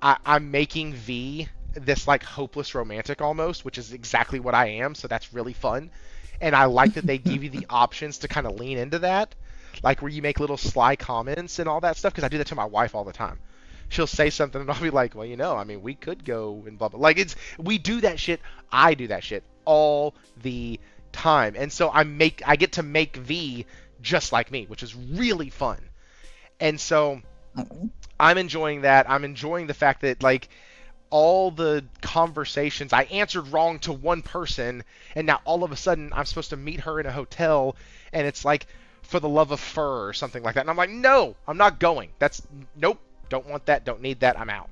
I'm making V this like hopeless romantic almost, which is exactly what I am. So that's really fun. And I like that they give you the options to kind of lean into that. Like where you make little sly comments and all that stuff. Because I do that to my wife all the time. She'll say something and I'll be like, well, you know, I mean, we could go and blah, blah. Like, we do that shit. I do that shit all the time. And so I get to make V just like me, which is really fun. And so I'm enjoying that. I'm enjoying the fact that, like, all the conversations, I answered wrong to one person, and now all of a sudden I'm supposed to meet her in a hotel, and it's like, for the love of fur or something like that. And I'm like, no, I'm not going. Nope. Don't want that. Don't need that. I'm out.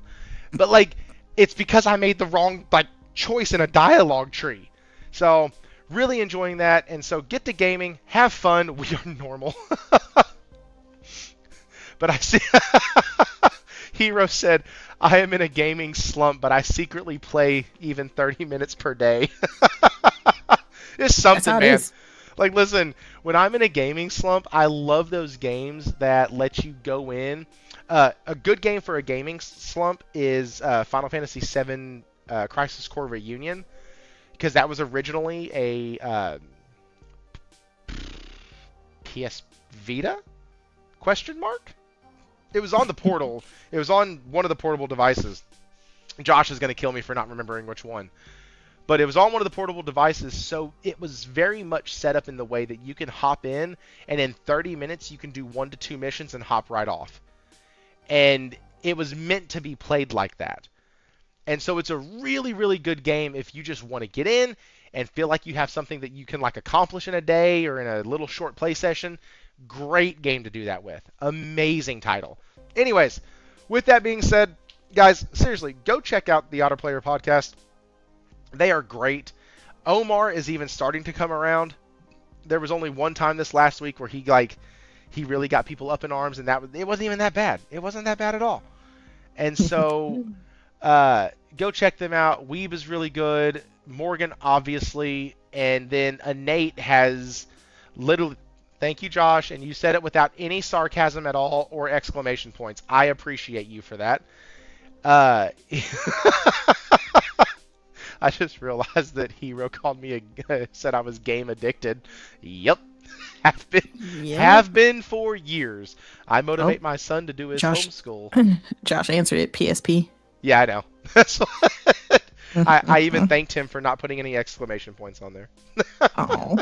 But, like, it's because I made the wrong, like, choice in a dialogue tree. So really enjoying that. And so get to gaming, have fun. We are normal. But I see Hero said, I am in a gaming slump, but I secretly play even 30 minutes per day. It's something, man. Like, listen, when I'm in a gaming slump, I love those games that let you go in. A good game for a gaming slump is Final Fantasy VII Crisis Core Reunion, because that was originally a PS Vita? Question mark? It was on the Portal. It was on one of the portable devices. Josh is going to kill me for not remembering which one. But it was on one of the portable devices, so it was very much set up in the way that you can hop in, and in 30 minutes you can do 1 to 2 missions and hop right off. And it was meant to be played like that. And so it's a really, really good game if you just want to get in and feel like you have something that you can like accomplish in a day or in a little short play session. Great game to do that with. Amazing title. Anyways, with that being said, guys, seriously, go check out the Otter Player podcast. They are great. Omar is even starting to come around. There was only one time this last week where he really got people up in arms, and it wasn't even that bad. It wasn't that bad at all. And so go check them out. Weeb is really good. Morgan, obviously. And then Nate has literally... Thank you, Josh. And you said it without any sarcasm at all or exclamation points. I appreciate you for that. I just realized that Hero called me said I was game addicted. Yep. Have been for years. I motivate my son to do his homeschool. Josh answered it, PSP. Yeah, I know. I even thanked him for not putting any exclamation points on there. Oh.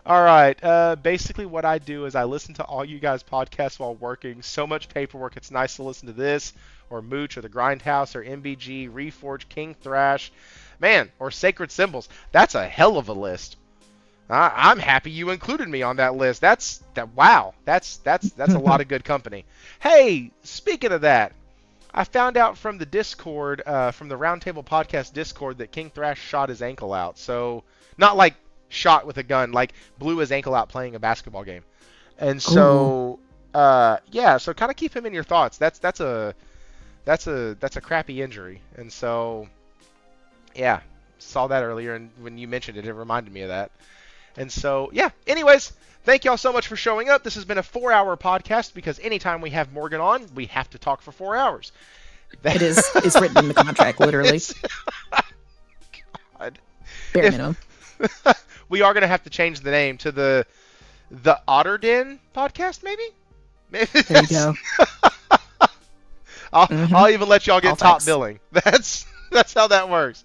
All right. Basically, what I do is I listen to all you guys' podcasts while working. So much paperwork. It's nice to listen to this, or Mooch, or The Grindhouse, or MBG, Reforge, King Thrash, man, or Sacred Symbols. That's a hell of a list. I'm happy you included me on that list. Wow. That's a lot of good company. Hey, speaking of that, I found out from the Discord, from the Roundtable Podcast Discord, that King Thrash shot his ankle out. So not like shot with a gun, like blew his ankle out playing a basketball game. And so yeah, so kind of keep him in your thoughts. That's a crappy injury. And so yeah, saw that earlier, and when you mentioned it, it reminded me of that. And so yeah, anyways, thank y'all so much for showing up. This has been a 4-hour podcast because anytime we have Morgan on, we have to talk for 4 hours. It's written in the contract, literally. God. Bare minimum. We are going to have to change the name to the Otter Den podcast, maybe? There you go. I'll even let y'all get top billing. That's how that works.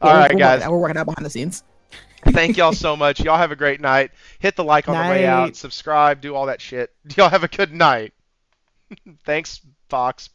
All right, guys. We're working out behind the scenes. Thank y'all so much. Y'all have a great night. Hit the like on the way out. Subscribe. Do all that shit. Y'all have a good night. Thanks, Fox. Appreciate it.